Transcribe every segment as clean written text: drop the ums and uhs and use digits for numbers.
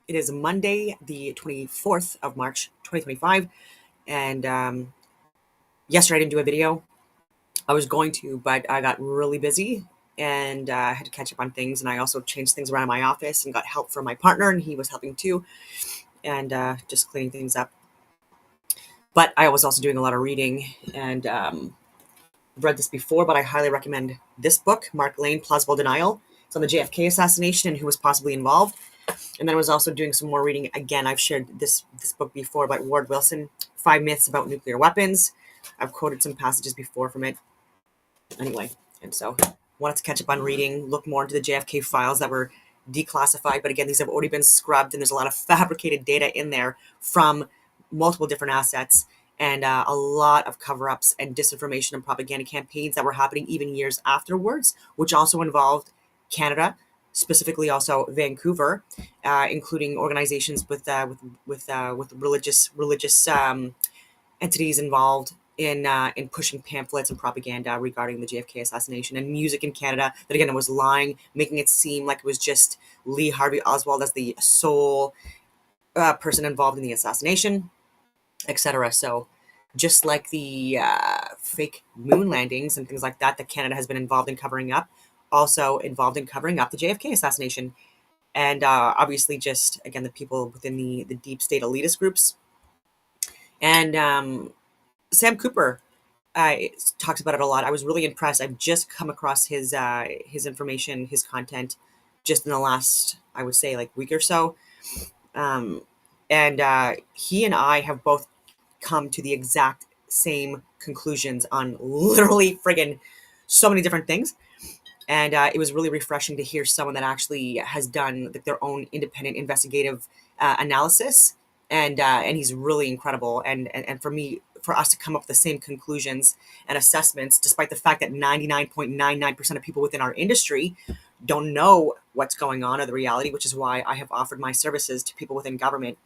It is Monday, the 24th of March, 2025. And yesterday I didn't do a video. I was going to, but I got really busy and I had to catch up on things. And I also changed things around in my office and got help from my partner, and he was helping too, and just cleaning things up. But I was also doing a lot of reading and read this before, but I highly recommend this book, Mark Lane, Plausible Denial. It's on the JFK assassination and who was possibly involved. And then I was also doing some more reading. Again, I've shared this book before by Ward Wilson, Five Myths About Nuclear Weapons. I've quoted some passages before from it. Anyway, and so wanted to catch up on reading, look more into the JFK files that were declassified. But again, these have already been scrubbed, and there's a lot of fabricated data in there from multiple different assets, and a lot of cover-ups and disinformation and propaganda campaigns that were happening even years afterwards, which also involved Canada, specifically also Vancouver, including organizations with religious entities involved in pushing pamphlets and propaganda regarding the JFK assassination, and music in Canada that again was lying, making it seem like it was just Lee Harvey Oswald as the sole person involved in the assassination, etc. So just like the fake moon landings and things like that Canada has been involved in covering up, also involved in covering up the JFK assassination. And obviously just, again, the people within the deep state elitist groups. And Sam Cooper talks about it a lot. I was really impressed. I've just come across his information, his content, just in the last, I would say, like week or so. And he and I have both come to the exact same conclusions on literally friggin' so many different things. And it was really refreshing to hear someone that actually has done like their own independent investigative analysis, and he's really incredible. And for us to come up with the same conclusions and assessments, despite the fact that 99.99% of people within our industry don't know what's going on or the reality, which is why I have offered my services to people within government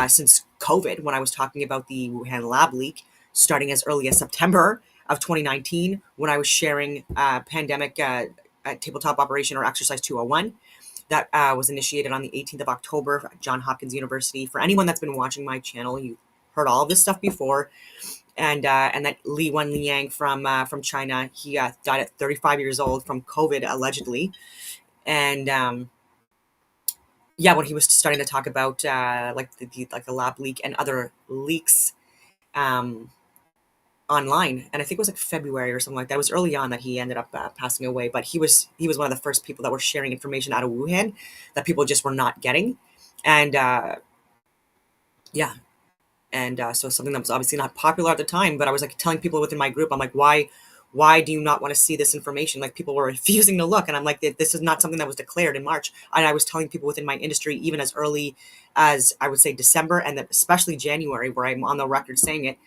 since COVID, when I was talking about the Wuhan lab leak starting as early as September of 2019, when I was sharing pandemic tabletop operation or exercise 201 that was initiated on the 18th of October at Johns Hopkins University. For anyone that's been watching my channel, you heard all of this stuff before. And that Li Wenliang from China, he died at 35 years old from COVID allegedly. And yeah, when he was starting to talk about like the lab leak and other leaks um, online, and I think it was like February or something like that. It was early on that he ended up passing away, but he was one of the first people that were sharing information out of Wuhan that people just were not getting, and yeah, and so something that was obviously not popular at the time. But I was like telling people within my group, I'm like, why do you not want to see this information? Like, people were refusing to look, and I'm like, this is not something that was declared in March. And I was telling people within my industry, even as early as I would say December, and then especially January, where I'm on the record saying it,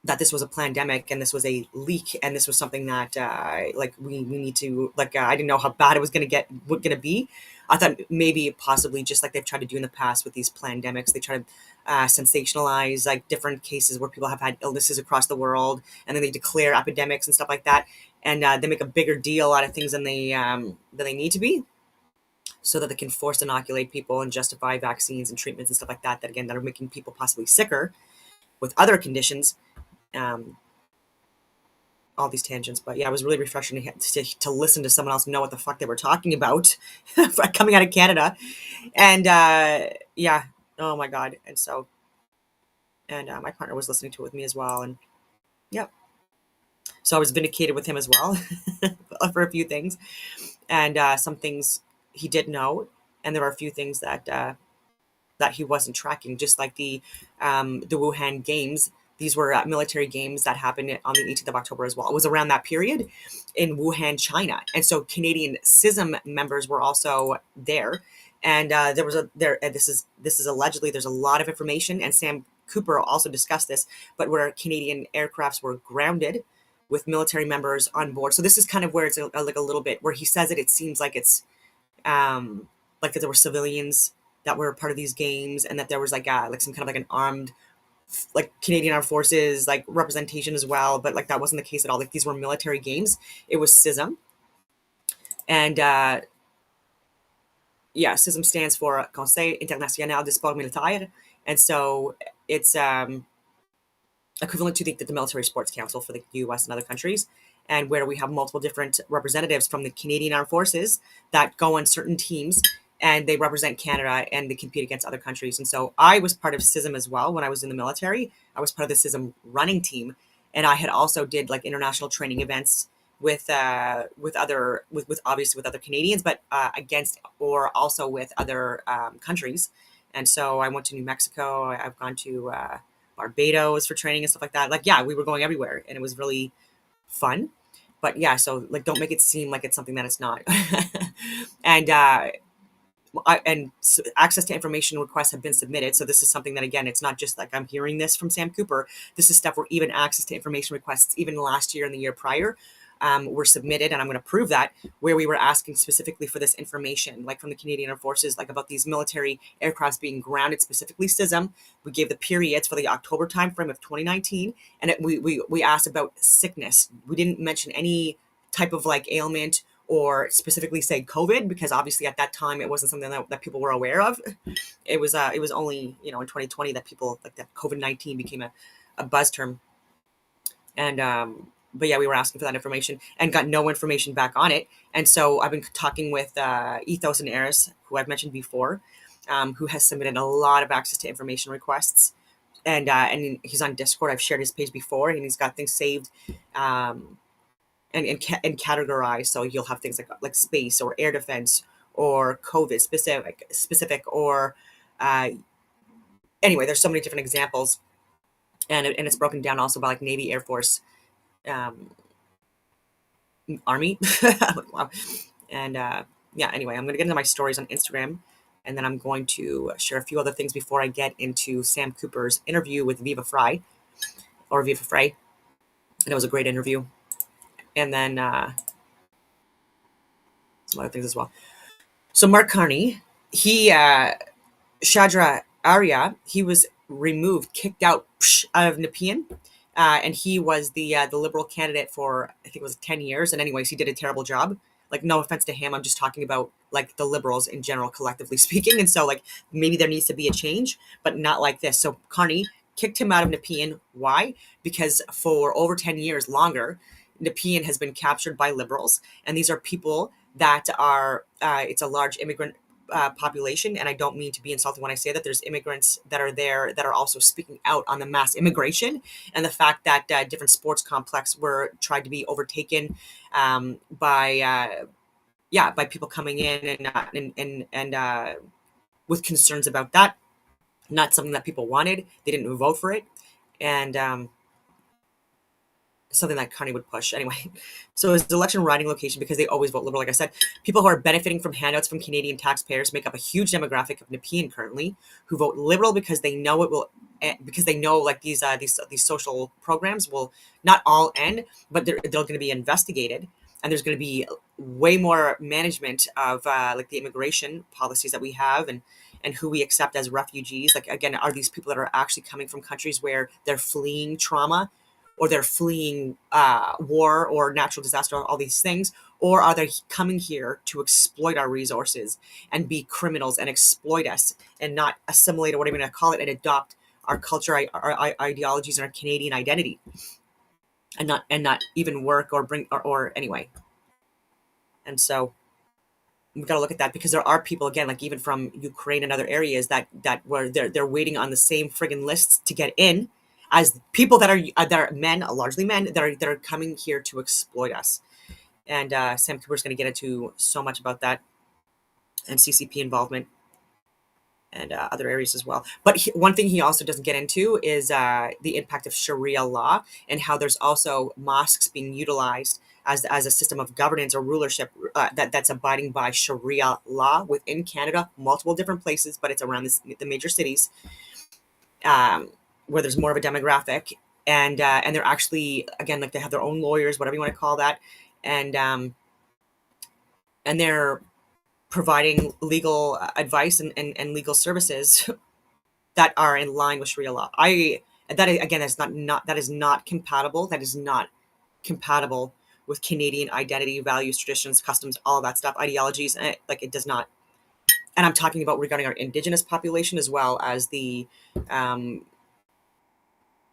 that this was a pandemic and this was a leak, and this was something that like we need to, like, I didn't know how bad it was going to be. I thought maybe possibly just like they've tried to do in the past with these pandemics, they try to sensationalize like different cases where people have had illnesses across the world, and then they declare epidemics and stuff like that, and they make a bigger deal out of things than they need to be, so that they can force inoculate people and justify vaccines and treatments and stuff like that again that are making people possibly sicker with other conditions. um, all these tangents, but yeah, it was really refreshing to listen to someone else know what the fuck they were talking about coming out of Canada. And yeah, oh my god. And so, and my partner was listening to it with me as well, and yep, so I was vindicated with him as well for a few things, and some things he did know, and there were a few things that he wasn't tracking, just like the Wuhan games. These were military games that happened on the 18th of October as well. It was around that period in Wuhan, China, and so Canadian CISM members were also there. And there was a there. And this is allegedly, there's a lot of information, and Sam Cooper also discussed this, but where Canadian aircrafts were grounded with military members on board. So this is kind of where it's like a little bit where he says it. It seems like it's like that there were civilians that were part of these games, and that there was like some kind of like an armed, like Canadian Armed Forces like representation as well, but like that wasn't the case at all. Like, these were military games. It was CISM, and yeah, CISM stands for Conseil International des Sports Militaires, and so it's equivalent to the Military Sports Council for the US and other countries, and where we have multiple different representatives from the Canadian Armed Forces that go on certain teams and they represent Canada and they compete against other countries. And so I was part of CISM as well when I was in the military. I was part of the CISM running team, and I had also did like international training events with other with obviously with other Canadians, but against or also with other countries. And so I went to New Mexico. I've gone to Barbados for training and stuff like that. Like, yeah, we were going everywhere and it was really fun. But yeah, so like, don't make it seem like it's something that it's not. and access to information requests have been submitted. So this is something that, again, it's not just like I'm hearing this from Sam Cooper. This is stuff where even access to information requests, even last year and the year prior, were submitted, and I'm going to prove that, where we were asking specifically for this information, like from the Canadian Armed Forces, like about these military aircrafts being grounded, specifically CISM. We gave the periods for the October timeframe of 2019, and we asked about sickness. We didn't mention any type of like ailment or specifically say COVID, because obviously at that time it wasn't something that people were aware of. It was only, in 2020 that people like that COVID-19 became a buzz term. And but yeah, we were asking for that information and got no information back on it. And so I've been talking with Ethos and Eris, who I've mentioned before, who has submitted a lot of access to information requests. And he's on Discord. I've shared his page before, and he's got things saved and categorized. So you'll have things like space or air defense or COVID specific or anyway. There's so many different examples, and it's broken down also by like Navy, Air Force, Army. Wow. And yeah, anyway, I'm going to get into my stories on Instagram, and then I'm going to share a few other things before I get into Sam Cooper's interview with Viva Frei. And it was a great interview. And then some other things as well. So Mark Carney, Shadra Arya, he was removed, kicked out of Nepean. And he was the liberal candidate for, I think it was 10 years. And anyways, he did a terrible job. Like, no offense to him, I'm just talking about like the liberals in general, collectively speaking. And so like maybe there needs to be a change, but not like this. So Carney kicked him out of Nepean. Why? Because for over 10 years longer, Nepean has been captured by liberals. And these are people that are, it's a large immigrant population, and I don't mean to be insulting when I say that. There's immigrants that are there that are also speaking out on the mass immigration and the fact that different sports complex were tried to be overtaken by people coming in and with concerns about that. Not something that people wanted. They didn't vote for it, and something that Carney would push anyway. So his election riding location, because they always vote liberal, like I said, people who are benefiting from handouts from Canadian taxpayers make up a huge demographic of Nepean currently, who vote liberal because they know it will, because they know like these social programs will not all end, but they're going to be investigated, and there's going to be way more management of like the immigration policies that we have and who we accept as refugees. Like, again, are these people that are actually coming from countries where they're fleeing trauma, or they're fleeing war or natural disaster, all these things, or are they coming here to exploit our resources and be criminals and exploit us and not assimilate, or whatever you want to call it, and adopt our culture, our ideologies, and our Canadian identity, and not even work or bring or anyway. And so we've got to look at that, because there are people, again, like even from Ukraine and other areas that were they're waiting on the same friggin' lists to get in as people that are men, largely men, that are coming here to exploit us. And Sam Cooper's going to get into so much about that, and CCP involvement, and other areas as well. But one thing he also doesn't get into is the impact of Sharia law, and how there's also mosques being utilized as a system of governance or rulership that's abiding by Sharia law within Canada, multiple different places, but it's around the major cities, where there's more of a demographic, and they're actually, again, like they have their own lawyers, whatever you want to call that, and they're providing legal advice and legal services that are in line with Sharia law. That is not compatible. That is not compatible with Canadian identity, values, traditions, customs, all of that stuff, ideologies. Like, it does not. and I'm talking about regarding our indigenous population as well as the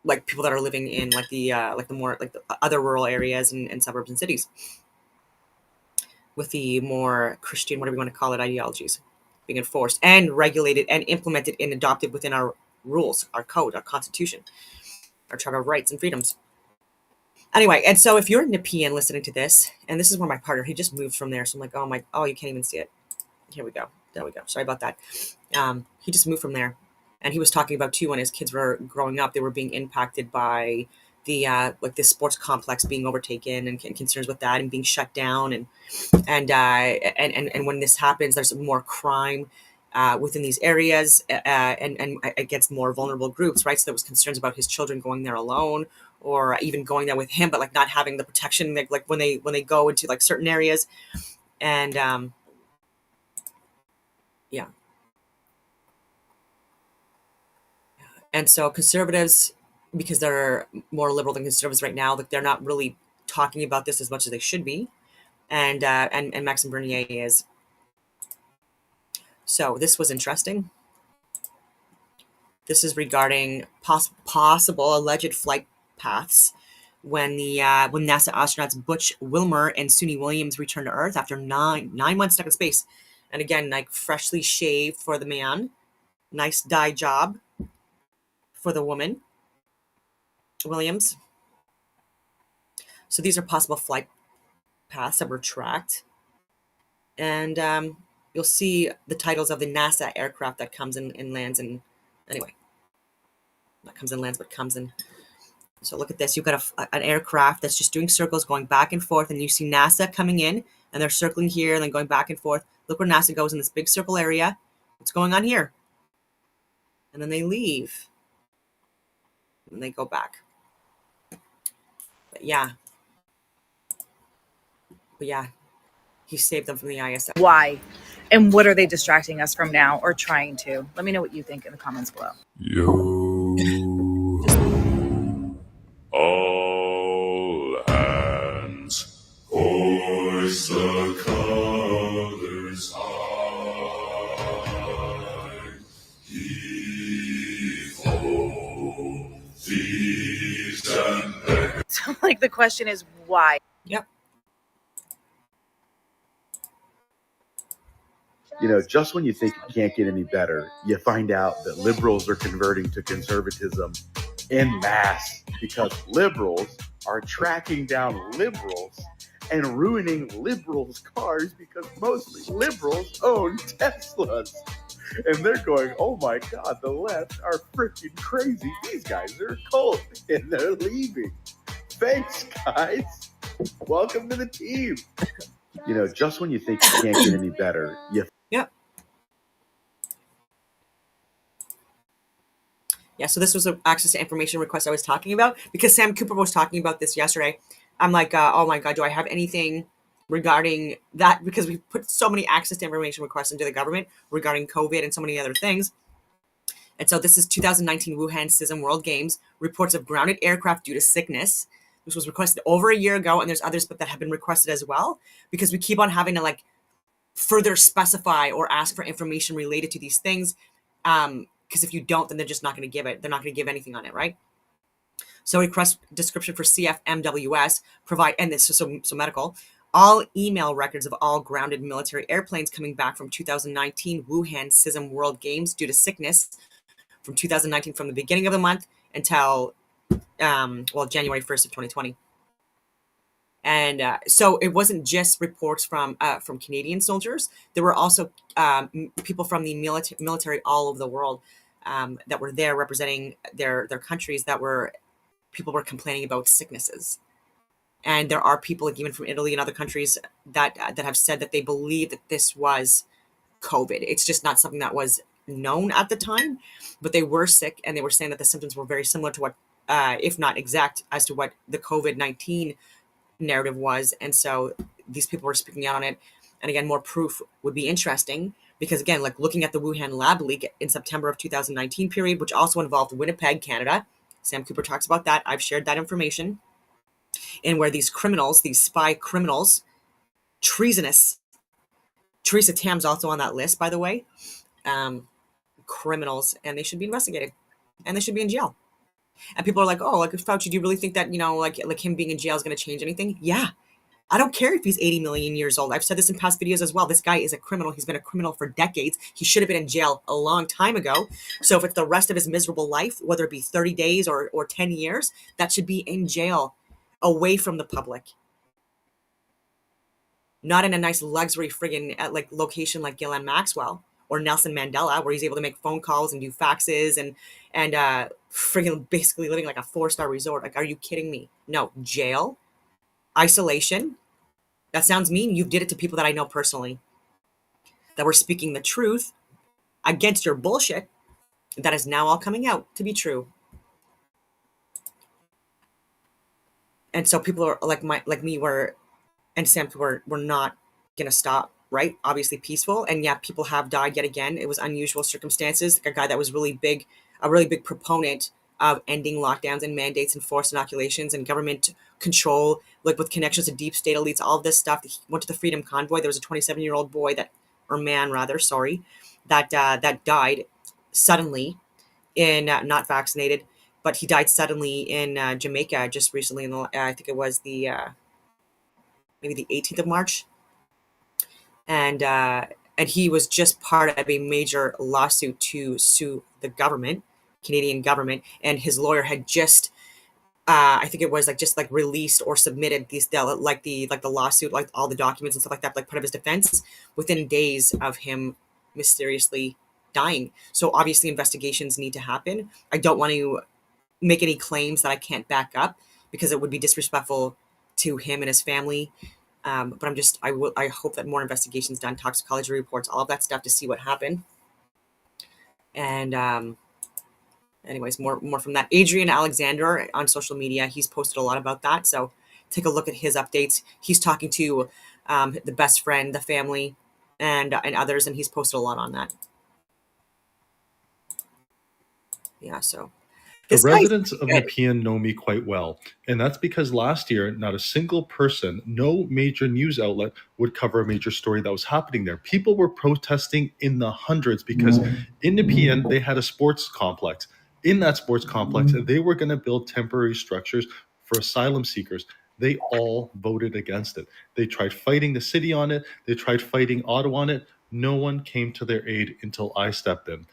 like people that are living in like the more like the other rural areas and suburbs and cities with the more Christian, whatever you want to call it, ideologies being enforced and regulated and implemented and adopted within our rules, our code, our constitution, our charter of rights and freedoms. Anyway, and so if you're in Nepean listening to this, and this is where my partner, he just moved from there, so I'm like, oh, you can't even see it. Here we go. There we go. Sorry about that. He just moved from there, and he was talking about too when his kids were growing up, they were being impacted by the like this sports complex being overtaken and concerns with that and being shut down and when this happens, there's more crime within these areas and against more vulnerable groups, right? So there was concerns about his children going there alone or even going there with him, but like not having the protection like when they go into like certain areas and yeah. And so conservatives, because they're more liberal than conservatives right now, like they're not really talking about this as much as they should be. And Maxime Bernier is. So this was interesting. This is regarding possible alleged flight paths when when NASA astronauts Butch Wilmer and Suni Williams returned to Earth after nine months stuck in space. And again, like freshly shaved for the man, nice dye job for the woman, Williams. So these are possible flight paths that were tracked. And you'll see the titles of the NASA aircraft that comes in and lands in, anyway, not comes and lands, but comes in. So look at this. You've got an aircraft that's just doing circles going back and forth, and you see NASA coming in, and they're circling here and then going back and forth. Look where NASA goes in this big circle area. What's going on here? And then they leave. And they go back. But yeah. He saved them from the ISS. Why? And what are they distracting us from now or trying to? Let me know what you think in the comments below. All hands, hoist the colors high. Heave ho, thieves and beggars. So, like, the question is why? Yep. You know, just when you think it can't get any better, you find out that liberals are converting to conservatism en masse because liberals are tracking down liberals and ruining liberals' cars because mostly liberals own Teslas. And they're going, oh my God, the left are freaking crazy. These guys are a cult and they're leaving. Thanks, guys. Welcome to the team. You know, just when you think it can't get any better, you Yep. Yeah, so this was an access to information request I was talking about because Sam Cooper was talking about this yesterday. I'm like, oh my God, do I have anything regarding that? Because we put so many access to information requests into the government regarding COVID and so many other things. And so this is 2019 Wuhan CISM World Games, reports of grounded aircraft due to sickness. This was requested over a year ago, and there's others but that have been requested as well because we keep on having to like further specify or ask for information related to these things. Because if you don't, then they're just not going to give it. They're not going to give anything on it, right? So request description for CFMWS, provide, and this is so medical, all email records of all grounded military airplanes coming back from 2019 Wuhan CISM World Games due to sickness from 2019 from the beginning of the month until, January 1st of 2020. And so it wasn't just reports from Canadian soldiers. There were also people from the military all over the world that were there representing their countries people were complaining about sicknesses. And there are people like even from Italy and other countries that have said that they believe that this was COVID. It's just not something that was known at the time, but they were sick and they were saying that the symptoms were very similar to what, if not exact, as to what the COVID-19 narrative was. And so these people were speaking out on it. And again, more proof would be interesting because again, like looking at the Wuhan lab leak in September of 2019 period, which also involved Winnipeg, Canada. Sam Cooper talks about that. I've shared that information. And where these criminals, these spy criminals, treasonous Teresa Tam's also on that list, by the way. Criminals, and they should be investigated, and they should be in jail. And people are like, oh, like Fauci, do you really think that, like him being in jail is going to change anything? Yeah. I don't care if he's 80 million years old. I've said this in past videos as well. This guy is a criminal. He's been a criminal for decades. He should have been in jail a long time ago. So if it's the rest of his miserable life, whether it be 30 days or 10 years, that should be in jail, away from the public. Not in a nice luxury friggin' like location like Ghislaine Maxwell or Nelson Mandela, where he's able to make phone calls and do faxes and friggin' basically living like a 4-star resort. Like, are you kidding me? No, jail, isolation. That sounds mean. You did it to people that I know personally, that were speaking the truth against your bullshit. That is now all coming out to be true. And so people are like me were, and Sam, we're not gonna stop, right? Obviously peaceful. And yeah, people have died yet again. It was unusual circumstances. Like a guy that was a really big proponent of ending lockdowns and mandates and forced inoculations and government control, like with connections to deep state elites, all of this stuff. He went to the Freedom Convoy. There was a 27-year-old boy that died suddenly in not vaccinated, but he died suddenly in Jamaica just recently. I think it was maybe the 18th of March, and he was just part of a major lawsuit to sue the government, Canadian government, and his lawyer had just I think it was just released or submitted the lawsuit, like all the documents and stuff like that, like part of his defense, within days of him mysteriously dying. So obviously investigations need to happen. I don't want to make any claims that I can't back up because it would be disrespectful to him and his family. But I hope that more investigations done, toxicology reports, all of that stuff to see what happened. And anyways, more from that. Adrian Alexander on social media, he's posted a lot about that. So take a look at his updates. He's talking to the best friend, the family, and others, and he's posted a lot on that. Yeah, so the residents of Nepean know me quite well, and that's because last year, not a single person, no major news outlet would cover a major story that was happening there. People were protesting in the hundreds because in Nepean, they had a sports complex. In that sports complex, they were going to build temporary structures for asylum seekers. They all voted against it. They tried fighting the city on it. They tried fighting Ottawa on it. No one came to their aid until I stepped in.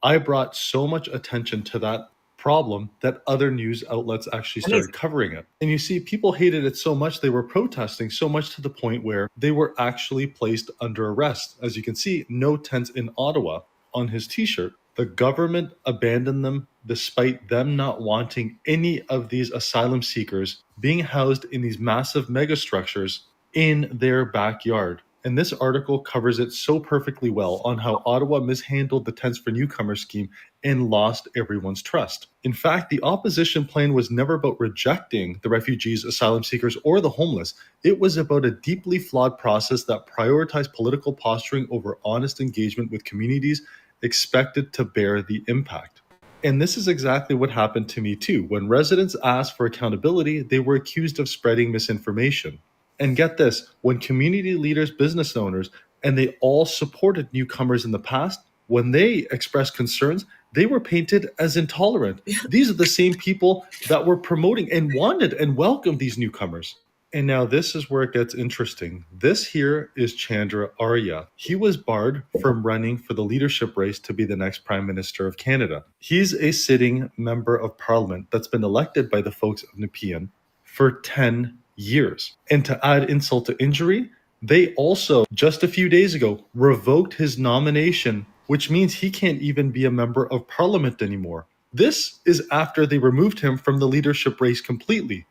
I brought so much attention to that problem that other news outlets actually started covering it. And you see, people hated it so much, they were protesting so much to the point where they were actually placed under arrest. As you can see, no tents in Ottawa on his t-shirt. The government abandoned them despite them not wanting any of these asylum seekers being housed in these massive megastructures in their backyard. And this article covers it so perfectly well on how Ottawa mishandled the Tents for Newcomers scheme and lost everyone's trust. In fact, the opposition plan was never about rejecting the refugees, asylum seekers, or the homeless. It was about a deeply flawed process that prioritized political posturing over honest engagement with communities expected to bear the impact. And this is exactly what happened to me too. When residents asked for accountability, they were accused of spreading misinformation. And get this, when community leaders, business owners, and they all supported newcomers in the past, when they expressed concerns, they were painted as intolerant. These are the same people that were promoting and wanted and welcomed these newcomers. And now this is where it gets interesting. This here is Chandra Arya. He was barred from running for the leadership race to be the next Prime Minister of Canada. He's a sitting member of Parliament that's been elected by the folks of Nepean for 10 years. And to add insult to injury, they also, just a few days ago, revoked his nomination, which means he can't even be a member of Parliament anymore. This is after they removed him from the leadership race completely.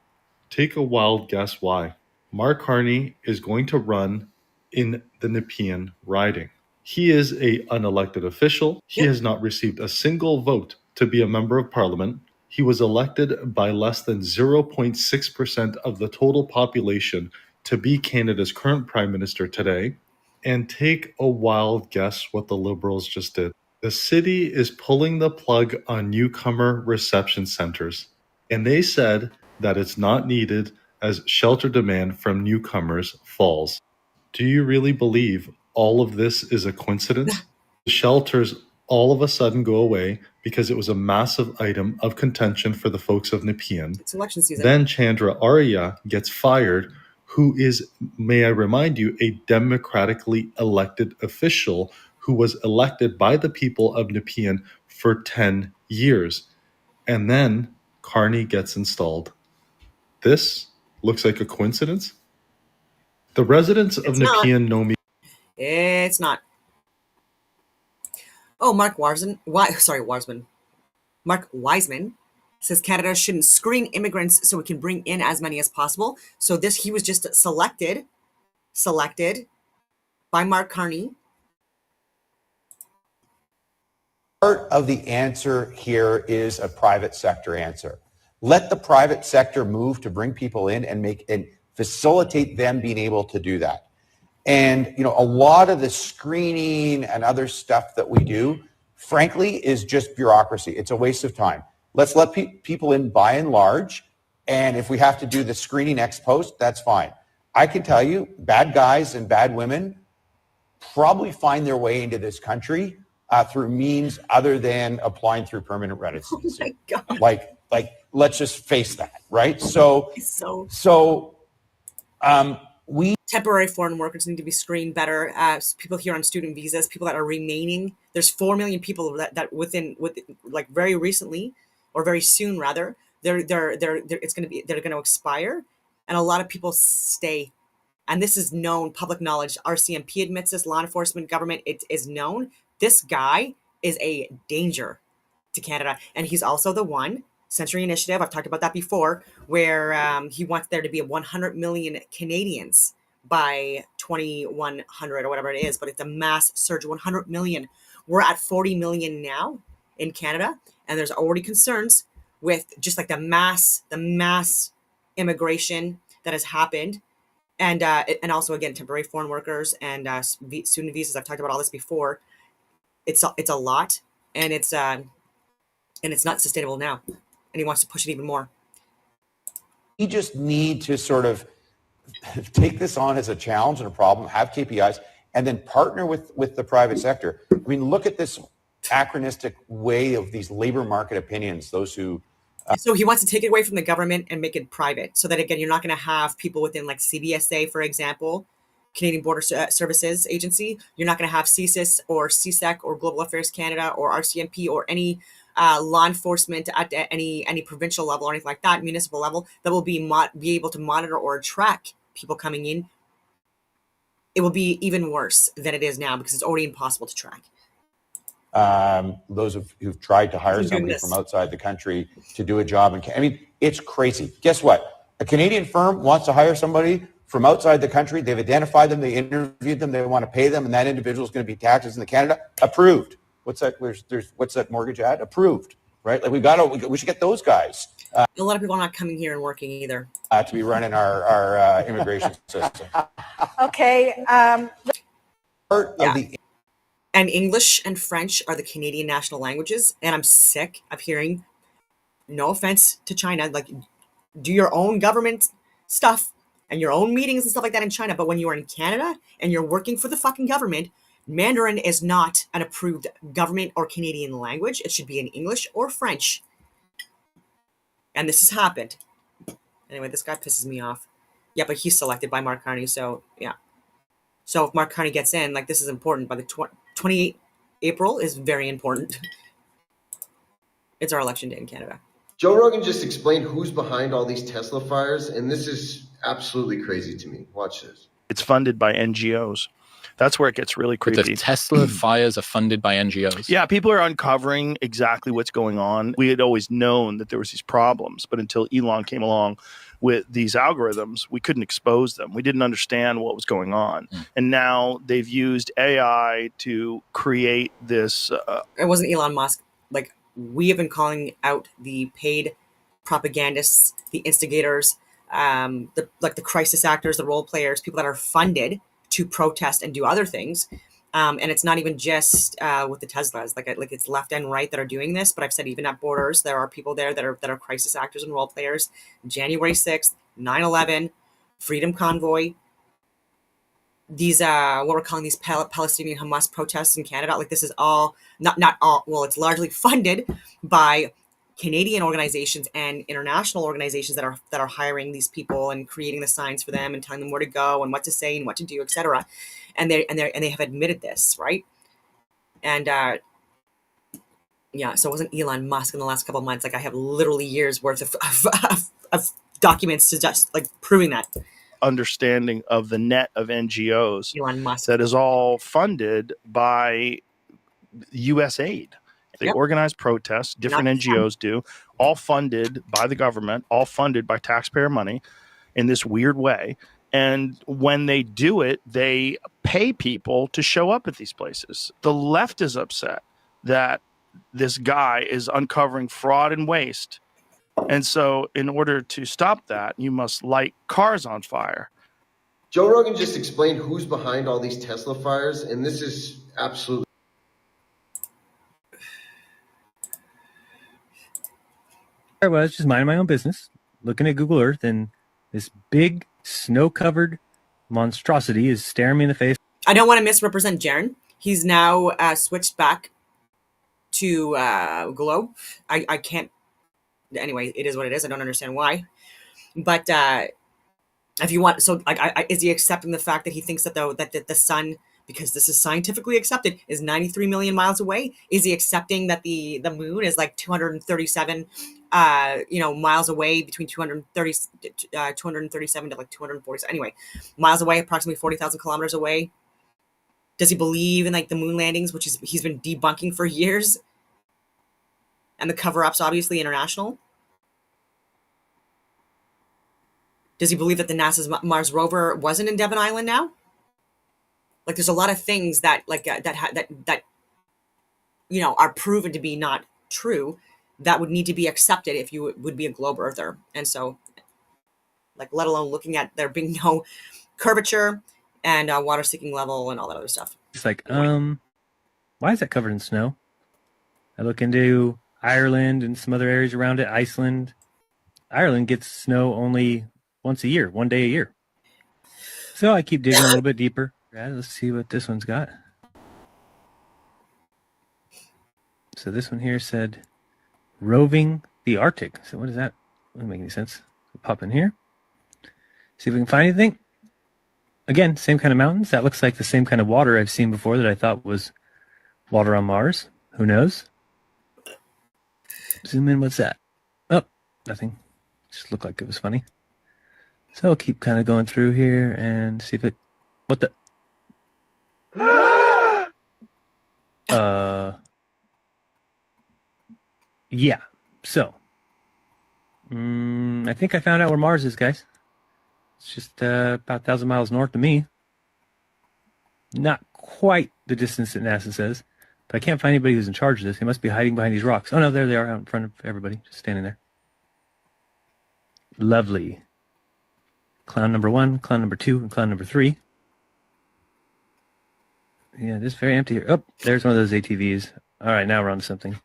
Take a wild guess why. Mark Carney is going to run in the Nepean riding. He is an unelected official. He has not received a single vote to be a member of Parliament. He was elected by less than 0.6% of the total population to be Canada's current Prime Minister today. And take a wild guess what the Liberals just did. The city is pulling the plug on newcomer reception centers. And they said that it's not needed as shelter demand from newcomers falls. Do you really believe all of this is a coincidence? The shelters all of a sudden go away because it was a massive item of contention for the folks of Nepean. It's election season. Then Chandra Arya gets fired, who is, may I remind you, a democratically elected official who was elected by the people of Nepean for 10 years. And then Carney gets installed. This looks like a coincidence. The residents of It's not. Nepean know me. It's not. Oh, Mark Wiseman says Canada shouldn't screen immigrants so we can bring in as many as possible. So he was just selected by Mark Carney. Part of the answer here is a private sector answer. Let the private sector move to bring people in and facilitate them being able to do that. And, you know, a lot of the screening and other stuff that we do, frankly, is just bureaucracy. It's a waste of time. Let's let people in by and large. And if we have to do the screening ex post, that's fine. I can tell you, bad guys and bad women probably find their way into this country through means other than applying through permanent residency. Oh my God. Like, let's just face that, right? So we temporary foreign workers need to be screened better. People here on student visas, people that are remaining. There's 4 million people that within like very recently or very soon rather, they're going to expire, and a lot of people stay. And this is known, public knowledge. RCMP admits this, law enforcement, government, it is known. This guy is a danger to Canada. And he's also the one, Century Initiative, I've talked about that before, where he wants there to be 100 million Canadians by 2100 or whatever it is, but it's a mass surge, 100 million. We're at 40 million now in Canada, and there's already concerns with just like the mass immigration that has happened. And also, again, temporary foreign workers and student visas. I've talked about all this before. It's a lot, and it's not sustainable now. And he wants to push it even more. We just need to sort of take this on as a challenge and a problem, have KPIs, and then partner with the private sector. I mean, look at this anachronistic way of these labor market opinions, those who... So he wants to take it away from the government and make it private, so that, again, you're not going to have people within like CBSA, for example, Canadian Border Services Agency. You're not going to have CSIS or CSEC or Global Affairs Canada or RCMP or any law enforcement at any provincial level or anything like that, municipal level, that will be able to monitor or track people coming in. It will be even worse than it is now because it's already impossible to track. Those who've tried to hire somebody from outside the country to do a job. I mean, it's crazy. Guess what? A Canadian firm wants to hire somebody from outside the country. They've identified them. They interviewed them. They want to pay them. And that individual is going to be taxes in Canada. Approved. What's that? What's that mortgage ad? Approved. Right? Like we should get those guys. A lot of people are not coming here and working either. To be running our immigration system. Okay. And English and French are the Canadian national languages. And I'm sick of hearing, no offense to China, like, do your own government stuff and your own meetings and stuff like that in China. But when you are in Canada and you're working for the fucking government, Mandarin is not an approved government or Canadian language. It should be in English or French. And this has happened. Anyway, this guy pisses me off. Yeah, but he's selected by Mark Carney, so yeah. So if Mark Carney gets in, like, this is important. By the 28th April is very important. It's our election day in Canada. Joe Rogan just explained who's behind all these Tesla fires, and this is absolutely crazy to me. Watch this. It's funded by NGOs. That's where it gets really creepy. But the Tesla fires are funded by NGOs. Yeah, people are uncovering exactly what's going on. We had always known that there was these problems, but until Elon came along with these algorithms, we couldn't expose them. We didn't understand what was going on. And now they've used AI to create this. It wasn't Elon Musk. Like, we have been calling out the paid propagandists, the instigators, the crisis actors, the role players, people that are funded to protest and do other things. And it's not even just with the Teslas, like it's left and right that are doing this. But I've said even at borders, there are people there that are crisis actors and role players. January 6th, 9/11, Freedom Convoy. these what we're calling these Palestinian Hamas protests in Canada. Like this is all not all. Well, it's largely funded by Canadian organizations and international organizations that are hiring these people and creating the signs for them and telling them where to go and what to say and what to do, etc. And they have admitted this, right? And yeah, so it wasn't Elon Musk in the last couple of months. Like I have literally years worth of documents to just like proving that. Understanding of the net of NGOs Elon Musk. that is all funded by U.S. aid. They organize protests, different NGOs do, all funded by the government, all funded by taxpayer money in this weird way. And when they do it, they pay people to show up at these places. The left is upset that this guy is uncovering fraud and waste. And so in order to stop that, you must light cars on fire. Joe Rogan just explained who's behind all these Tesla fires, and this is absolutely... I was just minding my own business, looking at Google Earth, and this big snow-covered monstrosity is staring me in the face. I don't want to misrepresent Jaron. He's now switched back to Globe. I can't. Anyway, it is what it is. I don't understand why. But if you want, so is he accepting the fact that he thinks that the sun, because this is scientifically accepted, is 93 million miles away? Is he accepting that the moon is like 237 miles away, between 237 to like 240, anyway, miles away, approximately 40,000 kilometers away? Does he believe in like the moon landings, which he's been debunking for years? And the cover-ups, obviously, international? Does he believe that the NASA's Mars rover wasn't in Devon Island now? Like, there's a lot of things that are proven to be not true that would need to be accepted if you would be a globe earther. And so, like, let alone looking at there being no curvature and water seeking level and all that other stuff. It's like, why is that covered in snow? I look into Ireland and some other areas around it, Iceland. Ireland gets snow only once a year, one day a year. So I keep digging a little bit deeper. Let's see what this one's got. So this one here said, roving the Arctic. So what is that? Doesn't make any sense. We'll pop in here. See if we can find anything. Again, same kind of mountains. That looks like the same kind of water I've seen before that I thought was water on Mars. Who knows? Zoom in. What's that? Oh, nothing. Just looked like it was funny. So I'll keep kind of going through here and see if it... What the... Yeah. So, I think I found out where Mars is, guys. It's just about 1,000 miles north of me. Not quite the distance that NASA says, but I can't find anybody who's in charge of this. They must be hiding behind these rocks. Oh, no, there they are out in front of everybody, just standing there. Lovely. Clown number 1, clown number 2, and clown number 3. Yeah, this is very empty here. Oh, there's one of those ATVs. All right, now we're on to something.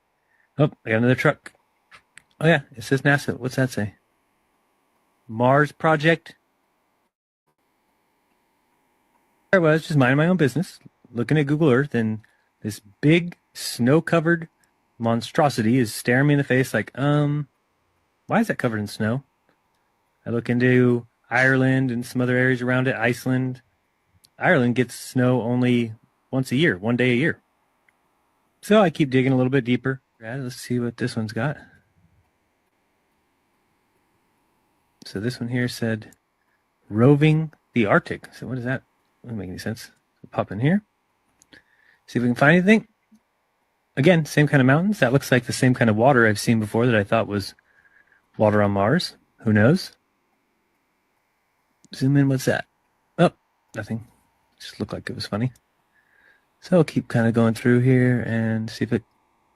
Oh, I got another truck. Oh, yeah, it says NASA. What's that say? Mars Project. I was just minding my own business, looking at Google Earth, and this big snow-covered monstrosity is staring me in the face like, why is that covered in snow? I look into Ireland and some other areas around it, Iceland. Ireland gets snow only once a year, one day a year. So I keep digging a little bit deeper. Let's see what this one's got. So this one here said, roving the Arctic. So what is that? Doesn't make any sense. We'll pop in here. See if we can find anything. Again, same kind of mountains. That looks like the same kind of water I've seen before that I thought was water on Mars. Who knows? Zoom in. What's that? Oh, nothing. Just looked like it was funny. So I'll keep kind of going through here and see if it...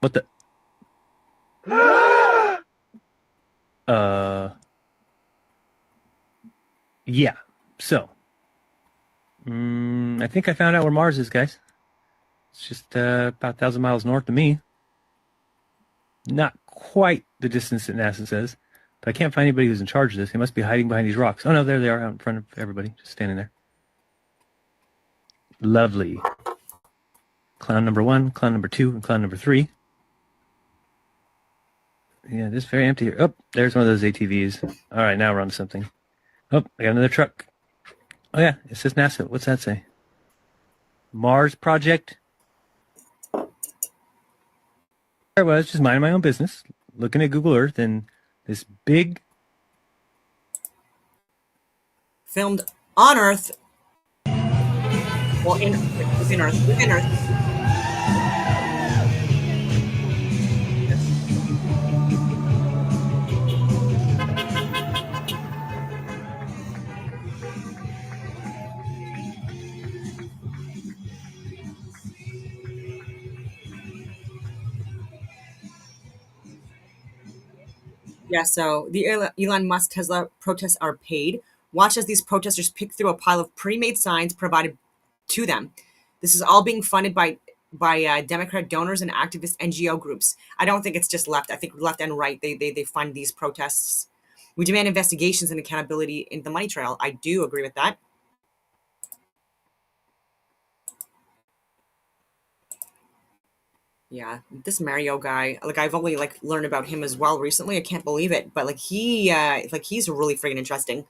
What the... Yeah. So... I think I found out where Mars is, guys. It's just about 1,000 miles north of me. Not quite the distance that NASA says, but I can't find anybody who's in charge of this. They must be hiding behind these rocks. Oh, no, there they are out in front of everybody, just standing there. Lovely. Clown number 1, clown number 2, and clown number 3. Yeah, this is very empty here. Oh, there's one of those ATVs. All right, now we're on to something. Oh, I got another truck. Oh yeah, it says NASA. What's that say? Mars Project? I was just minding my own business, looking at Google Earth, and this big... Filmed on Earth. Well, within Earth. Yeah, so the Elon Musk Tesla protests are paid. Watch as these protesters pick through a pile of pre-made signs provided to them. This is all being funded by Democrat donors and activist NGO groups. I don't think it's just left. I think left and right, they fund these protests. We demand investigations and accountability in the money trail. I do agree with that. Yeah, this Mario guy, like I've only learned about him as well recently. I can't believe it, but he's really freaking interesting.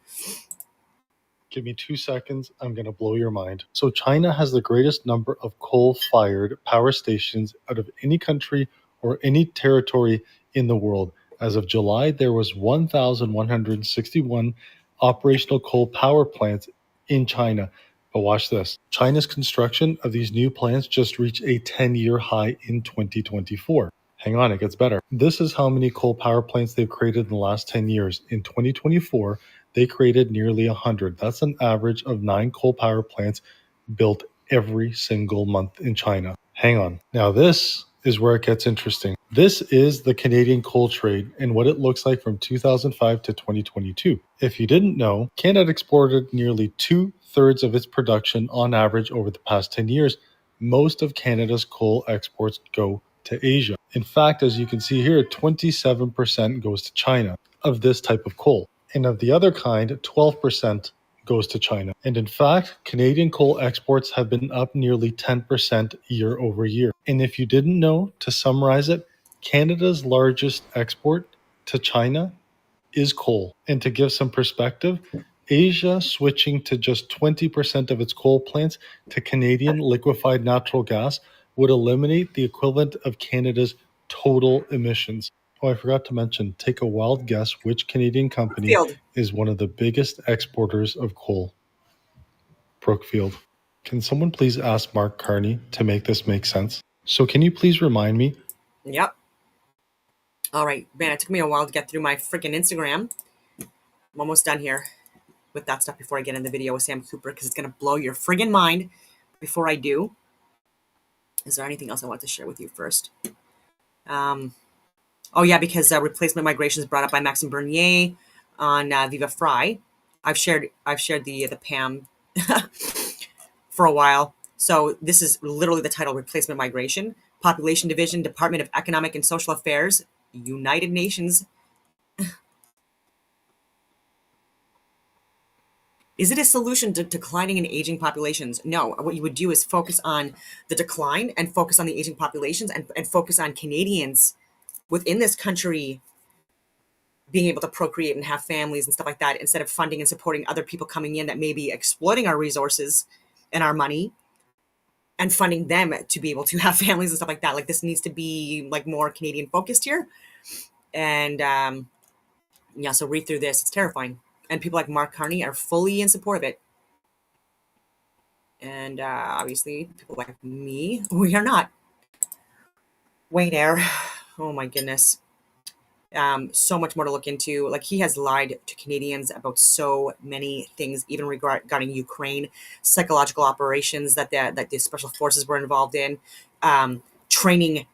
Give me 2 seconds. I'm going to blow your mind. So China has the greatest number of coal-fired power stations out of any country or any territory in the world. As of July, there was 1,161 operational coal power plants in China. But watch this. China's construction of these new plants just reached a 10-year high in 2024. Hang on, it gets better. This is how many coal power plants they've created in the last 10 years. In 2024, they created nearly 100. That's an average of 9 coal power plants built every single month in China. Hang on. Now this is where it gets interesting. This is the Canadian coal trade and what it looks like from 2005 to 2022. If you didn't know, Canada exported nearly 2/3 of its production on average over the past 10 years. Most of Canada's coal exports go to Asia. In fact, as you can see here, 27% goes to China of this type of coal. And of the other kind, 12% goes to China. And in fact, Canadian coal exports have been up nearly 10% year over year. And if you didn't know, to summarize it, Canada's largest export to China is coal. And to give some perspective, Asia switching to just 20% of its coal plants to Canadian liquefied natural gas would eliminate the equivalent of Canada's total emissions. Oh, I forgot to mention, take a wild guess which Canadian company Brookfield. is one of the biggest exporters of coal. Brookfield. Can someone please ask Mark Carney to make this make sense? So can you please remind me? Yep. All right, man, it took me a while to get through my freaking Instagram. I'm almost done here with that stuff before I get in the video with Sam Cooper, because it's going to blow your friggin' mind. Before I do, is there anything else I want to share with you first? Oh yeah, because replacement migration is brought up by Maxime Bernier on Viva Fry. I've shared the PAM for a while. So this is literally the title: Replacement Migration, Population Division, Department of Economic and Social Affairs, United Nations. Is it a solution to declining and aging populations? No. What you would do is focus on the decline and focus on the aging populations and focus on Canadians within this country being able to procreate and have families and stuff like that, instead of funding and supporting other people coming in that may be exploiting our resources and our money and funding them to be able to have families and stuff like that. Like, this needs to be more Canadian focused here. And yeah, so read through this. It's terrifying. And people like Mark Carney are fully in support of it. And obviously, people like me, we are not. Wait there. Oh my goodness. So much more to look into. Like, he has lied to Canadians about so many things, even regarding Ukraine, psychological operations that the special forces were involved in, training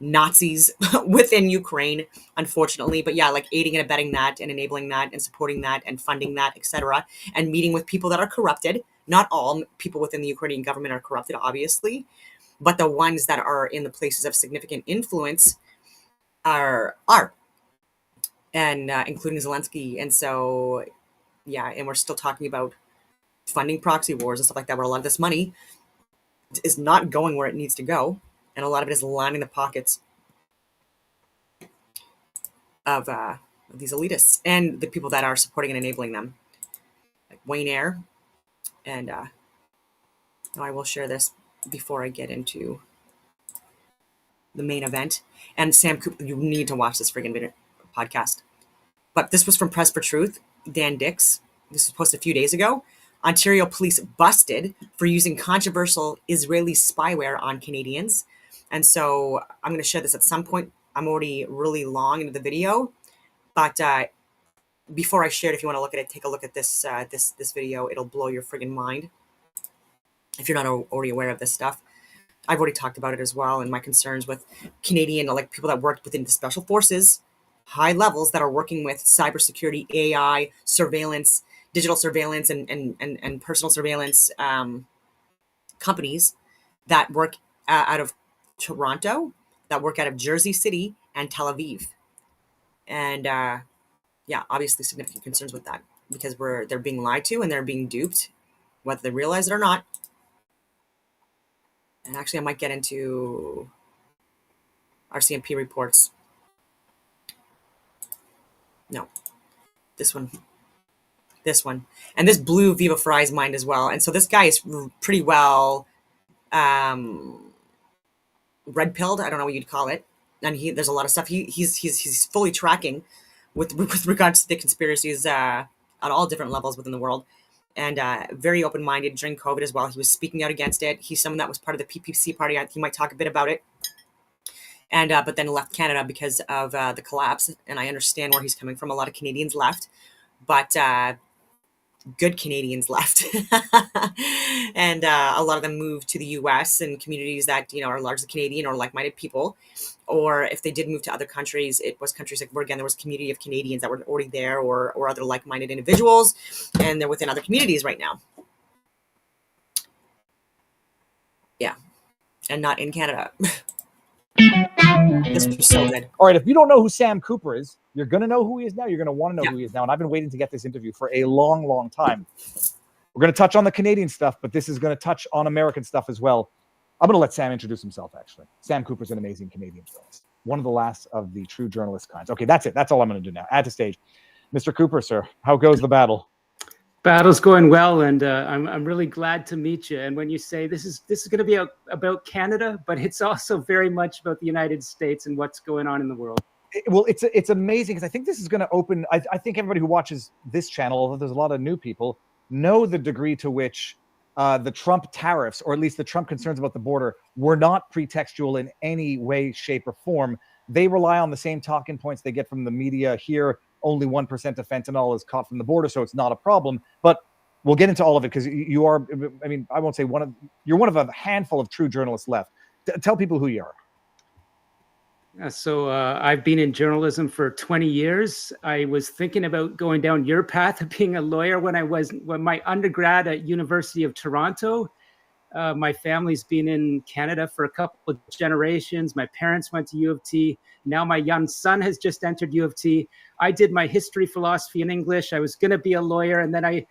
Nazis within Ukraine, unfortunately. But yeah, aiding and abetting that and enabling that and supporting that and funding that, etc. And meeting with people that are corrupted. Not all people within the Ukrainian government are corrupted, obviously, but the ones that are in the places of significant influence are. And including Zelensky. And so, yeah, and we're still talking about funding proxy wars and stuff like that, where a lot of this money is not going where it needs to go, and a lot of it is lining the pockets of these elitists and the people that are supporting and enabling them, like Wayne Eyre. And I will share this before I get into the main event. And Sam Cooper, you need to watch this friggin' video podcast. But this was from Press for Truth, Dan Dix. This was posted a few days ago. Ontario police busted for using controversial Israeli spyware on Canadians. And so I'm going to share this at some point. I'm already really long into the video, but before I share it, if you want to look at it, take a look at this this video. It'll blow your friggin' mind if you're not already aware of this stuff. I've already talked about it as well, and my concerns with Canadian, like people that worked within the special forces, high levels that are working with cybersecurity, AI, surveillance, digital surveillance, and personal surveillance companies that work out of Toronto, that work out of Jersey City and Tel Aviv. And yeah, obviously significant concerns with that because they're being lied to and they're being duped, whether they realize it or not. And actually, I might get into RCMP reports. No, this one. And this blew Viva Fry's mind as well. And so this guy is pretty well red-pilled. I don't know what you'd call it. And there's a lot of stuff he's fully tracking with regards to the conspiracies at all different levels within the world. And very open-minded during COVID as well. He was speaking out against it. He's someone that was part of the PPC party. He might talk a bit about it. And but then left Canada because of the collapse. And I understand where he's coming from. A lot of Canadians left, but good Canadians left. And a lot of them moved to the US and communities that, are largely Canadian or like-minded people. Or if they did move to other countries, it was countries like, where again, there was a community of Canadians that were already there or other like-minded individuals. And they're within other communities right now. Yeah. And not in Canada. This was so good. All right, if you don't know who Sam Cooper is, you're going to know who he is now. You're going to want to know who he is now. And I've been waiting to get this interview for a long, long time. We're going to touch on the Canadian stuff, but this is going to touch on American stuff as well. I'm going to let Sam introduce himself, actually. Sam Cooper's an amazing Canadian journalist. One of the last of the true journalist kinds. Okay, that's it. That's all I'm going to do now. Add to stage. Mr. Cooper, sir, how goes the battle? Battle's going well, and I'm really glad to meet you. And when you say this is going to be about Canada, but it's also very much about the United States and what's going on in the world. Well, it's amazing because I think this is going to open. I think everybody who watches this channel, although there's a lot of new people, know the degree to which the Trump tariffs, or at least the Trump concerns about the border, were not pretextual in any way, shape, or form. They rely on the same talking points they get from the media here. Only 1% of fentanyl is caught from the border, so it's not a problem. But we'll get into all of it because you are, I mean, I won't say you're one of a handful of true journalists left. Tell people who you are. So I've been in journalism for 20 years. I was thinking about going down your path of being a lawyer when my undergrad at University of Toronto. My family's been in Canada for a couple of generations. My parents went to U of T. Now my young son has just entered U of T. I did my history, philosophy, and English. I was going to be a lawyer. And then I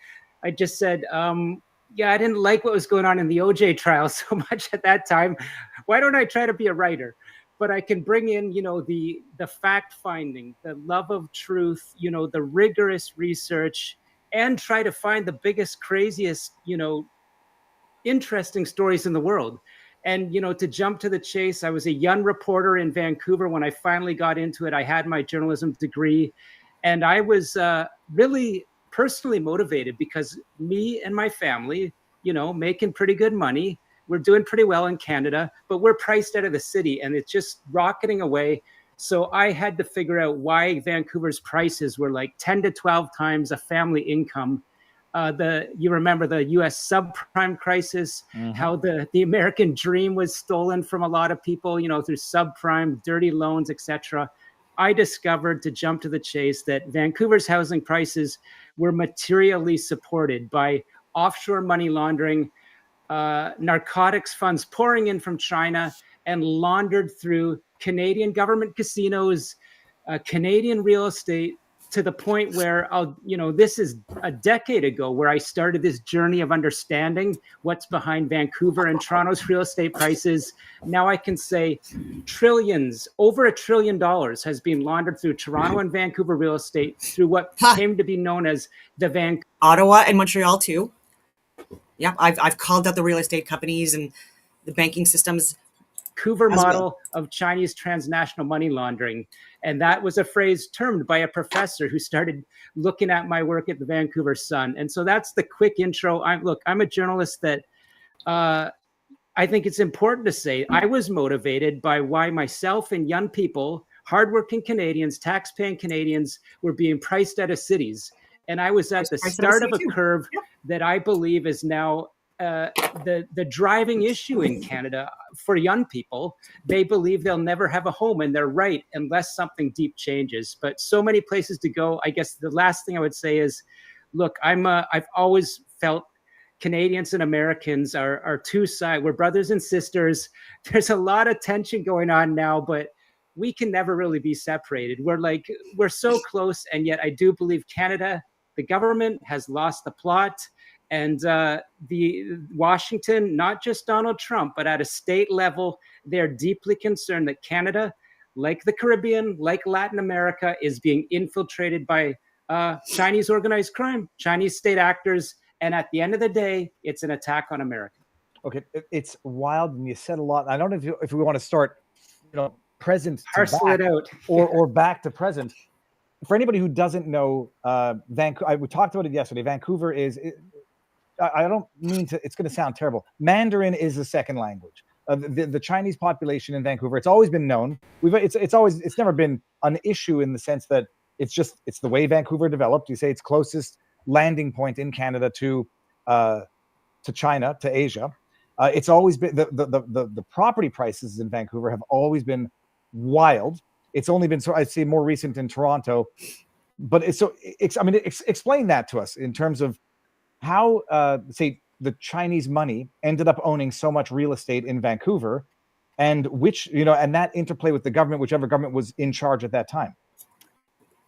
just said, I didn't like what was going on in the OJ trial so much at that time. Why don't I try to be a writer? But I can bring in, the fact finding, the love of truth, the rigorous research, and try to find the biggest, craziest, interesting stories in the world. And, to jump to the chase, I was a young reporter in Vancouver when I finally got into it. I had my journalism degree, and I was really personally motivated because me and my family, making pretty good money. We're doing pretty well in Canada, but we're priced out of the city and it's just rocketing away. So I had to figure out why Vancouver's prices were like 10 to 12 times a family income. You remember the U.S. subprime crisis, how the American dream was stolen from a lot of people, through subprime, dirty loans, etc. I discovered, to jump to the chase, that Vancouver's housing prices were materially supported by offshore money laundering, narcotics funds pouring in from China and laundered through Canadian government casinos, Canadian real estate, to the point where this is a decade ago where I started this journey of understanding what's behind Vancouver and Toronto's real estate prices. Now I can say trillions, over $1 trillion has been laundered through Toronto and Vancouver real estate through what came to be known as the Vancouver. Ottawa and Montreal too. Yeah, I've called out the real estate companies and the banking systems. Vancouver model of Chinese transnational money laundering. And that was a phrase termed by a professor who started looking at my work at the Vancouver Sun. And so that's the quick intro. I'm a journalist that I think it's important to say I was motivated by why myself and young people, hardworking Canadians, tax-paying Canadians, were being priced out of cities. And I was at the start of a curve that I believe is now the driving issue in Canada for young people. They believe they'll never have a home, and they're right unless something deep changes. But so many places to go. I guess the last thing I would say is, look, I've always felt Canadians and Americans are two sides. We're brothers and sisters. There's a lot of tension going on now, but we can never really be separated. We're so close, and yet I do believe Canada, the government, has lost the plot. And the Washington, not just Donald Trump, but at a state level, they're deeply concerned that Canada, like the Caribbean, like Latin America, is being infiltrated by Chinese organized crime, Chinese state actors. And at the end of the day, it's an attack on America. Okay, it's wild, and you said a lot. I don't know if we want to start, present to parcel back, it out, or back to present. For anybody who doesn't know, Vancouver, we talked about it yesterday. Vancouver is. I don't mean to. It's going to sound terrible. Mandarin is the second language. The Chinese population in Vancouver. It's always been known. It's never been an issue in the sense that it's the way Vancouver developed. You say it's closest landing point in Canada to China, to Asia. It's always been the property prices in Vancouver have always been wild. It's only been, I'd say, more recent in Toronto, but explain that to us in terms of how, say, the Chinese money ended up owning so much real estate in Vancouver, and and that interplay with the government, whichever government was in charge at that time.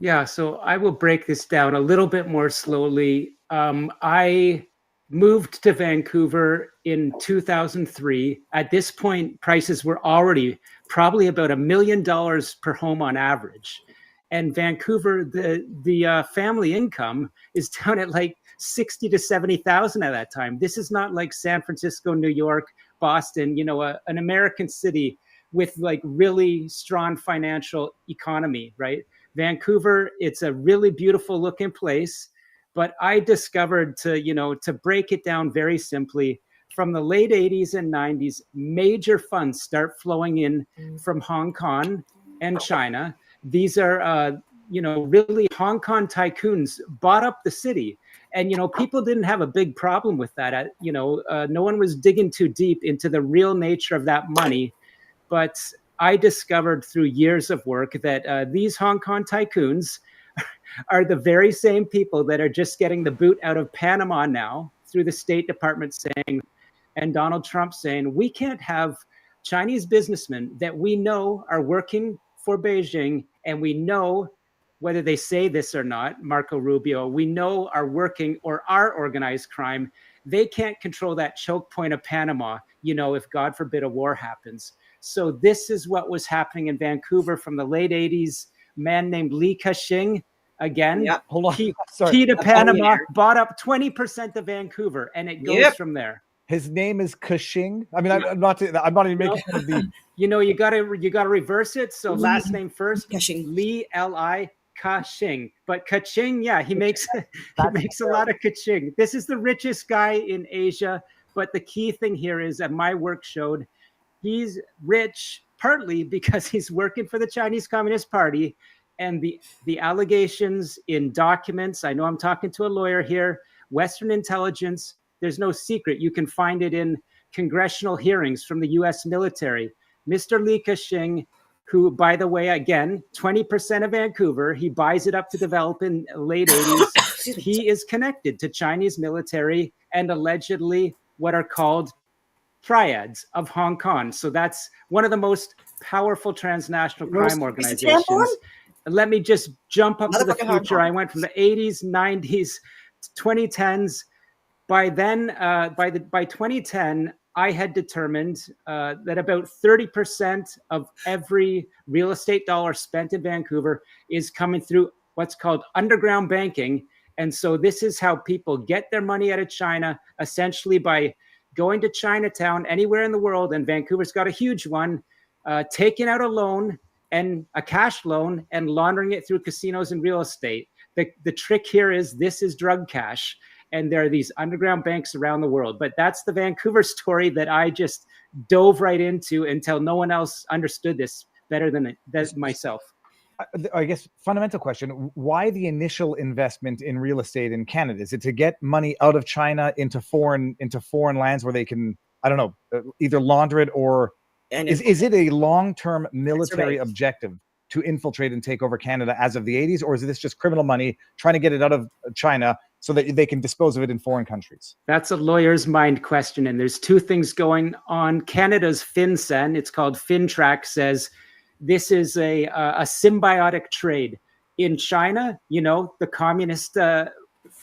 Yeah, so I will break this down a little bit more slowly. I moved to Vancouver in 2003. At this point, prices were already probably about $1 million per home on average. And Vancouver, the family income is down at like 60 to 70,000 at that time. This is not like San Francisco, New York, Boston, an American city with like really strong financial economy, right? Vancouver, it's a really beautiful looking place, but I discovered to break it down very simply, from the late 80s and 90s, major funds start flowing in from Hong Kong and China. These are, really Hong Kong tycoons bought up the city. And, people didn't have a big problem with that. No one was digging too deep into the real nature of that money. But I discovered through years of work that these Hong Kong tycoons are the very same people that are just getting the boot out of Panama now through the State Department saying, and Donald Trump saying, we can't have Chinese businessmen that we know are working for Beijing, and we know, whether they say this or not, Marco Rubio, we know are working or are organized crime. They can't control that choke point of Panama, if God forbid a war happens. So this is what was happening in Vancouver from the late 80s. A man named Li Ka-shing, again, hold on. Key to Panama, bought up 20% of Vancouver, and it goes from there. His name is Ka-shing. I mean, I'm not even making fun of the. You gotta reverse it. So last name first, Li, Li, Ka-shing. But Ka-ching, he makes a lot of Ka-ching. This is the richest guy in Asia. But the key thing here is that my work showed he's rich partly because he's working for the Chinese Communist Party, and the allegations in documents. I know I'm talking to a lawyer here. Western intelligence. There's no secret. You can find it in congressional hearings from the U.S. military. Mr. Li Ka-shing, who, by the way, again, 20% of Vancouver, he buys it up to develop in late 80s. He is connected to Chinese military and allegedly what are called triads of Hong Kong. So that's one of the most powerful transnational crime organizations. let me just jump up to the Motherfucking Hong future. Kong. I went from the 80s, 90s, 2010s. By then, by 2010, I had determined that about 30% of every real estate dollar spent in Vancouver is coming through what's called underground banking. And so this is how people get their money out of China, essentially by going to Chinatown, anywhere in the world, and Vancouver's got a huge one, taking out a loan and a cash loan and laundering it through casinos and real estate. The trick here is this is drug cash. And there are these underground banks around the world. But that's the Vancouver story that I just dove right into until no one else understood this better than myself. I guess fundamental question: why the initial investment in real estate in Canada? Is it to get money out of China into foreign lands where they can, I don't know, either launder it, or is it a long-term military objective to infiltrate and take over Canada as of the 80s, or is this just criminal money trying to get it out of China so that they can dispose of it in foreign countries? That's a lawyer's mind question, and there's two things going on. Canada's FinCEN, it's called FinTrack, says this is a symbiotic trade. In China, the communist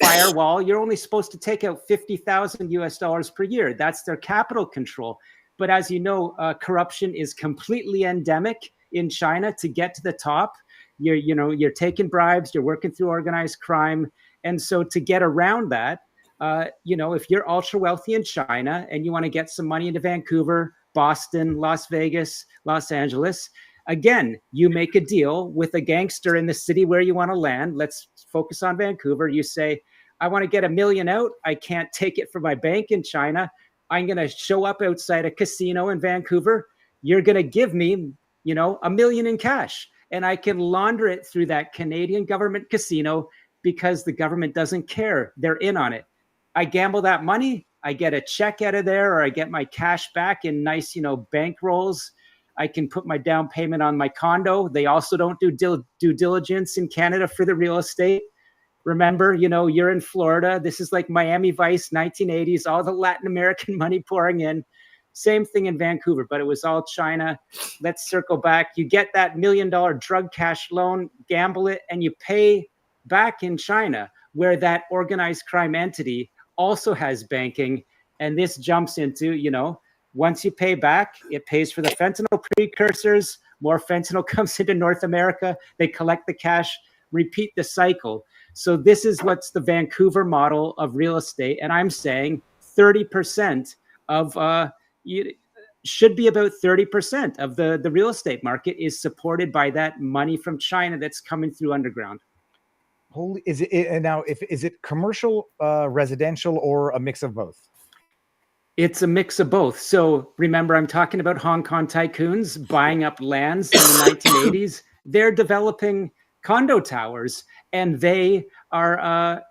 firewall, you're only supposed to take out $50,000 per year. That's their capital control. But as you know, corruption is completely endemic in China. To get to the top, you're taking bribes, you're working through organized crime. And so to get around that, if you're ultra wealthy in China and you want to get some money into Vancouver, Boston, Las Vegas, Los Angeles, again, you make a deal with a gangster in the city where you want to land. Let's focus on Vancouver. You say, I want to get $1 million out. I can't take it from my bank in China. I'm going to show up outside a casino in Vancouver. You're going to give me, $1 million in cash, and I can launder it through that Canadian government casino because the government doesn't care. They're in on it. I gamble that money. I get a check out of there, or I get my cash back in nice, bank rolls. I can put my down payment on my condo. They also don't do due diligence in Canada for the real estate. Remember, you're in Florida. This is like Miami Vice, 1980s, all the Latin American money pouring in. Same thing in Vancouver, but it was all China. Let's circle back. You get that $1 million drug cash loan, gamble it, and you pay back in China, where that organized crime entity also has banking. And this jumps into, once you pay back, it pays for the fentanyl precursors. More fentanyl comes into North America. They collect the cash, repeat the cycle. So this is what's the Vancouver model of real estate. And I'm saying 30% of, should be about 30% of the real estate market is supported by that money from China that's coming through underground. Holy, is it commercial, residential, or a mix of both? It's a mix of both. So remember, I'm talking about Hong Kong tycoons buying up lands in the 1980s. They're developing condo towers, and they are,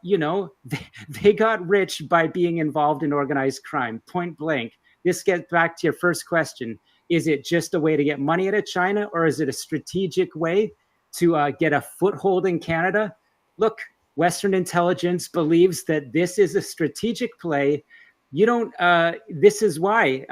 they got rich by being involved in organized crime, point blank. This gets back to your first question. Is it just a way to get money out of China, or is it a strategic way to get a foothold in Canada? Look, Western intelligence believes that this is a strategic play. This is why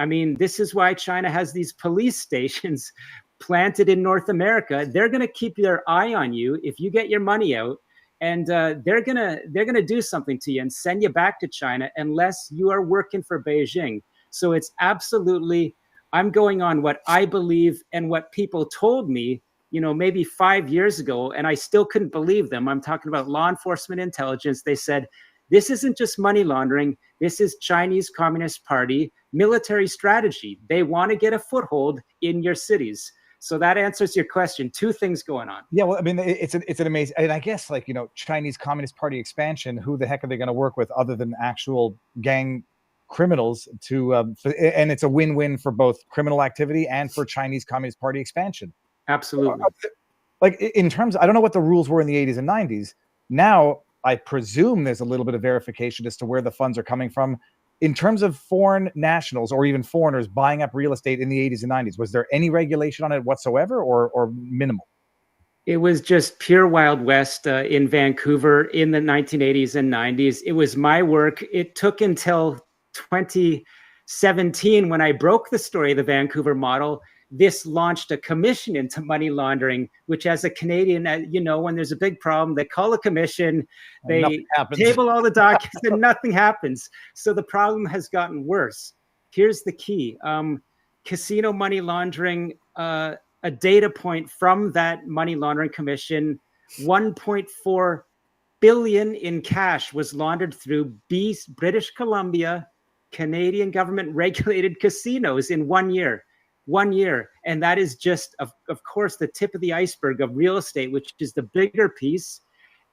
China has these police stations planted in North America. They're going to keep their eye on you if you get your money out, and they're going to do something to you and send you back to China unless you are working for Beijing. So it's absolutely, I'm going on what I believe and what people told me, maybe 5 years ago, and I still couldn't believe them. I'm talking about law enforcement intelligence. They said, this isn't just money laundering. This is Chinese Communist Party military strategy. They want to get a foothold in your cities. So that answers your question. Two things going on. Yeah, well, I mean, it's an amazing, and I guess Chinese Communist Party expansion. Who the heck are they going to work with other than actual gang criminals and it's a win-win for both criminal activity and for Chinese Communist Party expansion. Absolutely. Like in terms, I don't know what the rules were in the 80s and 90s. Now, I presume there's a little bit of verification as to where the funds are coming from. In terms of foreign nationals or even foreigners buying up real estate in the 80s and 90s, was there any regulation on it whatsoever, or minimal? It was just pure Wild West in Vancouver in the 1980s and 90s. It was my work. It took until 2017 when I broke the story of the Vancouver model. this launched a commission into money laundering, which as a Canadian, when there's a big problem, they call a commission, they table all the documents and nothing happens. So the problem has gotten worse. Here's the key. Casino money laundering, a data point from that money laundering commission, 1.4 billion in cash was laundered through British Columbia, Canadian government regulated casinos in 1 year. 1 year. And that is just, of course, the tip of the iceberg of real estate, which is the bigger piece.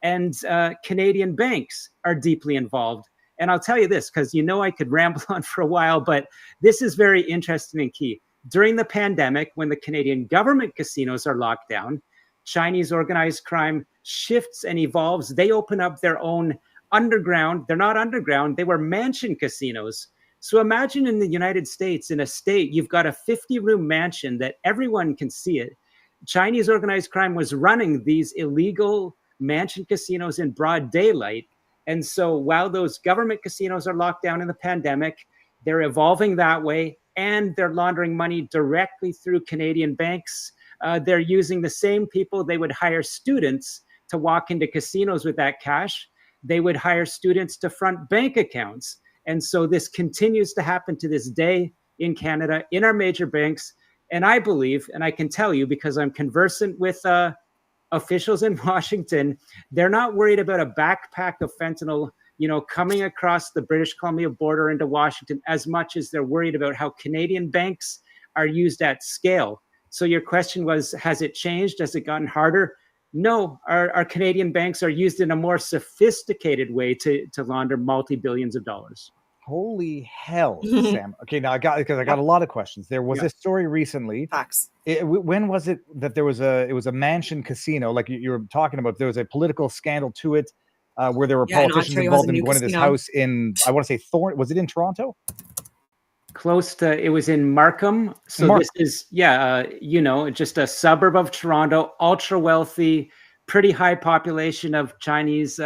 And Canadian banks are deeply involved. And I'll tell you this, because I could ramble on for a while, but this is very interesting and key. During the pandemic, when the Canadian government casinos are locked down, Chinese organized crime shifts and evolves. They open up their own underground. They're not underground. They were mansion casinos. So imagine in the United States, in a state, you've got a 50-room mansion that everyone can see it. Chinese organized crime was running these illegal mansion casinos in broad daylight. And so while those government casinos are locked down in the pandemic, they're evolving that way, and they're laundering money directly through Canadian banks. They're using the same people. They would hire students to walk into casinos with that cash. They would hire students to front bank accounts. And so this continues to happen to this day in Canada, in our major banks. And I believe, and I can tell you because I'm conversant with officials in Washington, they're not worried about a backpack of fentanyl, coming across the British Columbia border into Washington as much as they're worried about how Canadian banks are used at scale. So your question was, has it changed? Has it gotten harder? No, our Canadian banks are used in a more sophisticated way to launder multi-billions of dollars. Holy hell, Sam. Okay, now I got a lot of questions. There was a story recently. Facts. When was it that it was a mansion casino, like you were talking about? There was a political scandal to it, where there were politicians involved in going to this house in, I want to say Thorn. Was it in Toronto? Close to, it was in Markham. So this is, just a suburb of Toronto, ultra wealthy, pretty high population of Chinese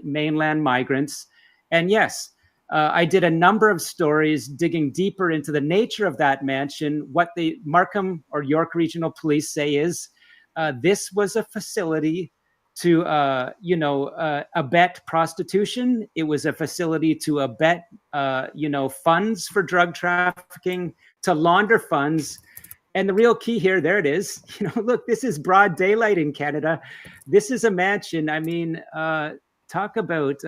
mainland migrants. And yes, I did a number of stories digging deeper into the nature of that mansion. What the Markham or York Regional Police say is this was a facility to, abet prostitution. It was a facility to abet, funds for drug trafficking, to launder funds. And the real key here, there it is. Look, this is broad daylight in Canada. This is a mansion. I mean, talk about,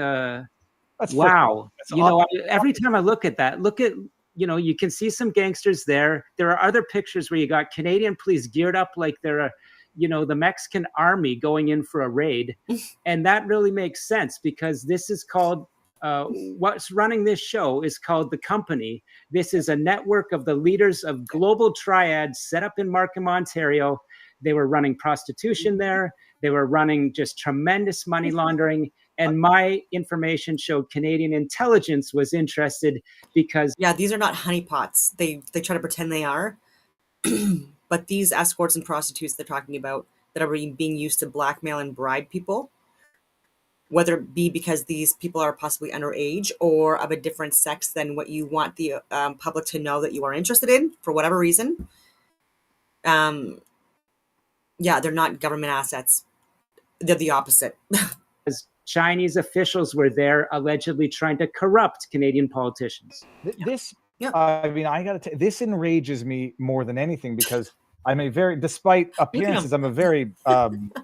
wow. Every time I look at that, you can see some gangsters there. There are other pictures where you got Canadian police geared up like they're the Mexican army going in for a raid. And that really makes sense because this is called, what's running this show is called The Company. This is a network of the leaders of global triads set up in Markham, Ontario. They were running prostitution there. They were running just tremendous money laundering. And my information showed Canadian intelligence was interested because... Yeah, these are not honeypots. They try to pretend they are. But these escorts and prostitutes they're talking about that are being used to blackmail and bribe people, whether it be because these people are possibly underage or of a different sex than what you want the public to know that you are interested in for whatever reason. They're not government assets. They're the opposite. Chinese officials were there allegedly trying to corrupt Canadian politicians. I mean, I got to this enrages me more than anything because I'm despite appearances, I'm a very, I don't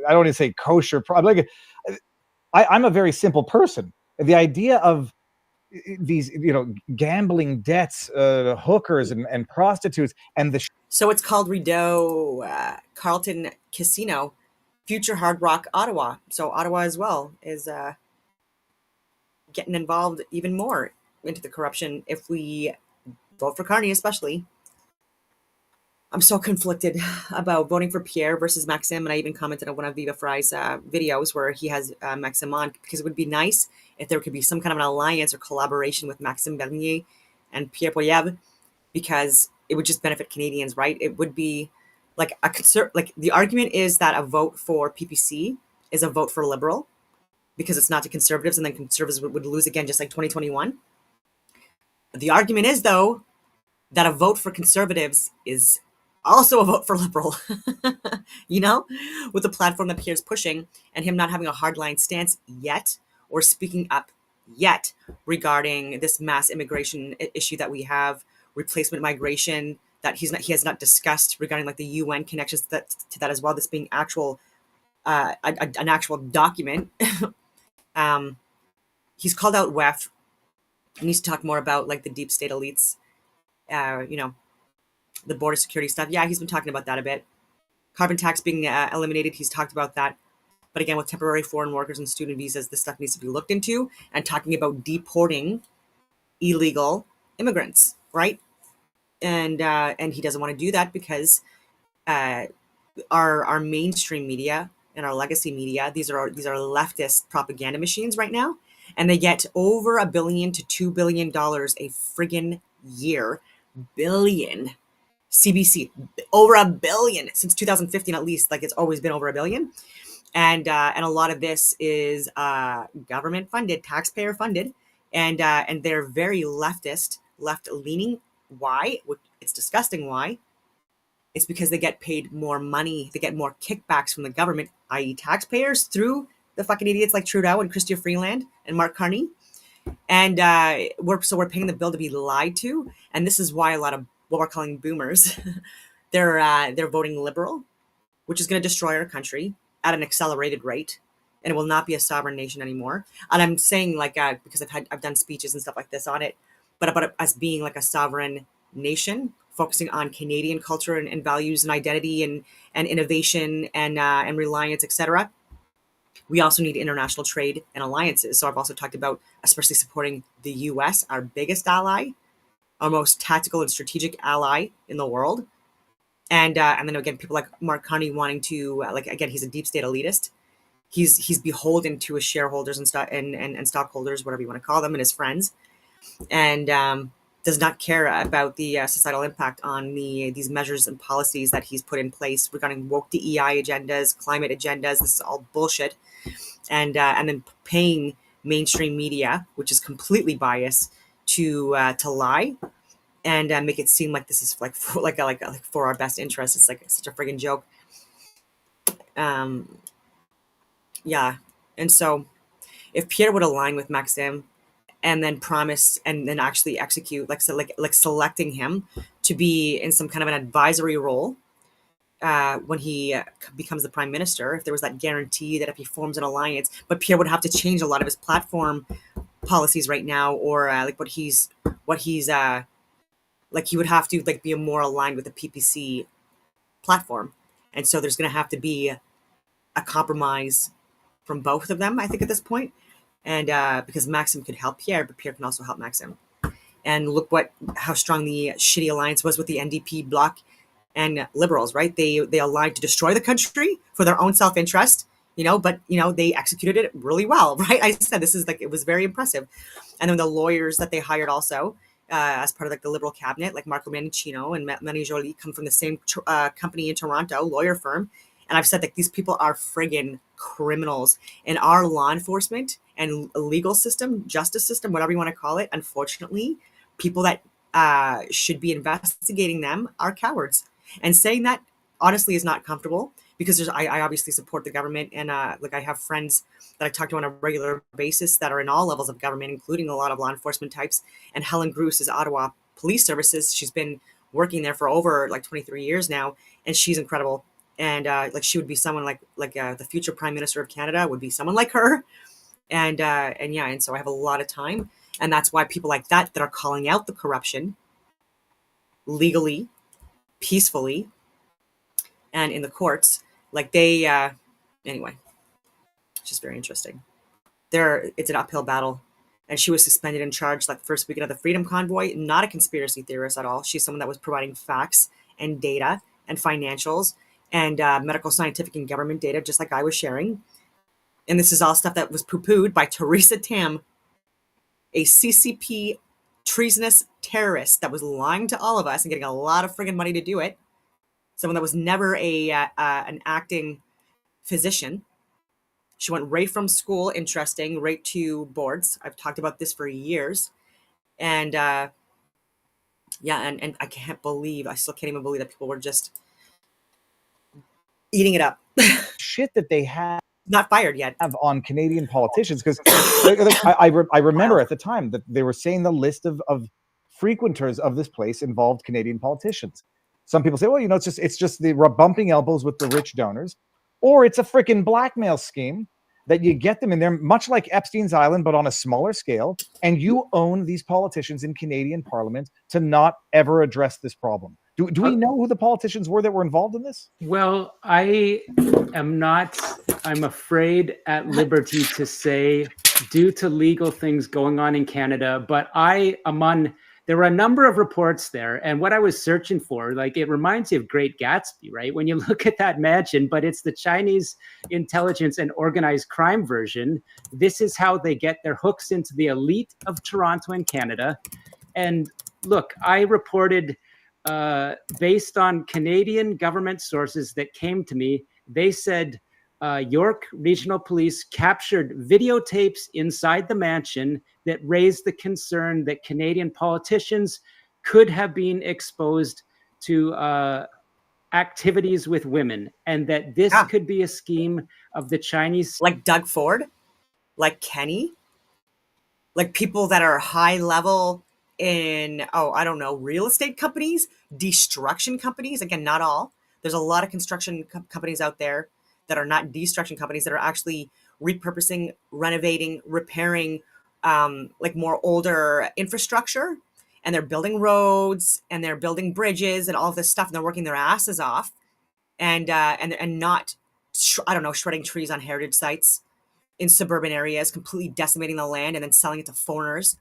want to say kosher. I'm a very simple person. The idea of these, gambling debts, hookers and prostitutes and so it's called Rideau Carlton Casino, Future Hard Rock Ottawa. So Ottawa as well is getting involved even more into the corruption if we vote for Carney, especially. I'm so conflicted about voting for Pierre versus Maxime, and I even commented on one of Viva Fry's videos where he has Maxime on, because it would be nice if there could be some kind of an alliance or collaboration with Maxime Bernier and Pierre Poilievre, because it would just benefit Canadians, right? It would be like the argument is that a vote for PPC is a vote for Liberal because it's not to Conservatives, and then Conservatives would lose again, just like 2021. The argument is, though, that a vote for conservatives is also a vote for liberal, you know, with the platform that Pierre's pushing and him not having a hardline stance yet or speaking up yet regarding this mass immigration issue that we have, replacement migration that he has not discussed regarding like the UN connections to that as well. This being actual an actual document. He's called out WEF. He needs to talk more about like the deep state elites, you know, the border security stuff. Yeah, he's been talking about that a bit. Carbon tax being eliminated, he's talked about that. But again, with temporary foreign workers and student visas, this stuff needs to be looked into, and talking about deporting illegal immigrants, right? And he doesn't want to do that because our mainstream media and our legacy media, these are leftist propaganda machines right now, and they get over $1 billion to $2 billion a friggin' year. Billion. CBC, over $1 billion since 2015 at least. Like, it's always been over $1 billion, and a lot of this is government funded, taxpayer funded, and they're very leftist, left leaning. Why? It's disgusting. Why? It's because they get paid more money. They get more kickbacks from the government, i.e., taxpayers, through the fucking idiots like Trudeau and Chrystia Freeland and Mark Carney, and we're paying the bill to be lied to. And this is why a lot of what we're calling boomers, they're voting liberal, which is going to destroy our country at an accelerated rate, and it will not be a sovereign nation anymore. And I'm saying like because I've done speeches and stuff like this on it, but about it as being like a sovereign nation, focusing on Canadian culture and values and identity and innovation and reliance, etc. We also need international trade and alliances. So I've also talked about especially supporting the U.S., our biggest ally, our most tactical and strategic ally in the world. And then again, people like Mark Carney wanting to like, again, he's a deep state elitist. He's beholden to his shareholders and stockholders, whatever you want to call them, and his friends, and does not care about the societal impact on these measures and policies that he's put in place regarding woke DEI agendas, climate agendas. This is all bullshit, and then paying mainstream media, which is completely biased, to lie and make it seem like this is like for our best interest. It's like such a friggin' joke. Yeah, and so if Pierre would align with Maxim and then promise and then actually execute, like selecting him to be in some kind of an advisory role when he becomes the prime minister, if there was that guarantee that if he forms an alliance, but Pierre would have to change a lot of his platform policies right now, or like what he's like he would have to like be more aligned with the PPC platform, and so there's going to have to be a compromise from both of them, I think, at this point. And because Maxim could help Pierre, but Pierre can also help Maxim. And look how strong the shitty alliance was with the NDP bloc and liberals, right? They aligned to destroy the country for their own self-interest, but they executed it really well, right? I said this is like, it was very impressive. And then the lawyers that they hired also as part of like the liberal cabinet, like Marco Manicino and Melanie Joly, come from the same company in Toronto, lawyer firm. And I've said that these people are friggin' criminals. And our law enforcement and legal system, justice system, whatever you want to call it, unfortunately, people that should be investigating them are cowards. And saying that, honestly, is not comfortable, because I obviously support the government. And like I have friends that I talk to on a regular basis that are in all levels of government, including a lot of law enforcement types. And Helen Bruce is Ottawa Police Services. She's been working there for over like 23 years now, and she's incredible. And like she would be someone like the future Prime Minister of Canada would be someone like her. And yeah, and so I have a lot of time, and that's why people like that are calling out the corruption legally, peacefully, and in the courts, like they anyway, it's just very interesting. It's an uphill battle. And she was suspended and charged like the first weekend of the Freedom Convoy. Not a conspiracy theorist at all. She's someone that was providing facts and data and financials and medical, scientific, and government data, just like I was sharing. And this is all stuff that was poo-pooed by Theresa Tam, a CCP treasonous terrorist that was lying to all of us and getting a lot of friggin' money to do it. Someone that was never an acting physician. She went right from school, interesting, right to boards. I've talked about this for years. And Yeah, and I still can't even believe that people were just eating it up. Shit that they have Not fired yet. On Canadian politicians, because I remember at the time that they were saying the list of frequenters of this place involved Canadian politicians. Some people say, well, you know, it's just the bumping elbows with the rich donors, or it's a freaking blackmail scheme that you get them in there, much like Epstein's Island, but on a smaller scale, and you own these politicians in Canadian Parliament to not ever address this problem. Do we know who the politicians were that were involved in this? Well, I am not, I'm afraid, at liberty to say, due to legal things going on in Canada, but there were a number of reports there. And what I was searching for, like, it reminds you of Great Gatsby, right? When you look at that mansion, but it's the Chinese intelligence and organized crime version. This is how they get their hooks into the elite of Toronto and Canada. And look, I reported, based on Canadian government sources that came to me, they said York Regional Police captured videotapes inside the mansion that raised the concern that Canadian politicians could have been exposed to activities with women, and that this could be a scheme of the Chinese. Like Doug Ford, like Kenny, like people that are high level in, I don't know, real estate companies, destruction companies. Again, not all. There's a lot of construction companies out there that are not destruction companies, that are actually repurposing, renovating, repairing, like more older infrastructure, and they're building roads and they're building bridges and all of this stuff, and they're working their asses off, and not, I don't know, shredding trees on heritage sites in suburban areas, completely decimating the land and then selling it to foreigners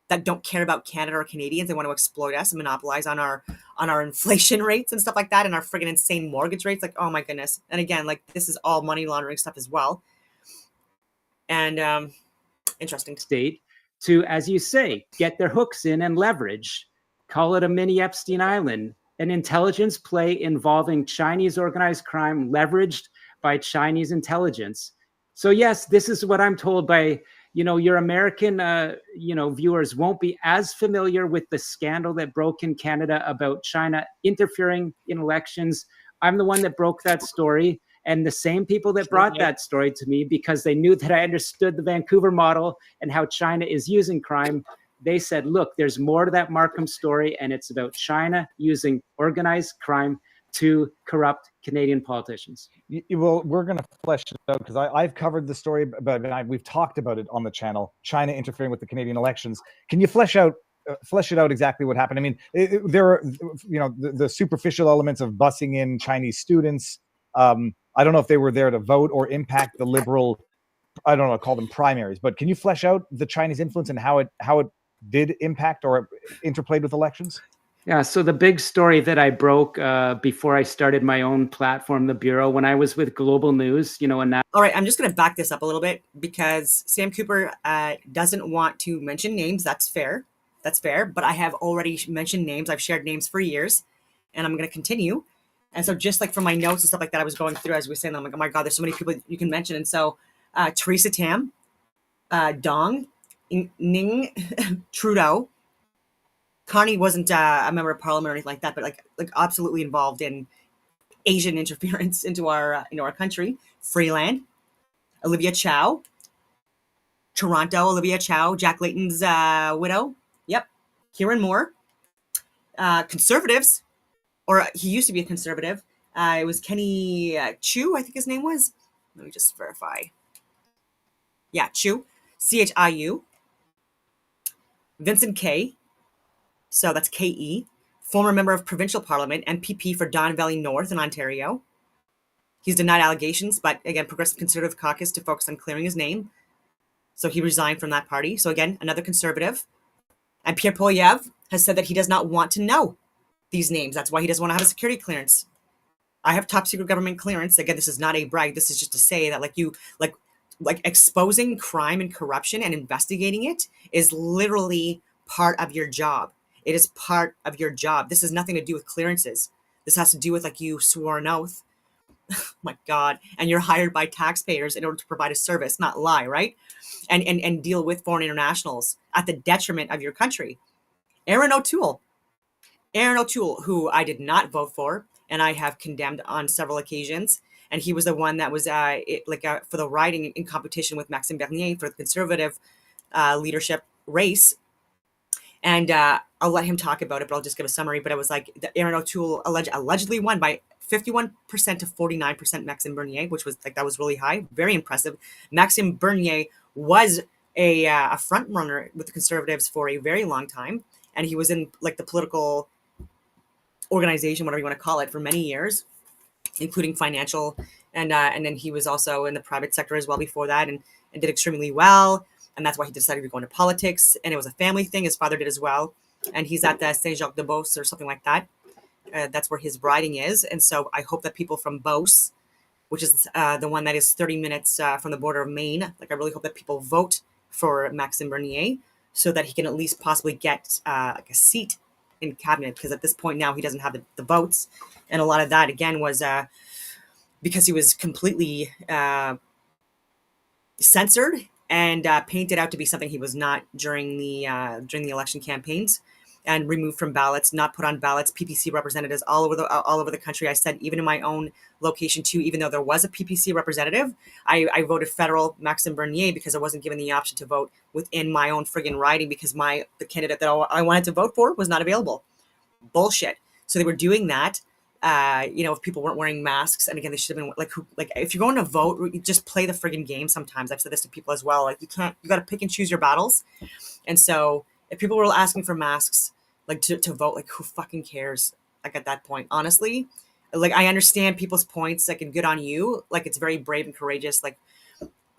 that don't care about Canada or Canadians. They want to exploit us and monopolize on our inflation rates and stuff like that, and our friggin' insane mortgage rates. Like, oh my goodness. And again, like, this is all money laundering stuff as well. And interesting. State to, as you say, get their hooks in and leverage. Call it a mini Epstein Island, an intelligence play involving Chinese organized crime leveraged by Chinese intelligence. So yes, this is what I'm told by, your American, viewers won't be as familiar with the scandal that broke in Canada about China interfering in elections. I'm the one that broke that story. And the same people that brought that story to me, because they knew that I understood the Vancouver model and how China is using crime, they said, look, there's more to that Markham story, and it's about China using organized crime to corrupt Canadian politicians. Well, we're going to flesh it out, because I've covered the story, but we've talked about it on the channel, China interfering with the Canadian elections. Can you flesh it out exactly what happened? I mean, there are, the superficial elements of busing in Chinese students. I don't know if they were there to vote or impact the liberal, I don't know, call them primaries, but can you flesh out the Chinese influence and how it did impact or interplayed with elections? Yeah, so the big story that I broke before I started my own platform, The Bureau, when I was with Global News, and that. All right, I'm just going to back this up a little bit, because Sam Cooper doesn't want to mention names. That's fair. But I have already mentioned names. I've shared names for years, and I'm going to continue. And so just like from my notes and stuff like that, I was going through as we were saying, I'm like, oh my God, there's so many people you can mention. And so Theresa Tam, Dong, Ning, Trudeau. Carney wasn't a member of parliament or anything like that, but like absolutely involved in Asian interference into our country. Freeland, Olivia Chow, Toronto, Olivia Chow, Jack Layton's widow. Yep, Kieran Moore. Conservatives, or he used to be a conservative. It was Kenny Chiu, I think his name was. Let me just verify. Yeah, Chiu, Chiu. Vincent Kay. So that's K-E, former member of provincial parliament, MPP for Don Valley North in Ontario. He's denied allegations, but again, Progressive Conservative Caucus to focus on clearing his name. So he resigned from that party. So again, another conservative. And Pierre Poilievre has said that he does not want to know these names. That's why he doesn't want to have a security clearance. I have top secret government clearance. Again, this is not a brag. This is just to say that like exposing crime and corruption and investigating it is literally part of your job. It is part of your job. This has nothing to do with clearances. This has to do with, like, you swore an oath. My God. And you're hired by taxpayers in order to provide a service, not lie, right? And deal with foreign internationals at the detriment of your country. Aaron O'Toole, Aaron O'Toole, who I did not vote for, and I have condemned on several occasions. And he was the one that was for the riding in competition with Maxime Bernier for the conservative leadership race. And I'll let him talk about it, but I'll just give a summary. But it was like Aaron O'Toole allegedly won by 51% to 49% Maxime Bernier, which was that was really high, very impressive. Maxime Bernier was a front runner with the Conservatives for a very long time, and he was in the political organization, whatever you want to call it, for many years, including financial, and then he was also in the private sector as well before that, and did extremely well. And that's why he decided to go into politics. And it was a family thing. His father did as well. And he's at the Saint-Jacques-de-Beauce or something like that. That's where his riding is. And so I hope that people from Beauce, which is the one that is 30 minutes from the border of Maine, I really hope that people vote for Maxime Bernier so that he can at least possibly get a seat in cabinet. Because at this point now, he doesn't have the votes. And a lot of that, again, was because he was completely censored and painted out to be something he was not during the election campaigns, and removed from ballots, not put on ballots. PPC representatives all over the country. I said even in my own location too, even though there was a PPC representative, I voted federal Maxime Bernier because I wasn't given the option to vote within my own friggin' riding because the candidate that I wanted to vote for was not available. Bullshit. So they were doing that. If people weren't wearing masks, and again, they should have been if you're going to vote, you just play the friggin' game sometimes. I've said this to people as well. You got to pick and choose your battles. And so if people were asking for masks, to vote, who fucking cares? At that point, honestly, I understand people's points, and good on you. It's very brave and courageous,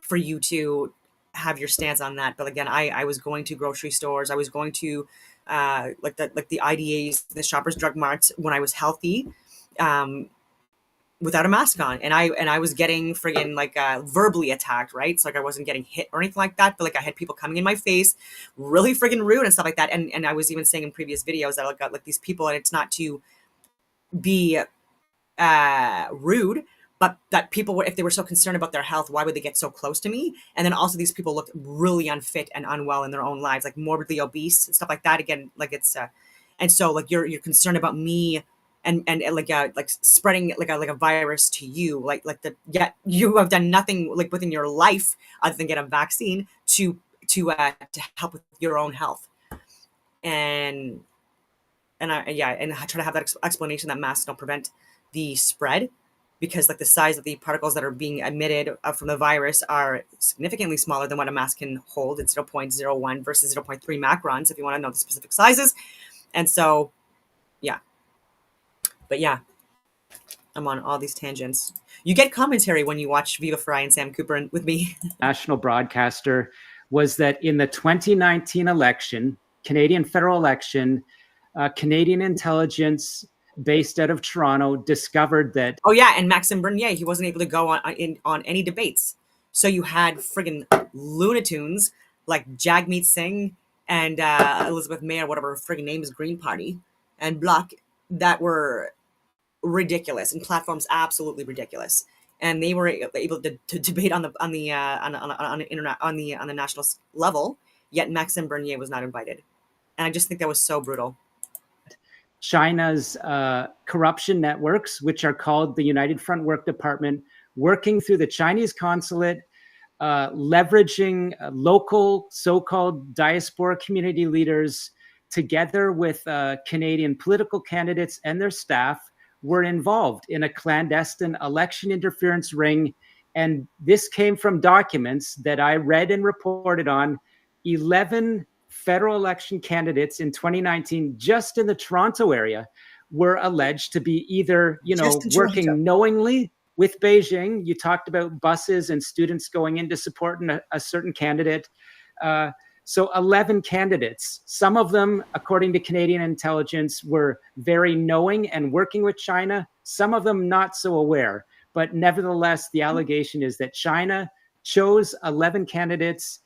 for you to have your stance on that. But again, I was going to grocery stores. I was going to, the IDAs, the Shoppers Drug Marts when I was healthy, without a mask on, and I was getting friggin' verbally attacked, right? So I wasn't getting hit or anything like that, but I had people coming in my face, really friggin' rude and stuff like that. And I was even saying in previous videos that I got these people, and it's not to be rude, but that people were, if they were so concerned about their health, why would they get so close to me? And then also these people looked really unfit and unwell in their own lives, morbidly obese and stuff like that. Again, it's and so you're concerned about me and spreading a virus to you, yet you have done nothing within your life other than get a vaccine to help with your own health. And I try to have that explanation that masks don't prevent the spread, because the size of the particles that are being emitted from the virus are significantly smaller than what a mask can hold. It's 0.01 versus 0.3 macrons, if you want to know the specific sizes. And so, yeah. But yeah, I'm on all these tangents. You get commentary when you watch Viva Fry and Sam Cooper with me. National broadcaster, was that in the 2019 election, Canadian federal election, Canadian intelligence based out of Toronto discovered that. Oh yeah, and Maxime Bernier, he wasn't able to go on any debates. So you had friggin' Lunatunes like Jagmeet Singh and Elizabeth Mayer, whatever her friggin' name is, Green Party, and Bloc, that were ridiculous, and platforms absolutely ridiculous. And they were able to debate on the internet, on the national level. Yet Maxime Bernier was not invited, and I just think that was so brutal. China's corruption networks, which are called the United Front Work Department, working through the Chinese consulate, leveraging local so-called diaspora community leaders together with Canadian political candidates and their staff, were involved in a clandestine election interference ring. And this came from documents that I read and reported on. 11 federal election candidates in 2019, just in the Toronto area, were alleged to be either, working knowingly with Beijing. You talked about buses and students going in to support a certain candidate. So 11 candidates, some of them, according to Canadian intelligence, were very knowing and working with China, some of them not so aware. But nevertheless, the allegation is that China chose 11 candidates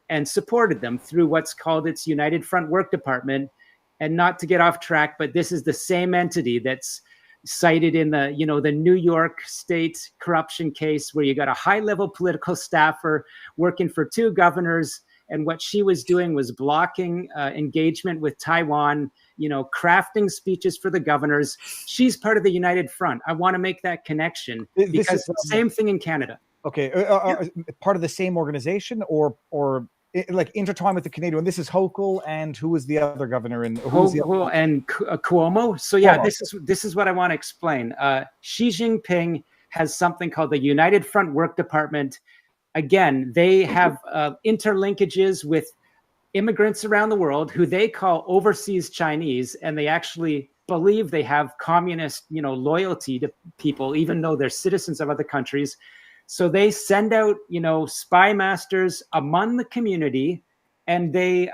and supported them through what's called its United Front Work Department. And not to get off track, but this is the same entity that's cited in the New York State corruption case, where you got a high-level political staffer working for two governors. And what she was doing was blocking engagement with Taiwan, crafting speeches for the governors. She's part of the United Front. I want to make that connection because same thing in Canada. Okay, part of the same organization or like intertwined with the Canadian one. This is Hochul, and who was the other governor? And Hochul and Cuomo. So yeah, this is what I want to explain. Xi Jinping has something called the United Front Work Department. Again, they have interlinkages with immigrants around the world who they call overseas Chinese, and they actually believe they have communist, loyalty to people, even though they're citizens of other countries. So they send out, spy masters among the community, and they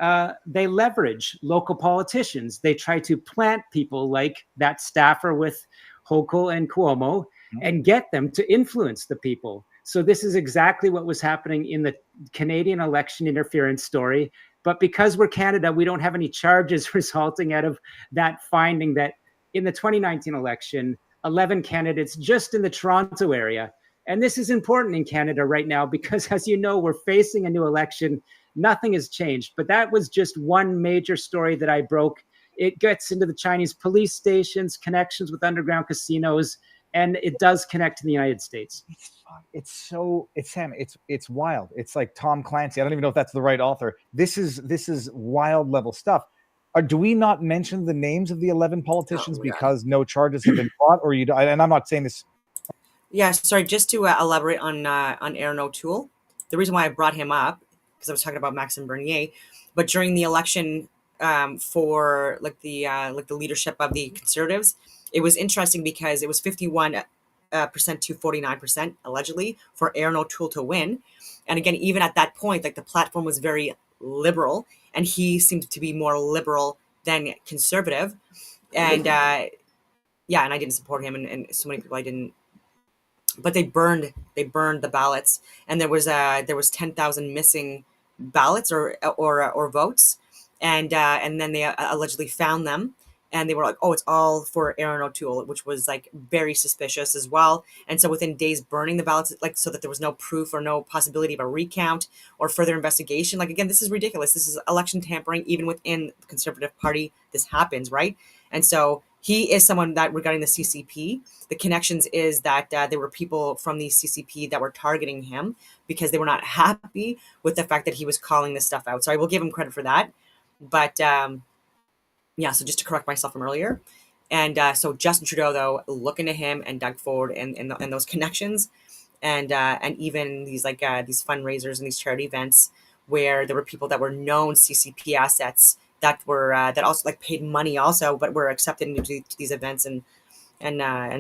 leverage local politicians. They try to plant people like that staffer with Hochul and Cuomo and get them to influence the people. So this is exactly what was happening in the Canadian election interference story. But because we're Canada, we don't have any charges resulting out of that finding that in the 2019 election, 11 candidates just in the Toronto area. And this is important in Canada right now because, as you know, we're facing a new election. Nothing has changed. But that was just one major story that I broke. It gets into the Chinese police stations, connections with underground casinos, and it does connect to the United States. It's wild. It's like Tom Clancy. I don't even know if that's the right author. This is wild level stuff. Do we not mention the names of the 11 politicians because no charges have been brought, or you? And I'm not saying this. Yeah, sorry. Just to elaborate on Aaron O'Toole, the reason why I brought him up because I was talking about Maxime Bernier, but during the election for the leadership of the Conservatives, it was interesting because it was 51% to 49% allegedly for Aaron O'Toole to win, and again, even at that point, like the platform was very liberal, and he seemed to be more liberal than conservative, and yeah, and I didn't support him, and so many people I didn't. But they burned the ballots, and there was 10,000 missing ballots or votes, and then they allegedly found them, and they were like, oh, it's all for Aaron O'Toole, which was like very suspicious as well. And so within days, burning the ballots, like so that there was no proof or no possibility of a recount or further investigation. Like again, this is ridiculous. This is election tampering. Even within the Conservative Party, this happens, right? And so he is someone that, regarding the CCP, the connections is that there were people from the CCP that were targeting him because they were not happy with the fact that he was calling this stuff out. So I will give him credit for that. But yeah, so just to correct myself from earlier. And so Justin Trudeau, though, look into him and Doug Ford and those connections, and even these these fundraisers and these charity events where there were people that were known CCP assets that were that also like paid money also, but were accepted into these events and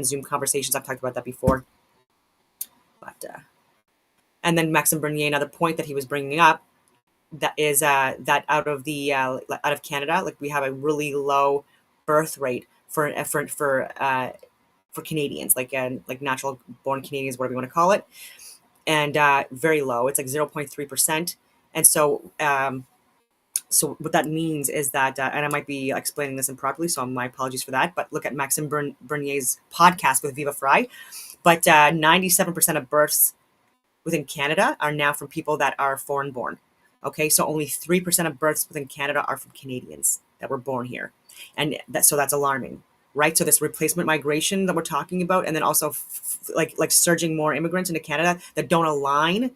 Zoom conversations. I've talked about that before. But and then Maxime Bernier, another point that he was bringing up, that is that out of Canada, like we have a really low birth rate for Canadians, like natural born Canadians, whatever you want to call it, and very low. It's like 0.3%, and so. So what that means is that, and I might be explaining this improperly, so my apologies for that, but look at Maxime Bernier's podcast with Viva Frei. But 97% of births within Canada are now from people that are foreign born. Okay, so only 3% of births within Canada are from Canadians that were born here. And that's alarming, right? So this replacement migration that we're talking about, and then also like surging more immigrants into Canada that don't align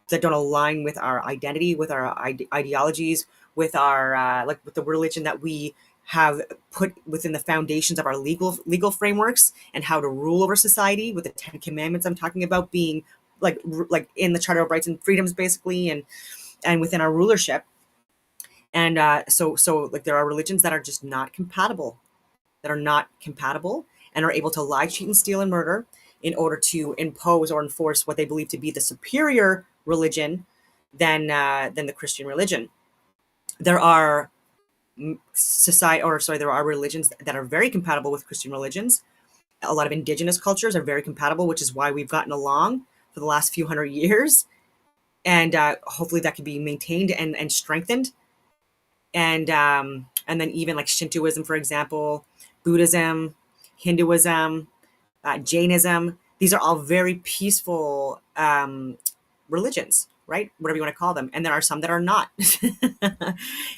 with our identity, with our ideologies, with our with the religion that we have put within the foundations of our legal frameworks and how to rule over society, with the 10 Commandments I'm talking about being like in the Charter of Rights and Freedoms, basically, and within our rulership. And so like there are religions that are just not compatible, and are able to lie, cheat, and steal and murder in order to impose or enforce what they believe to be the superior religion than the Christian religion. There are there are religions that are very compatible with Christian religions. A lot of indigenous cultures are very compatible, which is why we've gotten along for the last few hundred years. And hopefully that can be maintained and strengthened. And then even like Shintoism, for example, Buddhism, Hinduism, Jainism. These are all very peaceful religions. right? Whatever you want to call them. And there are some that are not.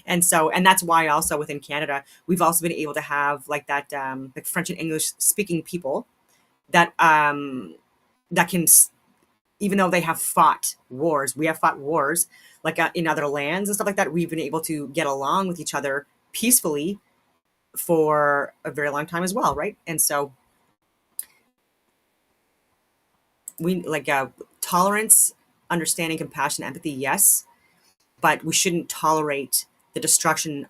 And that's why also within Canada, we've also been able to have like that, like French and English speaking people that, that can, even though they have fought wars, we have fought wars like in other lands and stuff like that. We've been able to get along with each other peacefully for a very long time as well, right? And so we like tolerance, understanding, compassion, empathy, yes, but we shouldn't tolerate the destruction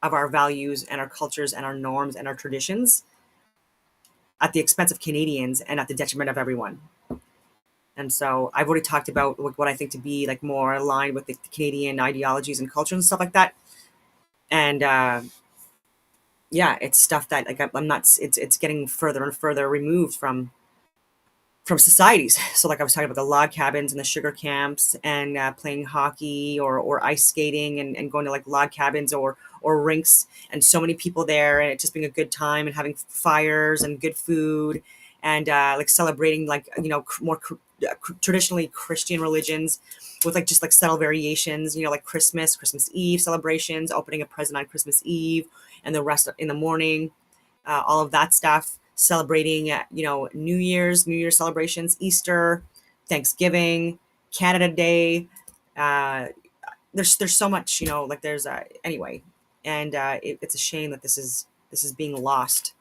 of our values and our cultures and our norms and our traditions at the expense of Canadians and at the detriment of everyone. And so I've already talked about what I think to be like more aligned with the Canadian ideologies and cultures and stuff like that. And yeah, it's stuff that like I'm not. It's getting further and further removed from societies. So like I was talking about the log cabins and the sugar camps and playing hockey or ice skating and going to like log cabins or rinks, and so many people there, and it just being a good time and having fires and good food and like celebrating like, you know, more traditionally Christian religions with like just like subtle variations, you know, like Christmas Eve celebrations, opening a present on Christmas Eve and the rest in the morning, all of that stuff. Celebrating, you know, New Year's celebrations, Easter, Thanksgiving, Canada Day. There's so much, you know, like there's anyway, and it's a shame that this is being lost.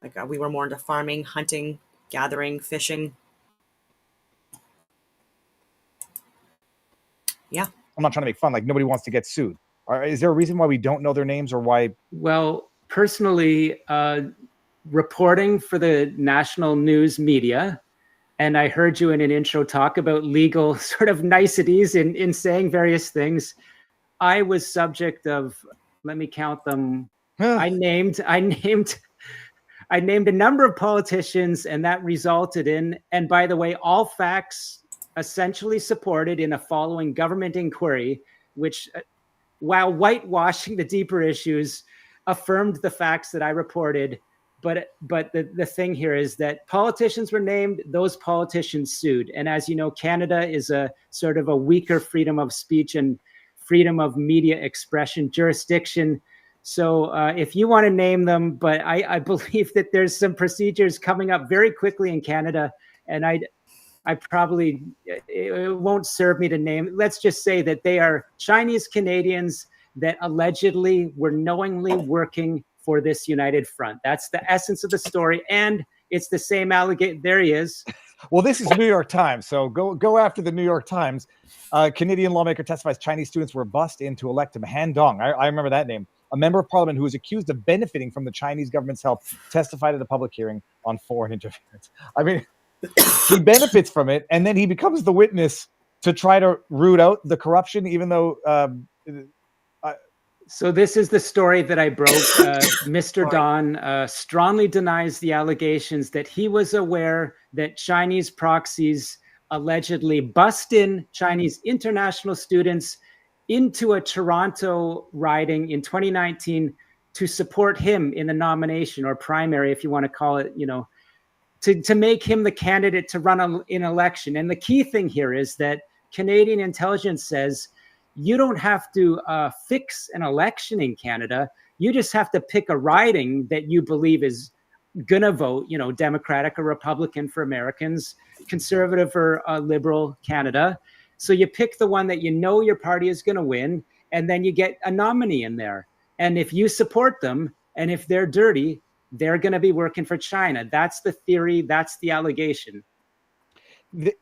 Like we were more into farming, hunting, gathering, fishing. Yeah, I'm not trying to make fun. Like nobody wants to get sued. Is there a reason why we don't know their names or why? Well, personally, reporting for the national news media, and I heard you in an intro talk about legal sort of niceties in saying various things. I was subject of, let me count them. I named a number of politicians, and that resulted in, and by the way, all facts essentially supported in a following government inquiry, which, while whitewashing the deeper issues, affirmed the facts that I reported. But the thing here is that politicians were named, those politicians sued. And as you know, Canada is a sort of a weaker freedom of speech and freedom of media expression jurisdiction. So if you want to name them, but I believe that there's some procedures coming up very quickly in Canada, and I probably, it won't serve me to name. Let's just say that they are Chinese Canadians that allegedly were knowingly working for this united front. That's the essence of the story, and it's the same allegation. There he is. Well, this is New York Times, so go after the New York Times. Canadian lawmaker testifies Chinese students were bussed in to elect him. Han Dong, I remember that name. A member of parliament who is accused of benefiting from the Chinese government's help testified at a public hearing on foreign interference. I mean, he benefits from it, and then he becomes the witness to try to root out the corruption, even though... So this is the story that I broke. Mr. Don strongly denies the allegations that he was aware that Chinese proxies allegedly bussed in Chinese international students into a Toronto riding in 2019 to support him in the nomination or primary, if you want to call it, you know, to make him the candidate to run an election. And the key thing here is that Canadian intelligence says you don't have to fix an election in Canada. You just have to pick a riding that you believe is going to vote, you know, Democratic or Republican for Americans, conservative or liberal Canada. So you pick the one that you know your party is going to win, and then you get a nominee in there. And if you support them, and if they're dirty, they're going to be working for China. That's the theory. That's the allegation.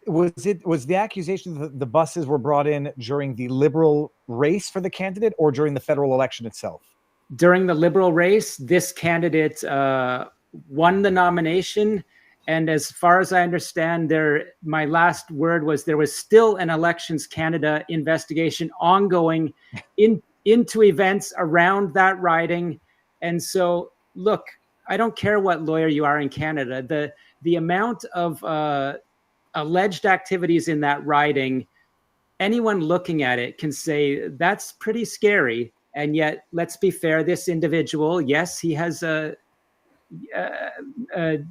Was the accusation that the buses were brought in during the Liberal race for the candidate or during the federal election itself? During the Liberal race, this candidate won the nomination. And as far as I understand, my last word was there was still an Elections Canada investigation ongoing into events around that riding. And so, look, I don't care what lawyer you are in Canada. The amount of alleged activities in that riding, anyone looking at it can say that's pretty scary. And yet, let's be fair, this individual, yes, he has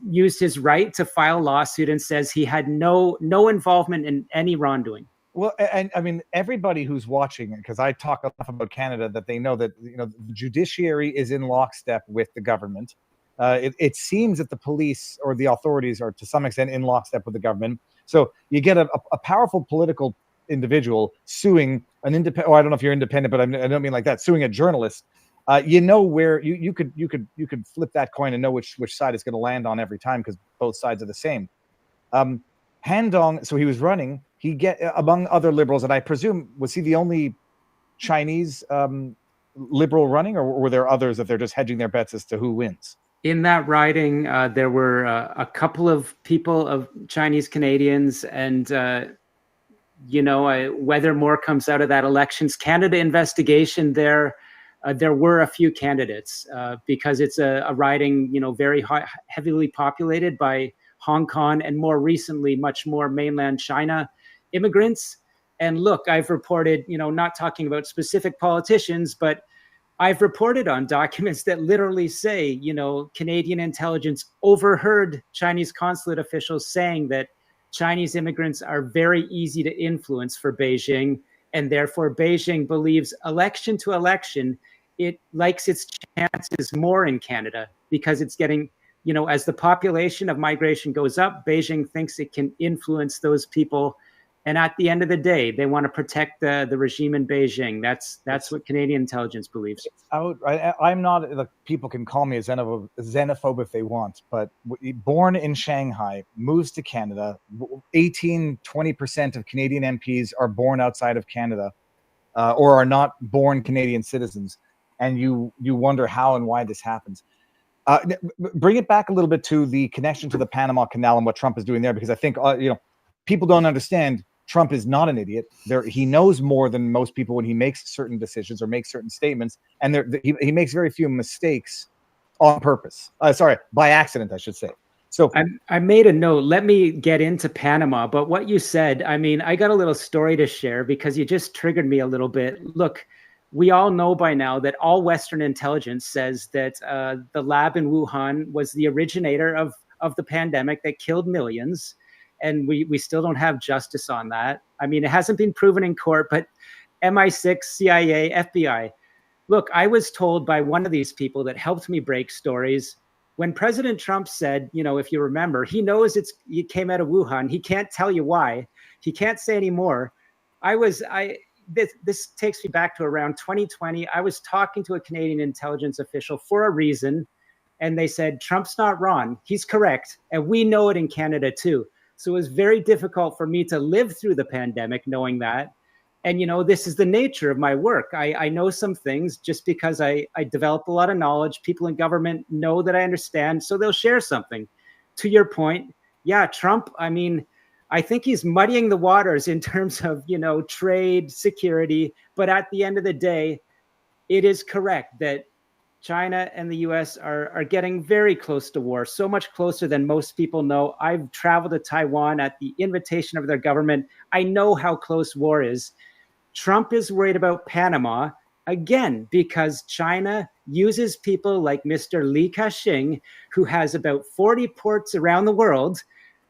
used his right to file a lawsuit and says he had no involvement in any wrongdoing. Well, and I mean, everybody who's watching, because I talk enough about Canada that they know that the judiciary is in lockstep with the government. It seems that the police or the authorities are to some extent in lockstep with the government. So you get a powerful political individual suing an independent. Oh, I don't know if you're independent, but I don't mean like that. Suing a journalist. Where you could flip that coin and know which side it's going to land on every time because both sides are the same. Han Dong, so he was running. He get among other liberals, and I presume was he the only Chinese liberal running, or were there others that they're just hedging their bets as to who wins? In that riding, there were a couple of people of Chinese Canadians, and whether more comes out of that elections Canada investigation, there were a few candidates because it's a riding, very heavily populated by Hong Kong and more recently, much more mainland China immigrants. And look, I've reported, not talking about specific politicians, but I've reported on documents that literally say, Canadian intelligence overheard Chinese consulate officials saying that Chinese immigrants are very easy to influence for Beijing. And therefore, Beijing believes election to election, it likes its chances more in Canada because it's getting, as the population of migration goes up, Beijing thinks it can influence those people. And at the end of the day, they want to protect the regime in Beijing. That's what Canadian intelligence believes. I'm not, people can call me a xenophobe if they want, but born in Shanghai, moves to Canada, 20% of Canadian MPs are born outside of Canada or are not born Canadian citizens. And you wonder how and why this happens. Bring it back a little bit to the connection to the Panama Canal and what Trump is doing there, because I think people don't understand Trump is not an idiot. He knows more than most people when he makes certain decisions or makes certain statements, and he makes very few mistakes on purpose. By accident, I should say. So I made a note. Let me get into Panama, but what you said, I got a little story to share because you just triggered me a little bit. Look, we all know by now that all Western intelligence says that the lab in Wuhan was the originator of the pandemic that killed millions. And we still don't have justice on that. It hasn't been proven in court, but MI6, CIA, FBI. Look, I was told by one of these people that helped me break stories when President Trump said, if you remember, he knows it came out of Wuhan. He can't tell you why. He can't say anymore. This takes me back to around 2020. I was talking to a Canadian intelligence official for a reason, and they said, Trump's not wrong. He's correct. And we know it in Canada too. So it was very difficult for me to live through the pandemic knowing that. And, this is the nature of my work. I know some things just because I develop a lot of knowledge. People in government know that I understand, so they'll share something. To your point, yeah, Trump, I think he's muddying the waters in terms of, trade, security. But at the end of the day, it is correct that China and the US are getting very close to war, so much closer than most people know. I've traveled to Taiwan at the invitation of their government. I know how close war is. Trump is worried about Panama, again, because China uses people like Mr. Li Ka-shing, who has about 40 ports around the world.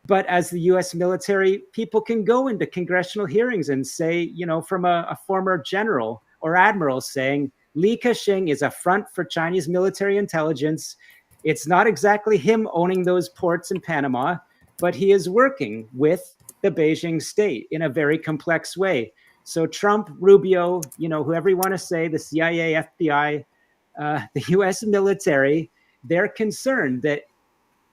But as the US military, people can go into congressional hearings and say, from a former general or admiral saying, Li Ka-shing is a front for Chinese military intelligence. It's not exactly him owning those ports in Panama, but he is working with the Beijing state in a very complex way. So Trump, Rubio, whoever you want to say, the CIA, FBI, the US military, they're concerned that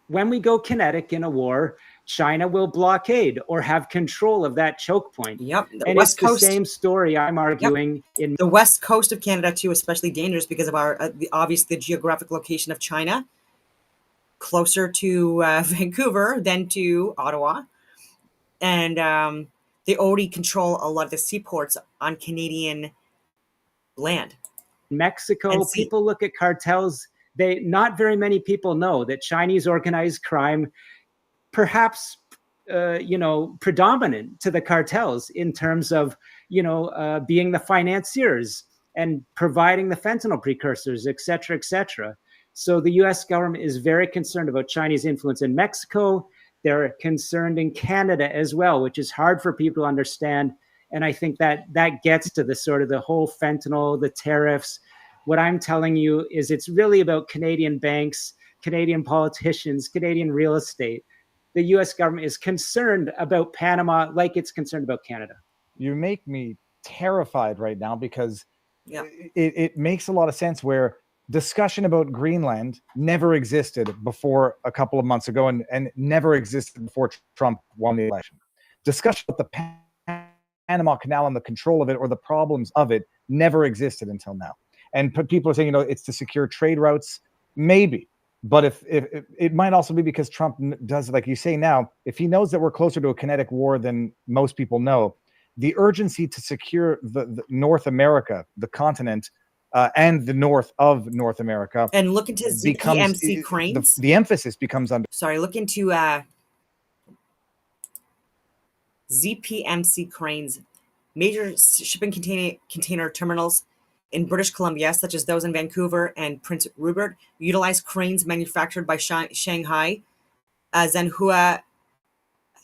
when we go kinetic in a war, China will blockade or have control of that choke point. Yep. And West Coast, the same story I'm arguing. Yep. In the west coast of Canada too, especially dangerous because of our the geographic location of China, closer to Vancouver than to Ottawa. And they already control a lot of the seaports on Canadian land. Mexico, people look at cartels. Not very many people know that Chinese organized crime, perhaps, predominant to the cartels in terms of, being the financiers and providing the fentanyl precursors, et cetera, et cetera. So the US government is very concerned about Chinese influence in Mexico. They're concerned in Canada as well, which is hard for people to understand. And I think that gets to the sort of the whole fentanyl, the tariffs. What I'm telling you is it's really about Canadian banks, Canadian politicians, Canadian real estate. The US government is concerned about Panama like it's concerned about Canada. You make me terrified right now because Yeah. it makes a lot of sense where discussion about Greenland never existed before a couple of months ago and never existed before Trump won the election. Discussion about the Panama Canal and the control of it or the problems of it never existed until now. And people are saying, it's to secure trade routes, maybe. But if it might also be because Trump does, like you say now, if he knows that we're closer to a kinetic war than most people know, the urgency to secure the North America, the continent, and the north of North America, and look into ZPMC cranes. The emphasis becomes under. Sorry, look into ZPMC cranes, major shipping container terminals in British Columbia, such as those in Vancouver and Prince Rupert, utilize cranes manufactured by Shanghai Zhenhua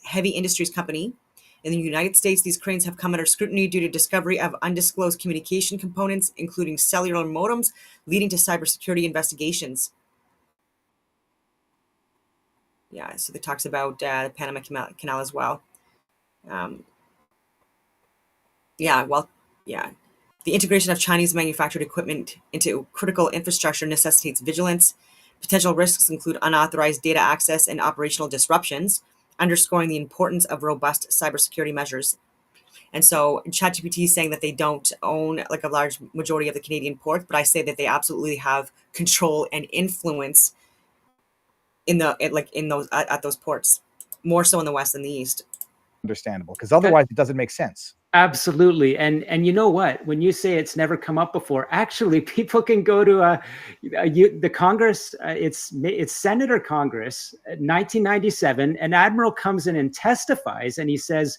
Heavy Industries Company. In the United States, these cranes have come under scrutiny due to discovery of undisclosed communication components, including cellular modems, leading to cybersecurity investigations. Yeah, so it talks about the Panama Canal as well. The integration of Chinese manufactured equipment into critical infrastructure necessitates vigilance. Potential risks include unauthorized data access and operational disruptions, underscoring the importance of robust cybersecurity measures. And so ChatGPT is saying that they don't own like a large majority of the Canadian ports, but I say that they absolutely have control and influence at those ports, more so in the West than the East. Understandable, because otherwise it doesn't make sense. Absolutely. And you know what? When you say it's never come up before, actually people can go to the Congress, it's Senator Congress, 1997, an admiral comes in and testifies and he says,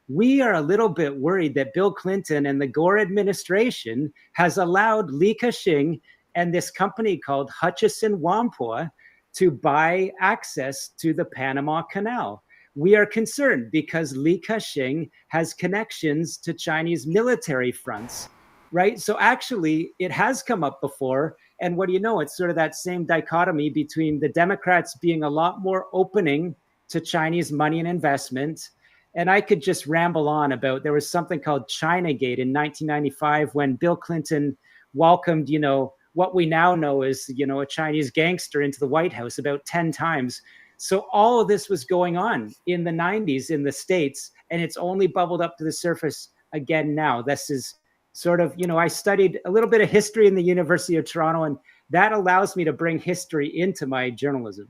we are a little bit worried that Bill Clinton and the Gore administration has allowed Li Ka-shing and this company called Hutchison Whampoa to buy access to the Panama Canal. We are concerned because Li Ka-shing has connections to Chinese military fronts, right? So actually, it has come up before. And what do you know? It's sort of that same dichotomy between the Democrats being a lot more opening to Chinese money and investment. And I could just ramble on about, there was something called Chinagate in 1995 when Bill Clinton welcomed, what we now know is, a Chinese gangster into the White House about 10 times. So all of this was going on in the 90s in the States, and it's only bubbled up to the surface again now. This is sort of, I studied a little bit of history in the University of Toronto, and that allows me to bring history into my journalism.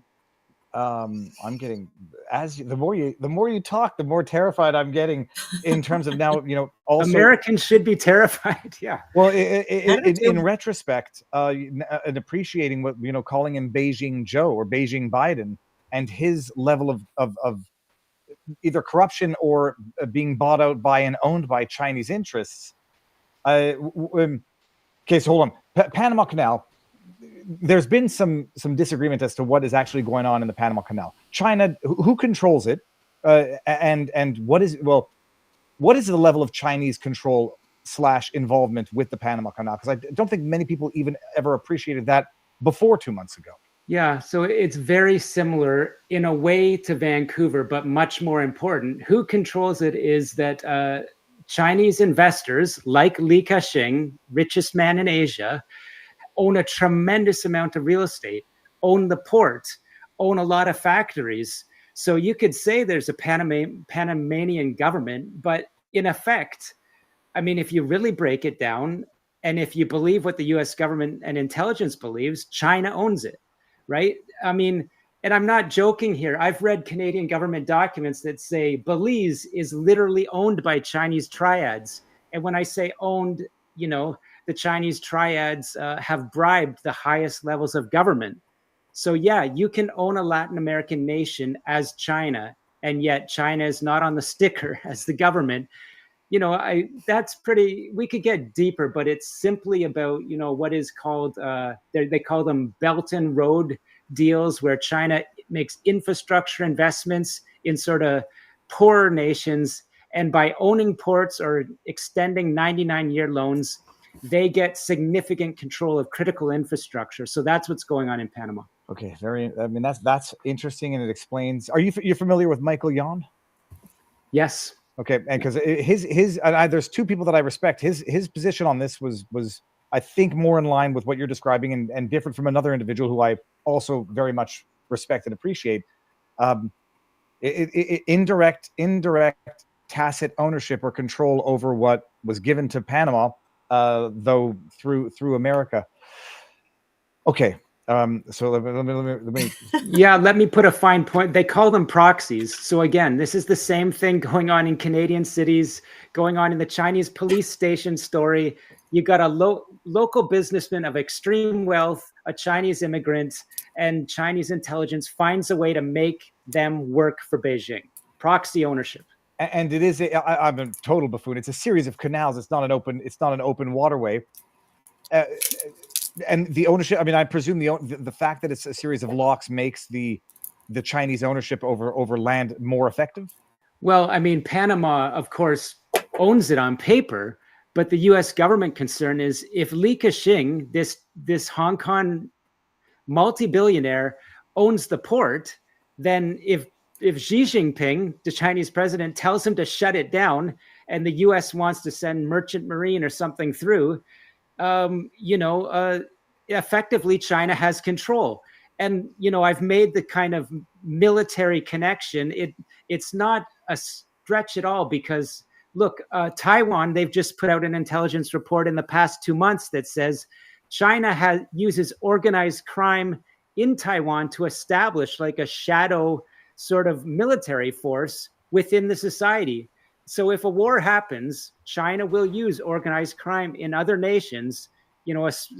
I'm getting, the more you talk, the more terrified I'm getting in terms of now, also Americans should be terrified. Yeah. Well, in retrospect, and appreciating what, calling him Beijing Joe or Beijing Biden and his level of either corruption or being bought out by and owned by Chinese interests. Okay, so hold on. Panama Canal. There's been some disagreement as to what is actually going on in the Panama Canal. China, who controls it, and what is the level of Chinese control / involvement with the Panama Canal? Because I don't think many people even ever appreciated that before 2 months ago. Yeah, so it's very similar in a way to Vancouver, but much more important. Who controls it is that Chinese investors like Li Ka-shing, richest man in Asia, own a tremendous amount of real estate, own the port, own a lot of factories. So you could say there's a Panamanian government, but in effect, I mean, if you really break it down, and if you believe what the US government and intelligence believes, China owns it, right? I mean, and I'm not joking here. I've read Canadian government documents that say Belize is literally owned by Chinese triads. And when I say owned, the Chinese triads have bribed the highest levels of government. So yeah, you can own a Latin American nation as China, and yet China is not on the sticker as the government. That's pretty, we could get deeper, but it's simply about, what is called, they call them Belt and Road deals, where China makes infrastructure investments in sort of poorer nations And by owning ports or extending 99-year loans, they get significant control of critical infrastructure. So that's what's going on in Panama. Okay, that's interesting, and it explains. You're familiar with Michael Yon? Yes. Okay, and because there's two people that I respect. His position on this was I think more in line with what you're describing, and different from another individual who I also very much respect and appreciate. Indirect tacit ownership or control over what was given to Panama, though through America. Okay. So let me yeah, let me put a fine point. They call them proxies. So again, this is the same thing going on in Canadian cities, going on in the Chinese police station story. You got a local businessman of extreme wealth, a Chinese immigrant, and Chinese intelligence finds a way to make them work for Beijing. Proxy ownership. And it is I'm a total buffoon. It's a series of canals. It's not an open waterway. And the ownership, I mean, I presume the fact that it's a series of locks makes the Chinese ownership over land more effective? Well, I mean, Panama, of course, owns it on paper, but the U.S. government concern is if Li Ka-shing, this Hong Kong multi-billionaire, owns the port, then if Xi Jinping, the Chinese president, tells him to shut it down and the U.S. wants to send merchant marine or something through, effectively China has control. And, I've made the kind of military connection. It's not a stretch at all because, look, Taiwan, they've just put out an intelligence report in the past 2 months that says China uses organized crime in Taiwan to establish like a shadow sort of military force within the society. So if a war happens, China will use organized crime in other nations,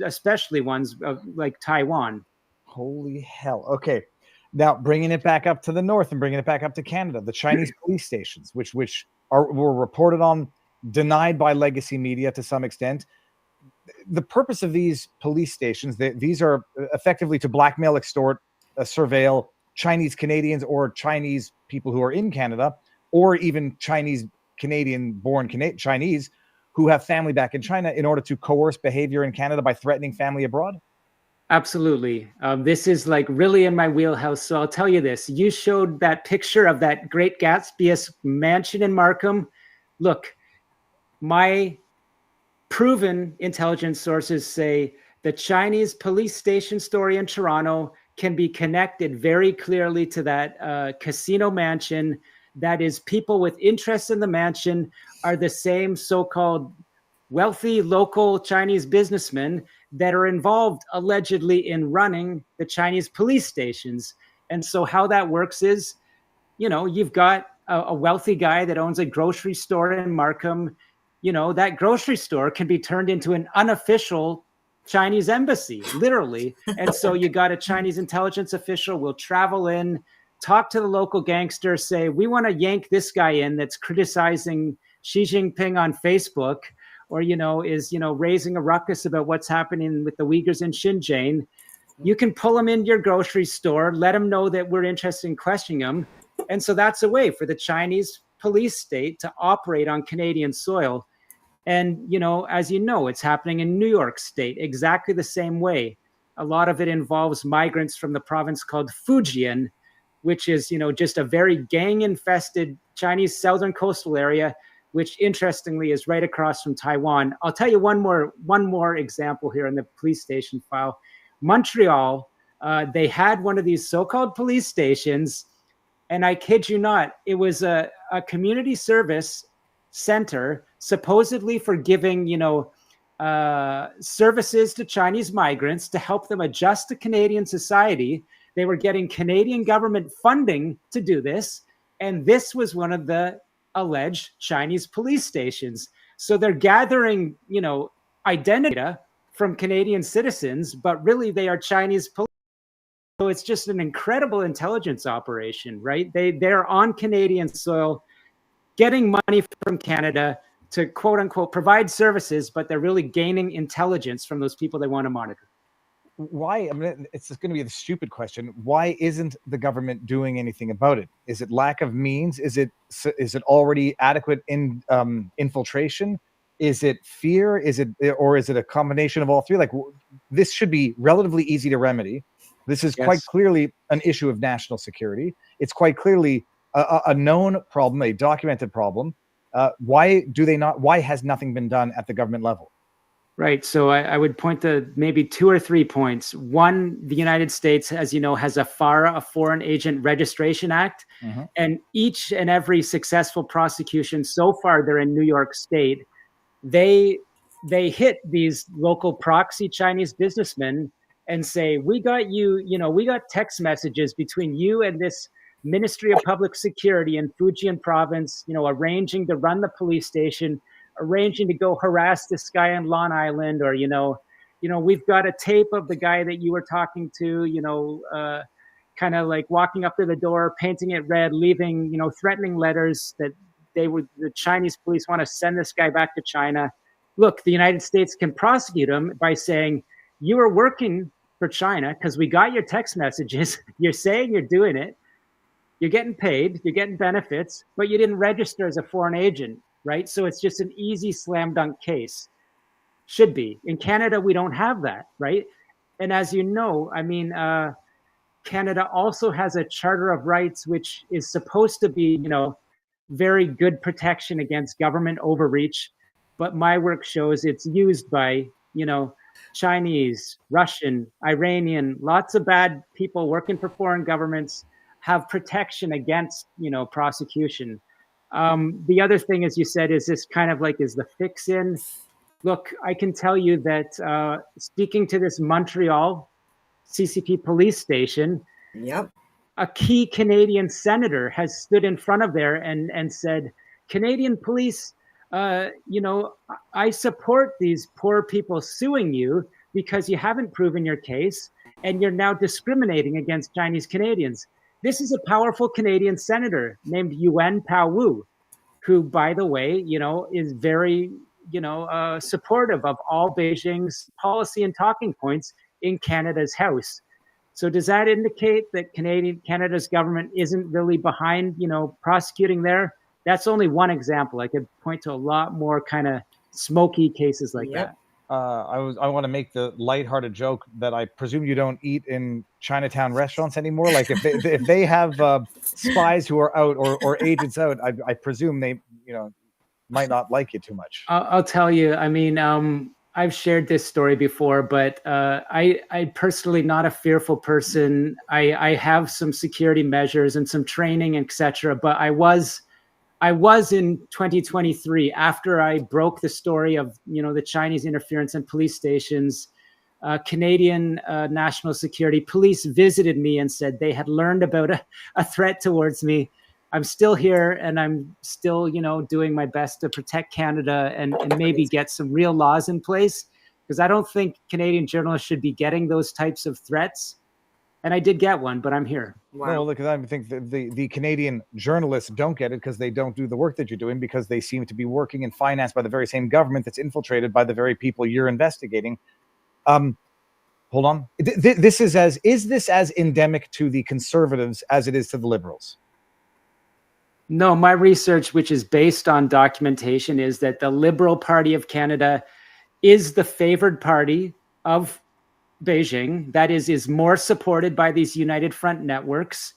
especially ones like Taiwan. Holy hell. Okay. Now, bringing it back up to the north and bringing it back up to Canada, the Chinese police stations, which were reported on, denied by legacy media to some extent. The purpose of these police stations, these are effectively to blackmail, extort, surveil Chinese Canadians or Chinese people who are in Canada, or even Chinese Canadian-born Chinese who have family back in China, in order to coerce behavior in Canada by threatening family abroad? Absolutely. This is like really in my wheelhouse. So I'll tell you this. You showed that picture of that Great Gatsby mansion in Markham. Look, my proven intelligence sources say the Chinese police station story in Toronto can be connected very clearly to that casino mansion. That is, people with interest in the mansion are the same so-called wealthy local Chinese businessmen that are involved allegedly in running the Chinese police stations. And so how that works is, you've got a wealthy guy that owns a grocery store in Markham. That grocery store can be turned into an unofficial Chinese embassy, literally. And so you got a Chinese intelligence official will travel in, talk to the local gangster, say, we want to yank this guy in that's criticizing Xi Jinping on Facebook, or, is raising a ruckus about what's happening with the Uyghurs in Xinjiang. You can pull him into your grocery store, let him know that we're interested in questioning him. And so that's a way for the Chinese police state to operate on Canadian soil. And, as it's happening in New York State, exactly the same way. A lot of it involves migrants from the province called Fujian, which is, just a very gang-infested Chinese southern coastal area, which interestingly is right across from Taiwan. I'll tell you one more example here in the police station file. Montreal, they had one of these so-called police stations, and I kid you not, it was a community service center supposedly for giving, services to Chinese migrants to help them adjust to Canadian society. They were getting Canadian government funding to do this, and this was one of the alleged Chinese police stations. So they're gathering, identity data from Canadian citizens, but really they are Chinese police. So it's just an incredible intelligence operation, right? They're on Canadian soil, getting money from Canada to quote unquote provide services, but they're really gaining intelligence from those people they want to monitor. why? I mean, it's going to be the stupid question. Why isn't the government doing anything about it? Is it lack of means? Is it already adequate in infiltration? Is it fear? Is it a combination of all three? Like, this should be relatively easy to remedy. This is quite clearly an issue of national security. It's quite clearly a known problem, a documented problem. Why has nothing been done at the government level? Right. So I would point to maybe 2 or 3 points. One, the United States, as you know, has a FARA, a Foreign Agent Registration Act. Mm-hmm. And each and every successful prosecution so far, they're in New York State, they hit these local proxy Chinese businessmen and say, we got we got text messages between you and this Ministry of Public Security in Fujian province, arranging to run the police station, arranging to go harass this guy on Long Island, or, we've got a tape of the guy that you were talking to, kind of like walking up to the door, painting it red, leaving, threatening letters that the Chinese police want to send this guy back to China. Look, the United States can prosecute him by saying, you were working for China because we got your text messages. You're saying you're doing it. You're getting paid, you're getting benefits, but you didn't register as a foreign agent. Right? So it's just an easy slam dunk case. Should be. In Canada, we don't have that, right? And as you know, I mean, Canada also has a Charter of Rights, which is supposed to be, very good protection against government overreach. But my work shows it's used by, Chinese, Russian, Iranian, lots of bad people working for foreign governments have protection against, prosecution. The other thing, as you said, is this kind of like, is the fix in? Look, I can tell you that speaking to this Montreal CCP police station, yep, a key Canadian senator has stood in front of there and said, Canadian police, I support these poor people suing you because you haven't proven your case and you're now discriminating against Chinese Canadians. This is a powerful Canadian senator named Yuan Pao Wu, who, by the way, is very, supportive of all Beijing's policy and talking points in Canada's House. So does that indicate that Canada's government isn't really behind, prosecuting there? That's only one example. I could point to a lot more kind of smoky cases like that. I want to make the lighthearted joke that I presume you don't eat in Chinatown restaurants anymore. Like if they have spies who are out or agents out, I presume they might not like you too much. I'll tell you. I mean, I've shared this story before, but I personally not a fearful person. I have some security measures and some training, etc. But I was in 2023, after I broke the story of, the Chinese interference in police stations, Canadian national security police visited me and said they had learned about a threat towards me. I'm still here and I'm still, doing my best to protect Canada and maybe get some real laws in place, because I don't think Canadian journalists should be getting those types of threats. And I did get one, but I'm here. Wow. Well, because I think the Canadian journalists don't get it because they don't do the work that you're doing, because they seem to be working and financed by the very same government that's infiltrated by the very people you're investigating. Hold on. Is this as endemic to the Conservatives as it is to the Liberals? No, my research, which is based on documentation, is that the Liberal Party of Canada is the favored party of Beijing, that is more supported by these United Front networks.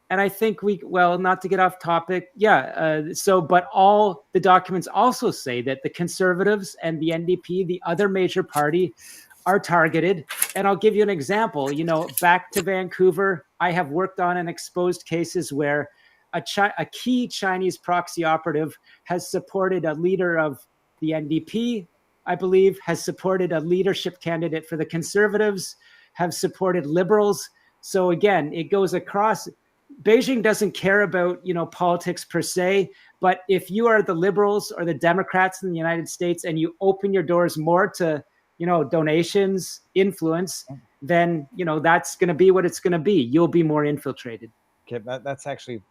And I think not to get off topic, but all the documents also say that the Conservatives and the NDP, the other major party, are targeted. And I'll give you an example. Back to Vancouver, I have worked on and exposed cases where a key Chinese proxy operative has supported a leader of the NDP, I believe, has supported a leadership candidate for the Conservatives, have supported Liberals. So again, it goes across. Beijing doesn't care about, politics per se, but if you are the Liberals or the Democrats in the United States and you open your doors more to, donations, influence, then, that's going to be what it's going to be. You'll be more infiltrated. Okay, that's actually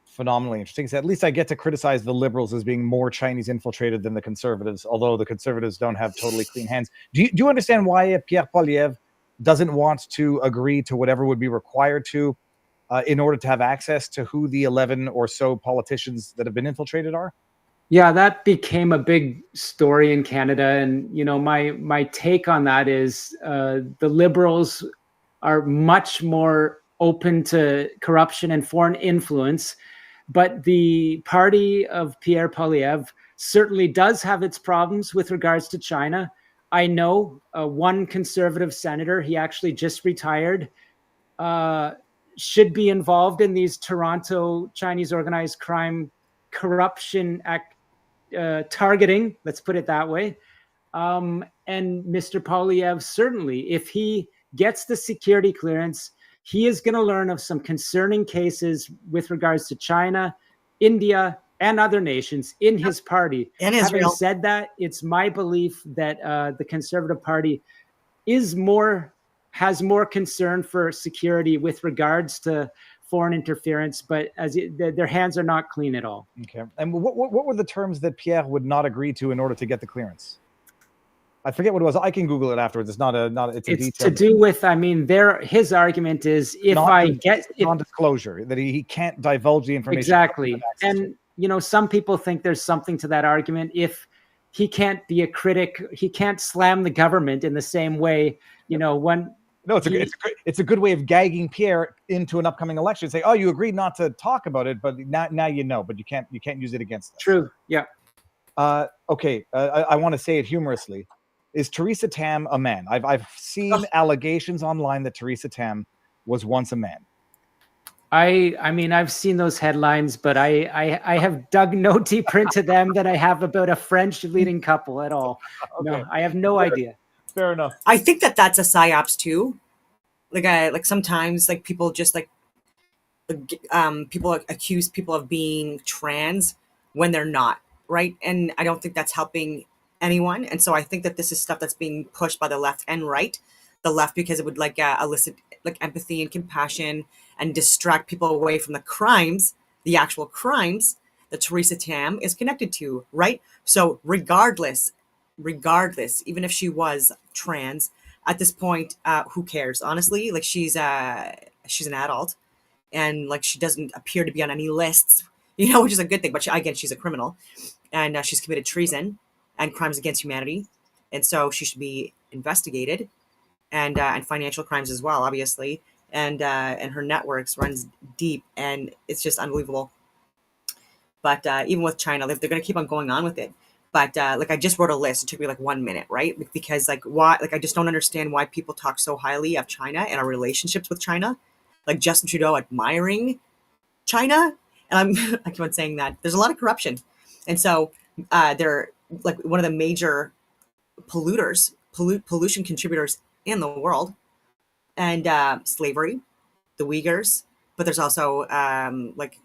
phenomenally interesting. Because at least I get to criticize the Liberals as being more Chinese infiltrated than the Conservatives, although the Conservatives don't have totally clean hands. Do you understand why Pierre Poilievre doesn't want to agree to whatever would be required to in order to have access to who the 11 or so politicians that have been infiltrated are? Yeah, that became a big story in Canada, and my take on that is the Liberals are much more open to corruption and foreign influence, but the party of Pierre Poilievre certainly does have its problems with regards to China. I know one conservative senator, he actually just retired, should be involved in these Toronto Chinese organized crime corruption targeting, let's put it that way. And Mr. Poilievre, certainly, if he gets the security clearance, he is going to learn of some concerning cases with regards to China, India, and other nations in his party. And Having Israel. said that, it's my belief that the Conservative Party has more concern for security with regards to foreign interference, but their hands are not clean at all. Okay. And what were the terms that Pierre would not agree to in order to get the clearance? I forget what it was. I can Google it afterwards. It's It's to do with, his argument is non-disclosure, that he can't divulge the information. Exactly. And, some people think there's something to that argument. If he can't be a critic, he can't slam the government in the same way, when... No, it's a good way of gagging Pierre into an upcoming election. Say, oh, you agreed not to talk about it, but now you know, but you can't use it against us. True. Yeah. Okay. I want to say it humorously. Is Theresa Tam a man? I've seen allegations online that Theresa Tam was once a man. I've seen those headlines, but I have dug no deeper into them than I have about a French leading couple at all. Okay. No, I have no idea. Fair enough. I think that's a psyops too. Like sometimes like people just people accuse people of being trans when they're not, right? And I don't think that's helping anyone. And so I think that this is stuff that's being pushed by the left and right. The left because it would elicit empathy and compassion and distract people away from the crimes, the actual crimes that Theresa Tam is connected to, right? So regardless, even if she was trans, at this point, who cares? Honestly, she's an adult, and she doesn't appear to be on any lists, which is a good thing. But she's a criminal, and she's committed treason and crimes against humanity, and so she should be investigated, and financial crimes as well, obviously, and her networks runs deep, and it's just unbelievable. But even with China, they're going to keep on going on with it. But I just wrote a list. It took me 1 minute, right? Because why? I just don't understand why people talk so highly of China and our relationships with China. Justin Trudeau admiring China, and I keep on saying that there's a lot of corruption, and so they're one of the major pollution contributors in the world, and slavery, the Uyghurs, but there's also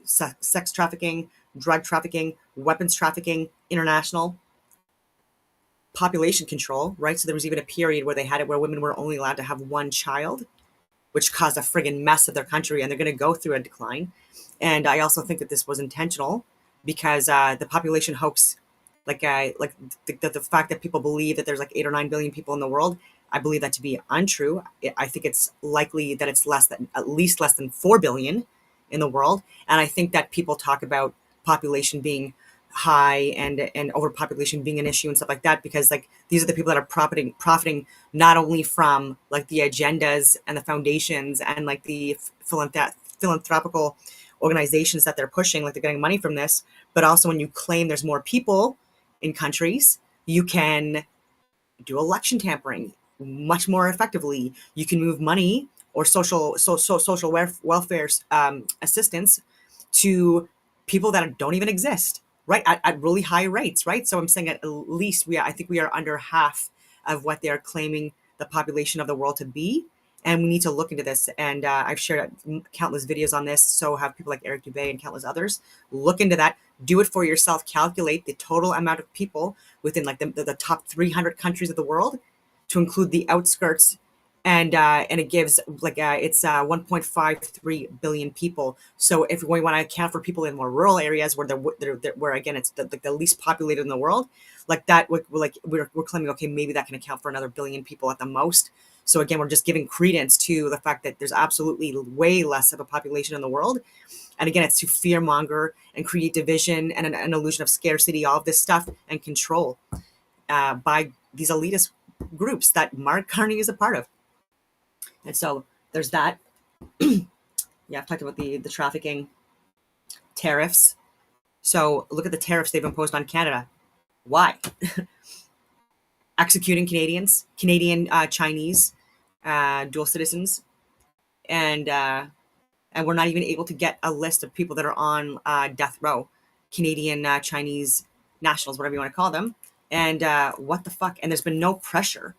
sex trafficking, drug trafficking, weapons trafficking, international population control, right? So there was even a period where they had it where women were only allowed to have one child, which caused a friggin' mess of their country, and they're going to go through a decline. And I also think that this was intentional because the population hoax, the fact that people believe that there's 8 or 9 billion people in the world, I believe that to be untrue. I think it's likely that it's at least less than 4 billion in the world. And I think that people talk about population being high and overpopulation being an issue and stuff like that because these are the people that are profiting not only from the agendas and the foundations and the philanthropical organizations that they're pushing, they're getting money from this, but also when you claim there's more people in countries, you can do election tampering much more effectively. You can move money or social welfare assistance to people that don't even exist, right? At really high rates, right? So I'm saying at least I think we are under half of what they're claiming the population of the world to be. And we need to look into this. And I've shared countless videos on this. So have people like Eric Dubé and countless others. Look into that. Do it for yourself. Calculate the total amount of people within the top 300 countries of the world to include the outskirts. And it gives it's 1.53 billion people. So if we want to account for people in more rural areas where again it's the least populated in the world, we're claiming, okay, maybe that can account for another billion people at the most. So again, we're just giving credence to the fact that there's absolutely way less of a population in the world. And again, it's to fear monger and create division and an illusion of scarcity, all of this stuff, and control by these elitist groups that Mark Carney is a part of. And so there's that. Yeah, I've talked about the trafficking tariffs. So look at the tariffs they've imposed on Canada. Why? Executing Canadians, Canadian Chinese dual citizens, and we're not even able to get a list of people that are on death row, Canadian Chinese nationals, whatever you want to call them. And what the fuck? And there's been no pressure,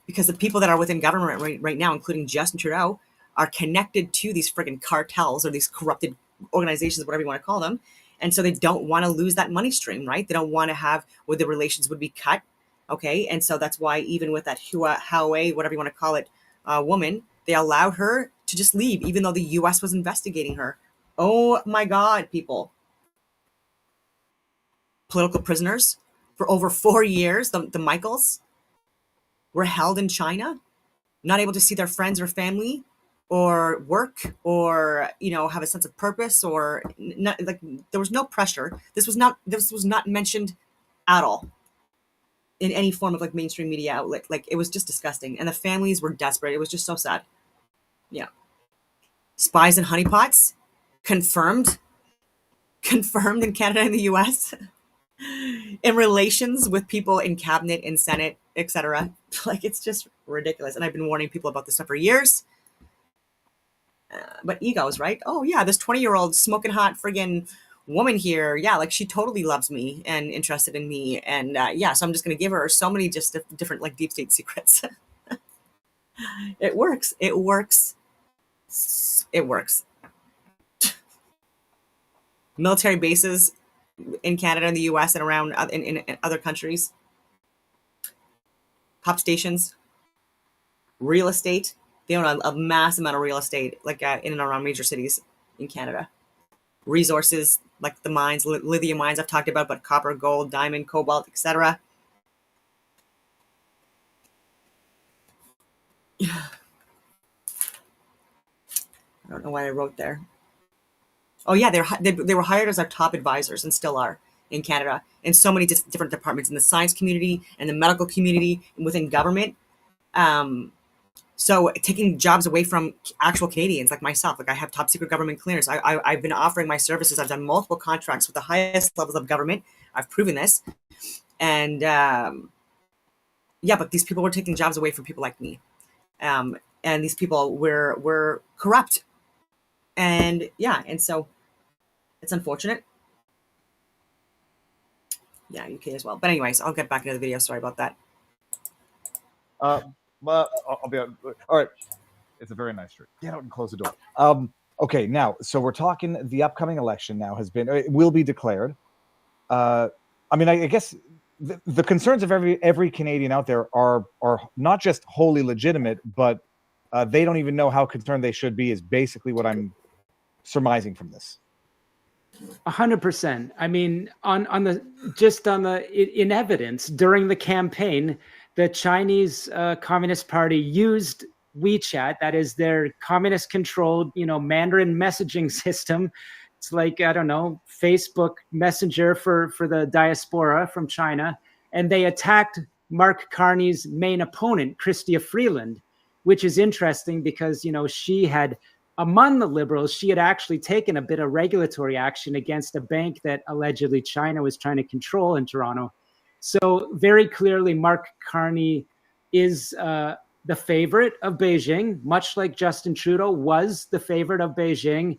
because the people that are within government right now, including Justin Trudeau, are connected to these friggin' cartels or these corrupted organizations, whatever you want to call them. And so they don't want to lose that money stream, right? They don't want to have where the relations would be cut. Okay. And so that's why even with that Huawei, whatever you want to call it, woman, they allowed her to just leave, even though the US was investigating her. Oh my God, people. Political prisoners for over 4 years, the Michaels, were held in China, not able to see their friends or family or work or, you know, have a sense of purpose or not, like there was no pressure. This was not mentioned at all in any form of like mainstream media outlet. Like it was just disgusting. And the families were desperate. It was just so sad. Yeah. Spies and honeypots confirmed in Canada and the US in relations with people in cabinet and Senate, etc. Like it's just ridiculous. And I've been warning people about this stuff for years. But egos, right? Oh yeah, this 20-year-old smoking hot friggin' woman here, yeah, like she totally loves me and interested in me, and yeah, so I'm just gonna give her so many just different like deep state secrets. It works. Military bases in Canada and the US and around in other countries, pop stations, real estate. They own a mass amount of real estate, like in and around major cities in Canada. Resources like the mines, lithium mines I've talked about, but copper, gold, diamond, cobalt, etc. I don't know what I wrote there. Oh yeah, they were hired as our top advisors and still are in Canada in so many different departments in the science community and the medical community and within government. So taking jobs away from actual Canadians like myself, like I have top secret government clearance. I've been offering my services. I've done multiple contracts with the highest levels of government. I've proven this. And yeah, but these people were taking jobs away from people like me. And these people were corrupt. And yeah, and so it's unfortunate. Yeah, UK as well. But anyways, I'll get back into the video. Sorry about that. I'll be out. All right. It's a very nice street. Get out and close the door. Okay, now, so we're talking the upcoming election now it will be declared. I mean, I guess the concerns of every Canadian out there are not just wholly legitimate, but they don't even know how concerned they should be is basically what I'm surmising from this. 100%. I mean, in evidence during the campaign, the Chinese Communist Party used WeChat, that is their communist-controlled, Mandarin messaging system. It's like, I don't know, Facebook Messenger for the diaspora from China. And they attacked Mark Carney's main opponent, Chrystia Freeland, which is interesting because, she had, among the Liberals, she had actually taken a bit of regulatory action against a bank that allegedly China was trying to control in Toronto. So very clearly, Mark Carney is the favorite of Beijing, much like Justin Trudeau was the favorite of Beijing.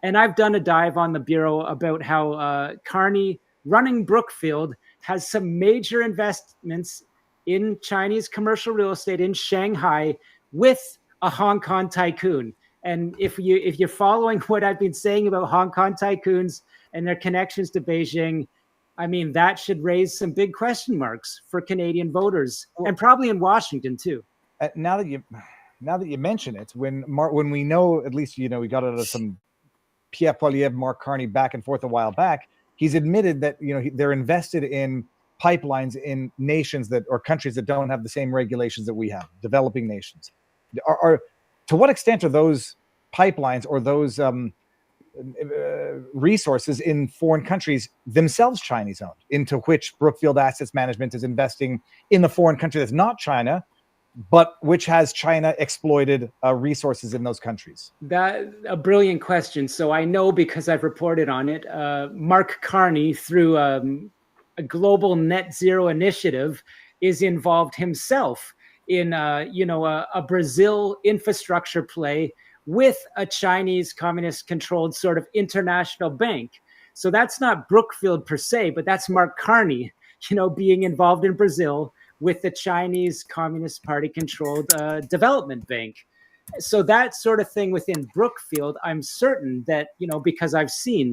And I've done a dive on the Bureau about how Carney, running Brookfield, has some major investments in Chinese commercial real estate in Shanghai with a Hong Kong tycoon. And if you're following what I've been saying about Hong Kong tycoons and their connections to Beijing, I mean, that should raise some big question marks for Canadian voters and probably in Washington too. Now that you mention it, when we know, at least, we got out of some Pierre Poilievre, Mark Carney back and forth a while back, he's admitted that, they're invested in pipelines in nations that or countries that don't have the same regulations that we have, developing nations. Are to what extent are those pipelines or those resources in foreign countries themselves Chinese owned, into which Brookfield Assets Management is investing in the foreign country that's not China, but which has China exploited resources in those countries? That a brilliant question. So I know because I've reported on it. Mark Carney, through a global net zero initiative, is involved himself in a Brazil infrastructure play with a Chinese communist-controlled sort of international bank. So that's not Brookfield per se, but that's Mark Carney, being involved in Brazil with the Chinese Communist Party-controlled development bank. So that sort of thing within Brookfield, I'm certain that, because I've seen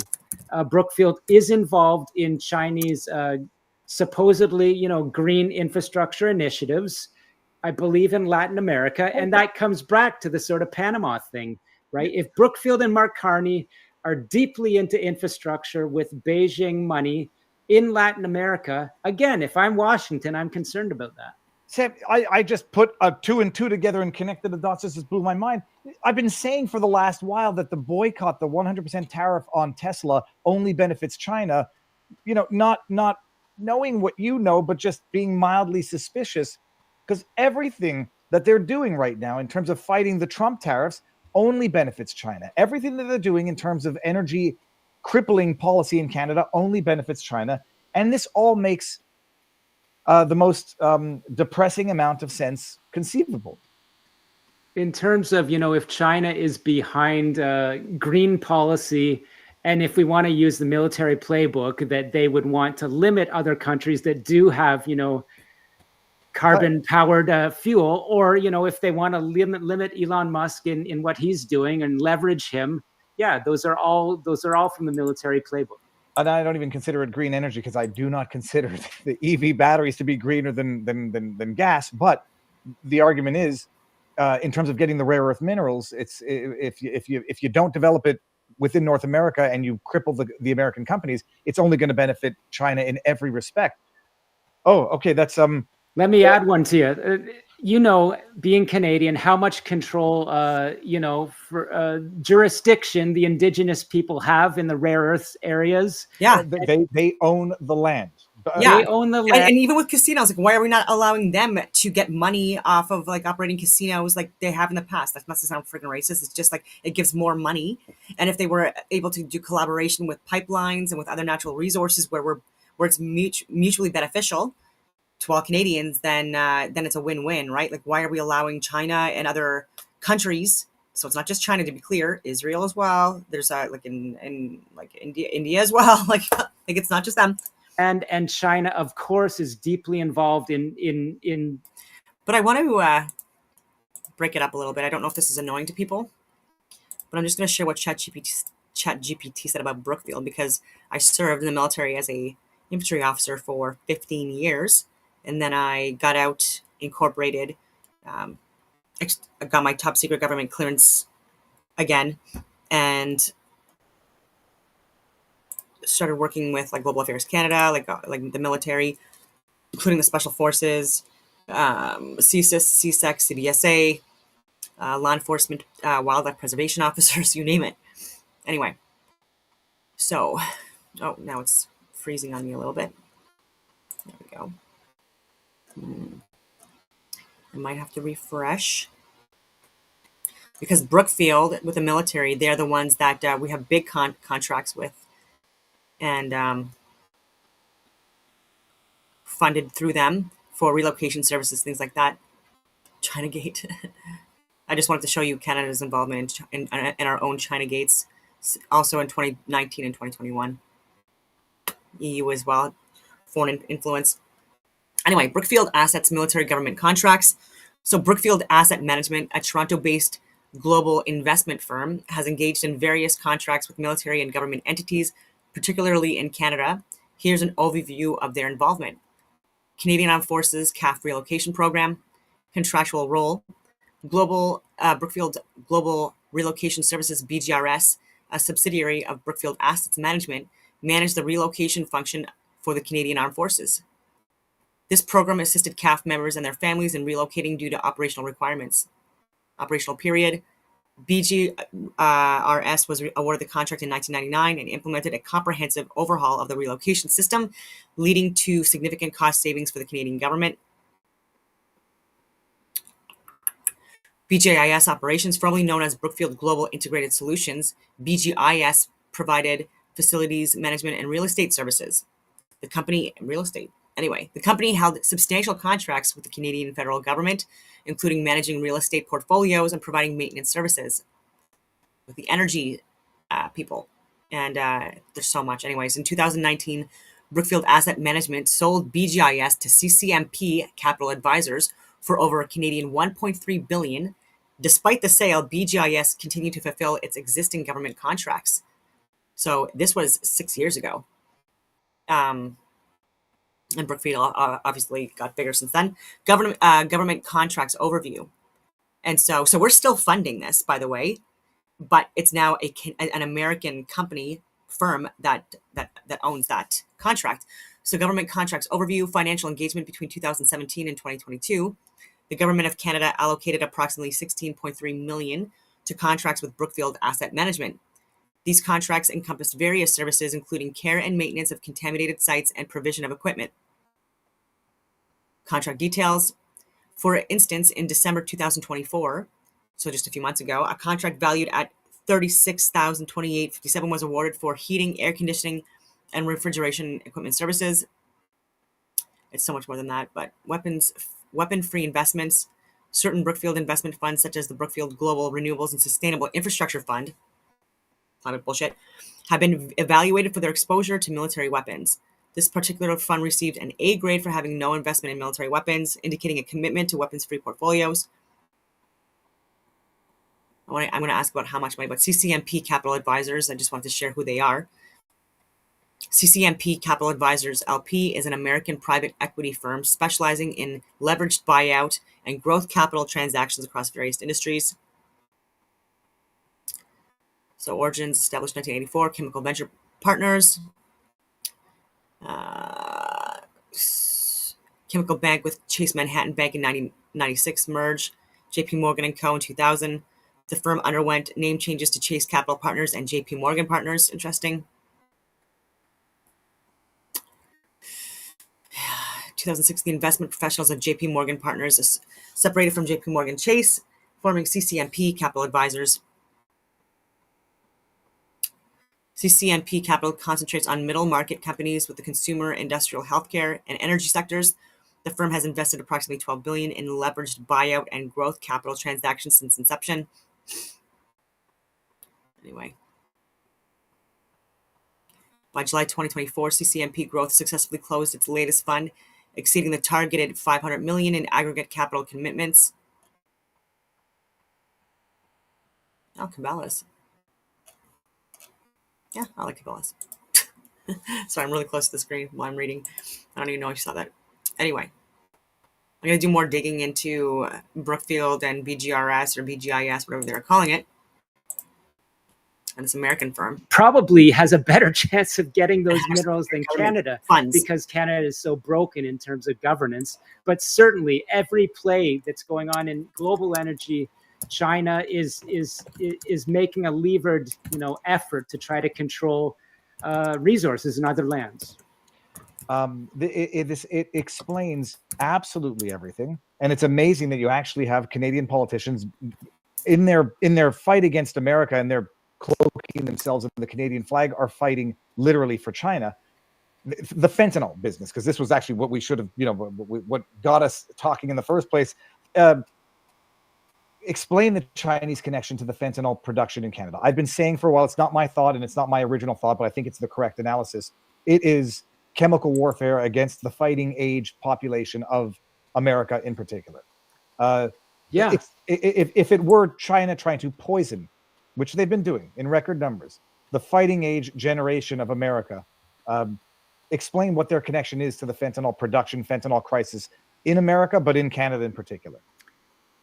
Brookfield is involved in Chinese supposedly, green infrastructure initiatives. I believe in Latin America, and that comes back to the sort of Panama thing, right? If Brookfield and Mark Carney are deeply into infrastructure with Beijing money in Latin America, again, if I'm Washington, I'm concerned about that. Sam, I just put 2 and 2 together and connected the dots. This just blew my mind. I've been saying for the last while that the boycott, the 100% tariff on Tesla, only benefits China. Not knowing what you know, but just being mildly suspicious, because everything that they're doing right now in terms of fighting the Trump tariffs only benefits China. Everything that they're doing in terms of energy crippling policy in Canada only benefits China. And this all makes the most depressing amount of sense conceivable. In terms of, if China is behind green policy, and if we want to use the military playbook, that they would want to limit other countries that do have, carbon-powered fuel, or, if they want to limit Elon Musk in what he's doing and leverage him, yeah, those are all from the military playbook. And I don't even consider it green energy, because I do not consider the EV batteries to be greener than gas. But the argument is, in terms of getting the rare earth minerals, it's if you don't develop it within North America and you cripple the American companies, it's only going to benefit China in every respect. Oh, okay, that's Let me add one to you. Being Canadian, how much control, for jurisdiction the Indigenous people have in the rare earths areas. Yeah. They own the land. Yeah. They own the land. And even with casinos, like, why are we not allowing them to get money off of like operating casinos like they have in the past? That must sound freaking racist. It's just like it gives more money. And if they were able to do collaboration with pipelines and with other natural resources where it's mutually beneficial to all Canadians, then it's a win-win, right? Like, why are we allowing China and other countries? So it's not just China, to be clear, Israel as well. There's like in like India as well. Like it's not just them. And China, of course, is deeply involved in. But I want to break it up a little bit. I don't know if this is annoying to people, but I'm just going to share what ChatGPT said about Brookfield, because I served in the military as a infantry officer for 15 years. And then I got out, incorporated, I got my top secret government clearance again, and started working with like Global Affairs Canada, like the military, including the Special Forces, CSIS, CSEC, CBSA, law enforcement, wildlife preservation officers, you name it. Anyway, so, now it's freezing on me a little bit. There we go. I might have to refresh, because Brookfield with the military, they're the ones that we have big contracts with, and funded through them for relocation services, things like that. China Gate. I just wanted to show you Canada's involvement in our own China Gates, also in 2019 and 2021. EU as well, foreign influence. Anyway, Brookfield Assets military government contracts. So Brookfield Asset Management, a Toronto-based global investment firm, has engaged in various contracts with military and government entities, particularly in Canada. Here's an overview of their involvement. Canadian Armed Forces CAF relocation program, contractual role, Brookfield Global Relocation Services, BGRS, a subsidiary of Brookfield Assets Management, managed the relocation function for the Canadian Armed Forces. This program assisted CAF members and their families in relocating due to operational requirements. Operational period. BGRS was awarded the contract in 1999 and implemented a comprehensive overhaul of the relocation system, leading to significant cost savings for the Canadian government. BGIS operations, formerly known as Brookfield Global Integrated Solutions, BGIS provided facilities management and real estate services. The company held substantial contracts with the Canadian federal government, including managing real estate portfolios and providing maintenance services with the energy people. And there's so much. Anyways, in 2019, Brookfield Asset Management sold BGIS to CCMP Capital Advisors for over a Canadian 1.3 billion. Despite the sale, BGIS continued to fulfill its existing government contracts. So this was 6 years ago. And Brookfield obviously got bigger since then. Government contracts overview. And so we're still funding this, by the way, but it's now an American company firm that owns that contract. So government contracts overview, financial engagement between 2017 and 2022. The government of Canada allocated approximately 16.3 million to contracts with Brookfield Asset Management. These contracts encompassed various services, including care and maintenance of contaminated sites and provision of equipment. Contract details. For instance, in December 2024, so just a few months ago, a contract valued at $36,028.57 was awarded for heating, air conditioning, and refrigeration equipment services. It's so much more than that, but weapon-free investments, certain Brookfield investment funds, such as the Brookfield Global Renewables and Sustainable Infrastructure Fund, climate bullshit, have been evaluated for their exposure to military weapons. This particular fund received an A grade for having no investment in military weapons, indicating a commitment to weapons-free portfolios. I'm going to ask about how much money, but CCMP Capital Advisors, I just wanted to share who they are. CCMP Capital Advisors LP is an American private equity firm specializing in leveraged buyout and growth capital transactions across various industries. So origins, established 1984, Chemical Venture Partners. Chemical Bank with Chase Manhattan Bank in 1996 merge. JP Morgan & Co. in 2000. The firm underwent name changes to Chase Capital Partners and JP Morgan Partners. Interesting. 2006, the investment professionals of JP Morgan Partners is separated from JP Morgan Chase, forming CCMP Capital Advisors. CCMP Capital concentrates on middle market companies with the consumer, industrial, healthcare, and energy sectors. The firm has invested approximately $12 billion in leveraged buyout and growth capital transactions since inception. Anyway. By July 2024, CCMP Growth successfully closed its latest fund, exceeding the targeted $500 million in aggregate capital commitments. Oh, Cabela's. Yeah, I like Cabela's. Sorry, I'm really close to the screen while I'm reading. I don't even know if you saw that. Anyway, I'm going to do more digging into Brookfield and BGRS or BGIS, whatever they're calling it. And this American firm probably has a better chance of getting those minerals than Canada, funds, because Canada is so broken in terms of governance. But certainly every play that's going on in global energy, China is making a levered, effort to try to control resources in other lands. It explains absolutely everything, and it's amazing that you actually have Canadian politicians in their fight against America, and they're cloaking themselves in the Canadian flag, are fighting literally for China. The fentanyl business, because this was actually what we should have, what got us talking in the first place. Explain the Chinese connection to the fentanyl production in Canada. I've been saying for a while, it's not my thought and it's not my original thought, but I think it's the correct analysis. It is chemical warfare against the fighting age population of America in particular. If it were China trying to poison, which they've been doing in record numbers, the fighting age generation of America, explain what their connection is to the fentanyl production, fentanyl crisis in America, but in Canada in particular.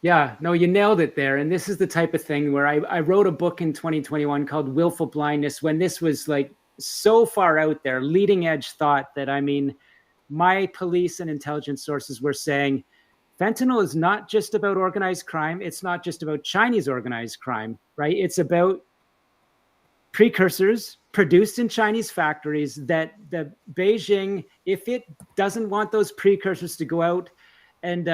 Yeah, no, you nailed it there. And this is the type of thing where I wrote a book in 2021 called Willful Blindness, when this was like so far out there, leading edge thought that, my police and intelligence sources were saying fentanyl is not just about organized crime. It's not just about Chinese organized crime, right? It's about precursors produced in Chinese factories that the Beijing, if it doesn't want those precursors to go out and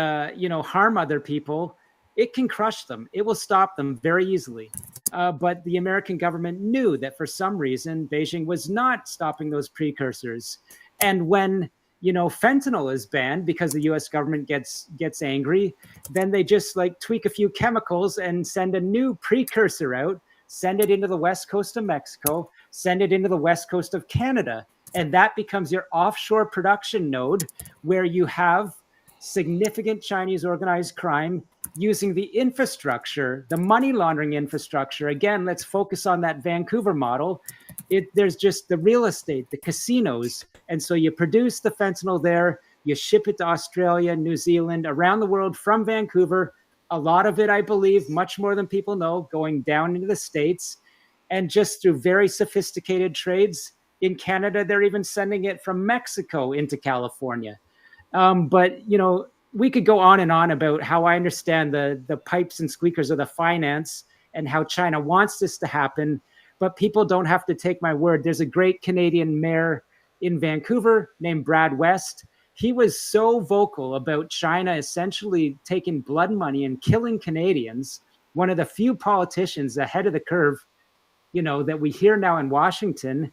harm other people, it can crush them. It will stop them very easily. But the American government knew that for some reason Beijing was not stopping those precursors. And when fentanyl is banned because the U.S. government gets angry, then they just like tweak a few chemicals and send a new precursor out, send it into the west coast of Mexico, send it into the west coast of Canada. And that becomes your offshore production node where you have significant Chinese organized crime using the infrastructure, the money laundering infrastructure. Again, let's focus on that Vancouver model. There's just the real estate, the casinos. And so you produce the fentanyl there, you ship it to Australia, New Zealand, around the world from Vancouver. A lot of it, I believe, much more than people know, going down into the States. And just through very sophisticated trades in Canada, they're even sending it from Mexico into California. But we could go on and on about how I understand the pipes and squeakers of the finance and how China wants this to happen. But people don't have to take my word. There's a great Canadian mayor in Vancouver named Brad West. He was so vocal about China essentially taking blood money and killing Canadians. One of the few politicians ahead of the curve, that we hear now in Washington,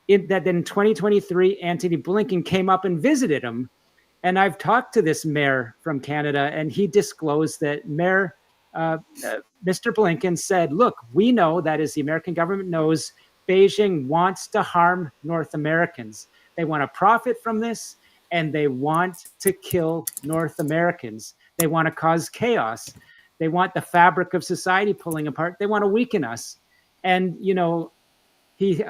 that in 2023, Antony Blinken came up and visited him. And I've talked to this mayor from Canada, and he disclosed that Mr. Blinken said, look, we know, that is, the American government knows, Beijing wants to harm North Americans. They want to profit from this, and they want to kill North Americans. They want to cause chaos. They want the fabric of society pulling apart. They want to weaken us. And, he,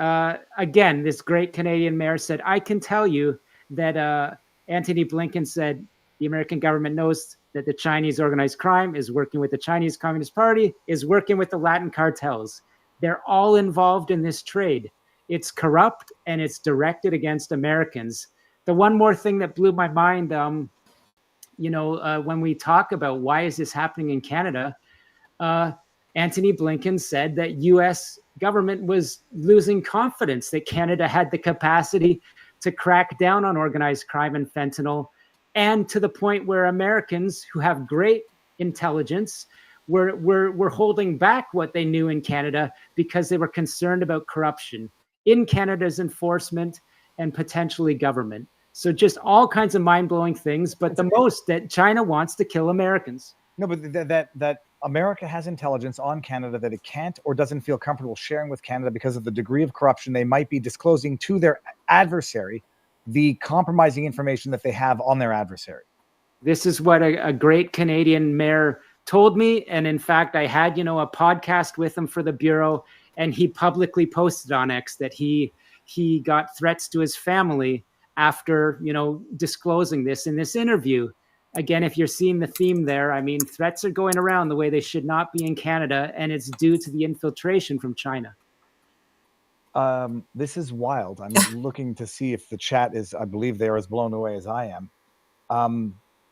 again, this great Canadian mayor said, I can tell you that Antony Blinken said the American government knows that the Chinese organized crime is working with the Chinese Communist Party, is working with the Latin cartels. They're all involved in this trade. It's corrupt and it's directed against Americans. The one more thing that blew my mind, when we talk about why is this happening in Canada, Antony Blinken said that U.S. government was losing confidence that Canada had the capacity to crack down on organized crime and fentanyl, and to the point where Americans who have great intelligence were holding back what they knew in Canada because they were concerned about corruption in Canada's enforcement and potentially government. So just all kinds of mind-blowing things, but the most that China wants to kill Americans. No, but that America has intelligence on Canada that it can't or doesn't feel comfortable sharing with Canada because of the degree of corruption they might be disclosing to their adversary, the compromising information that they have on their adversary. This is what a great Canadian mayor told me. And in fact, I had, a podcast with him for the Bureau, and he publicly posted on X that he got threats to his family after, disclosing this in this interview. Again, if you're seeing the theme there, I mean, threats are going around the way they should not be in Canada, and it's due to the infiltration from China. This is wild. I'm looking to see if the chat is, I believe they're as blown away as I am.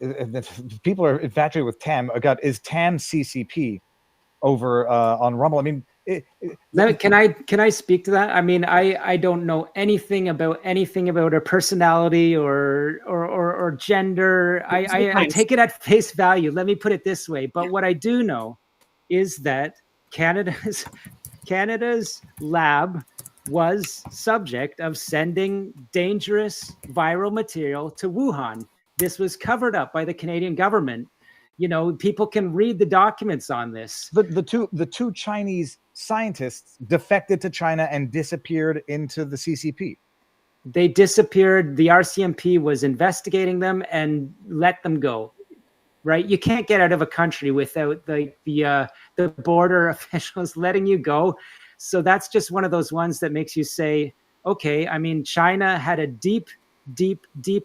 If people are infatuated with TAM. Is TAM CCP over on Rumble? I mean, can I speak to that? I mean, I don't know anything about her personality or gender. I take it at face value. Let me put it this way. But what I do know is that Canada's lab was subject of sending dangerous viral material to Wuhan. This was covered up by the Canadian government. People can read the documents on this. The two Chinese scientists defected to China and disappeared into the CCP. They disappeared. The RCMP was investigating them and let them go. Right? You can't get out of a country without the border officials letting you go. So that's just one of those ones that makes you say, okay, I mean, China had a deep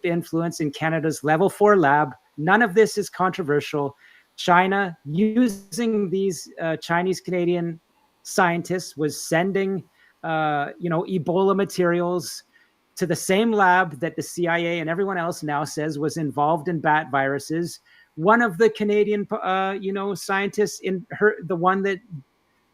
influence in Canada's Level 4 lab. None of this is controversial. China, using these Chinese-Canadian scientists, was sending, Ebola materials to the same lab that the CIA and everyone else now says was involved in bat viruses. One of the Canadian, scientists the one that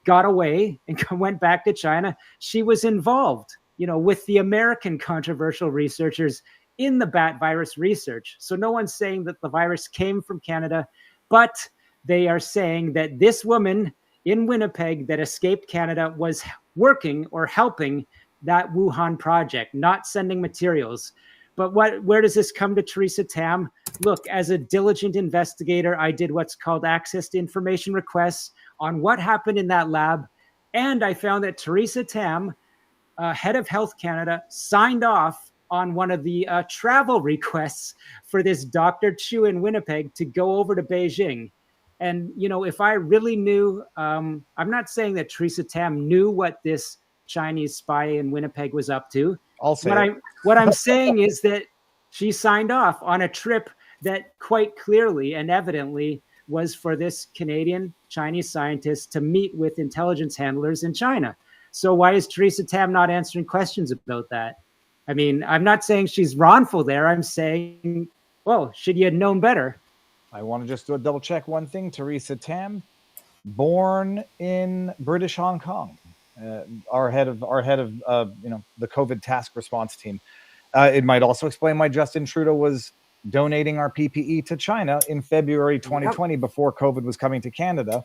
got away and went back to China, she was involved, with the American controversial researchers in the bat virus research. So no one's saying that the virus came from Canada, but they are saying that this woman in Winnipeg that escaped Canada was working or helping that Wuhan project, not sending materials. But where does this come to Theresa Tam? Look, as a diligent investigator, I did what's called access to information requests on what happened in that lab. And I found that Theresa Tam, head of Health Canada, signed off on one of the travel requests for this Dr. Chu in Winnipeg to go over to Beijing. And, if I really knew, I'm not saying that Theresa Tam knew what this Chinese spy in Winnipeg was up to. What I'm saying is that she signed off on a trip that quite clearly and evidently was for this Canadian Chinese scientist to meet with intelligence handlers in China. So why is Theresa Tam not answering questions about that? I mean, I'm not saying she's wrongful there. I'm saying, well, should you have known better? I want to just do a double check one thing. Theresa Tam, born in British Hong Kong, our head of the COVID task response team. It might also explain why Justin Trudeau was donating our PPE to China in February 2020 before COVID was coming to Canada.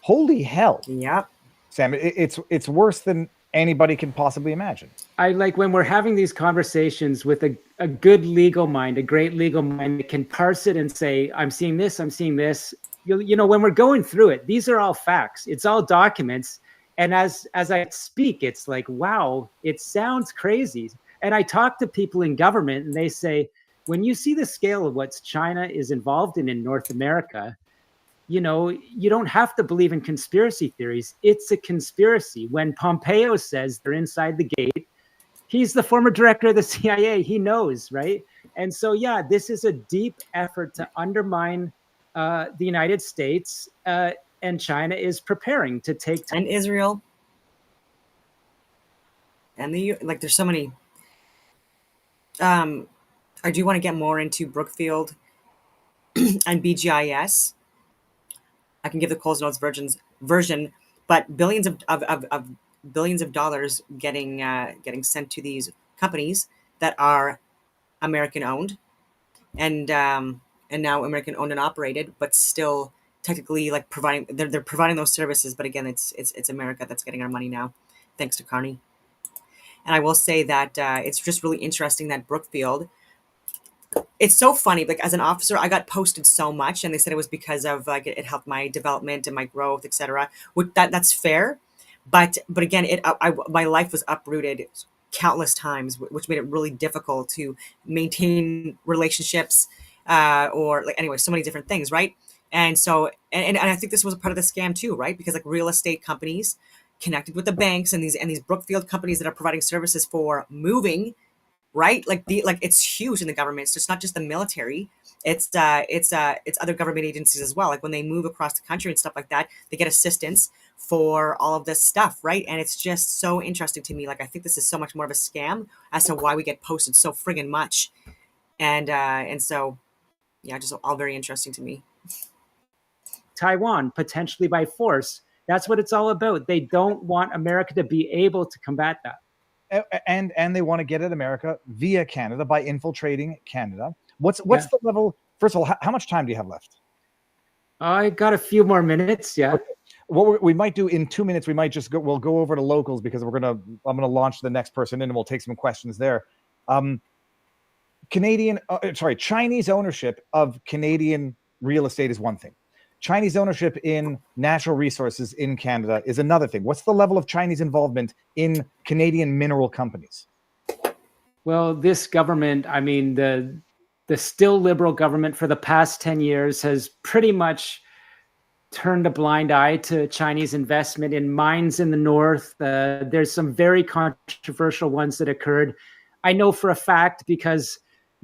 Holy hell! Yep, Sam, it's worse than anybody can possibly imagine. I like when we're having these conversations with a good legal mind, a great legal mind that can parse it and say, I'm seeing this, I'm seeing this. When we're going through it, these are all facts. It's all documents. And as I speak, it's like, wow, it sounds crazy. And I talk to people in government and they say, when you see the scale of what China is involved in North America, you don't have to believe in conspiracy theories. It's a conspiracy. When Pompeo says they're inside the gate, he's the former director of the CIA. He knows, right? And so, yeah, this is a deep effort to undermine the United States, and China is preparing to take... And Israel. And there's so many... I do want to get more into Brookfield and BGIS. I can give the Coles Notes version, but billions of dollars getting sent to these companies that are American owned, and now American owned and operated, but still technically like they're providing those services. But again, it's America that's getting our money now, thanks to Carney. And I will say that it's just really interesting that Brookfield. It's so funny. Like as an officer, I got posted so much, and they said it was because of like it helped my development and my growth, etc. That's fair, but again, my life was uprooted countless times, which made it really difficult to maintain relationships, or like anyway, so many different things, right? And so, and I think this was a part of the scam too, right? Because like real estate companies connected with the banks and these Brookfield companies that are providing services for moving. Right, like it's huge in the government. It's just not just the military. It's other government agencies as well. Like when they move across the country and stuff like that, they get assistance for all of this stuff, right? And it's just so interesting to me. Like I think this is so much more of a scam as to why we get posted so friggin' much, and so yeah, just all very interesting to me. Taiwan potentially by force. That's what it's all about. They don't want America to be able to combat that. And they want to get at America via Canada by infiltrating Canada. What's the level? First of all, how much time do you have left? I got a few more minutes. Yeah. Okay. What we might do in 2 minutes, we might just we'll go over to locals because I'm gonna launch the next person in and we'll take some questions there. Chinese ownership of Canadian real estate is one thing. Chinese ownership in natural resources in Canada is another thing. What's the level of Chinese involvement in Canadian mineral companies? Well, this government, I mean, the still liberal government for the past 10 years has pretty much turned a blind eye to Chinese investment in mines in the north. There's some very controversial ones that occurred. I know for a fact because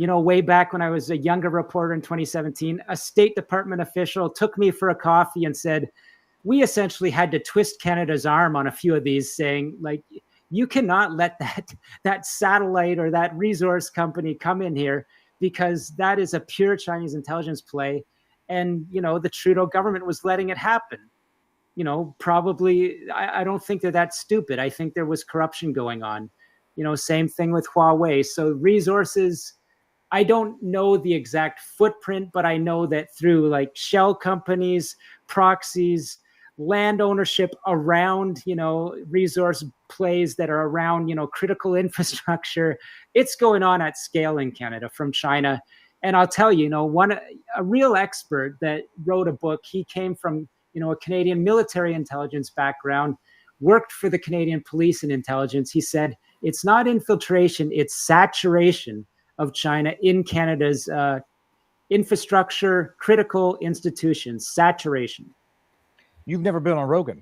way back when I was a younger reporter in 2017, a State Department official took me for a coffee and said, we essentially had to twist Canada's arm on a few of these, saying, like, you cannot let that satellite or that resource company come in here, because that is a pure Chinese intelligence play. And, the Trudeau government was letting it happen. Probably, I don't think that that's stupid. I think there was corruption going on. Same thing with Huawei. So resources, I don't know the exact footprint, but I know that through like shell companies, proxies, land ownership around, resource plays that are around, critical infrastructure, it's going on at scale in Canada from China. And I'll tell you, a real expert that wrote a book, he came from, a Canadian military intelligence background, worked for the Canadian police and intelligence. He said, it's not infiltration, it's saturation of China in Canada's infrastructure, critical institutions, saturation. You've never been on Rogan?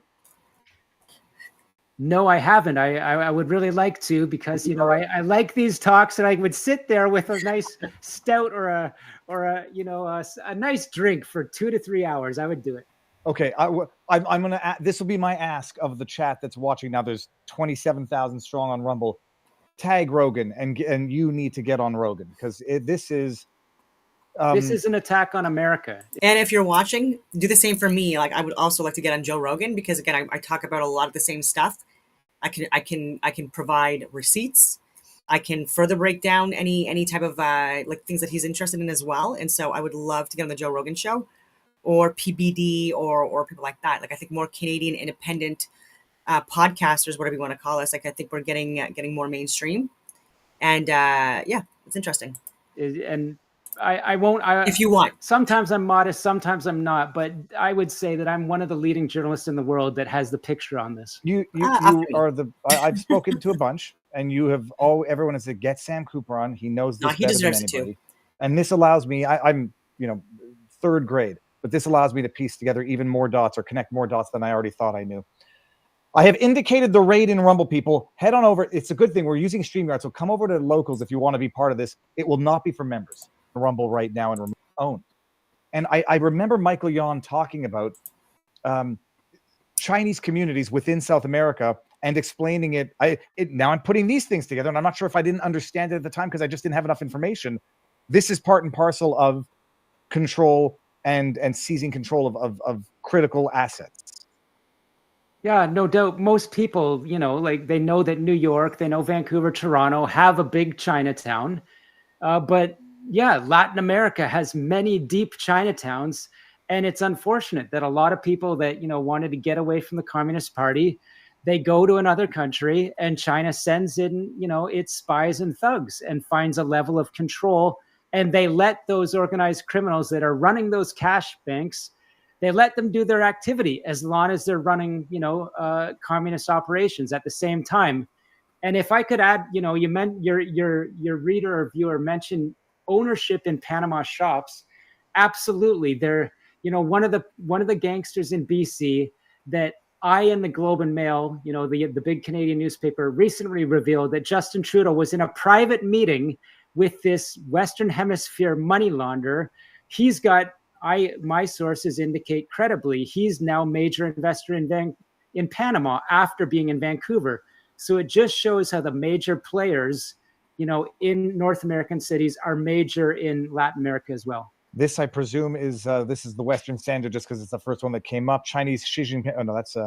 No, I haven't. I would really like to, because I like these talks, and I would sit there with a nice stout or a nice drink for 2 to 3 hours. I would do it. Okay, I'm gonna. This will be my ask of the chat that's watching now. There's 27,000 strong on Rumble. Tag Rogan, and you need to get on Rogan, because this is an attack on America. And if you're watching, do the same for me. Like, I would also like to get on Joe Rogan, because again, I talk about a lot of the same stuff. I can provide receipts. I can further break down any type of like things that he's interested in as well. And so I would love to get on the Joe Rogan show, or PBD, or people like that. Like, I think more Canadian independent podcasters, whatever you want to call us. Like, I think we're getting more mainstream, and yeah, it's interesting. And I won't. If you want. Sometimes I'm modest, sometimes I'm not, but I would say that I'm one of the leading journalists in the world that has the picture on this. You are the. I've spoken to a bunch, and you have everyone has said, get Sam Cooper on. He knows this better than anybody. And this allows me. I'm third grade, but this allows me to piece together even more dots, or connect more dots than I already thought I knew. I have indicated the raid in Rumble, people. Head on over. It's a good thing. We're using StreamYard, so come over to Locals if you want to be part of this. It will not be for members. Rumble right now and owned. And I remember Michael Yon talking about Chinese communities within South America and explaining it. Now I'm putting these things together, and I'm not sure if I didn't understand it at the time because I just didn't have enough information. This is part and parcel of control and seizing control of critical assets. Yeah, no doubt. Most people, like, they know that New York, they know Vancouver, Toronto have a big Chinatown, but yeah, Latin America has many deep Chinatowns, and it's unfortunate that a lot of people that, wanted to get away from the Communist Party, they go to another country, and China sends in, its spies and thugs and finds a level of control, and they let those organized criminals that are running those cash banks, they let them do their activity as long as they're running, communist operations at the same time. And if I could add, you meant your reader or viewer mentioned ownership in Panama shops. Absolutely. They're, one of the gangsters in BC that I and the Globe and Mail, the big Canadian newspaper, recently revealed that Justin Trudeau was in a private meeting with this Western Hemisphere money launderer. He's got, my sources indicate credibly, he's now major investor in Panama after being in Vancouver. So it just shows how the major players, in North American cities are major in Latin America as well. This, I presume, is this is the Western Standard, just because it's the first one that came up. Chinese Xi Jinping. Oh no, that's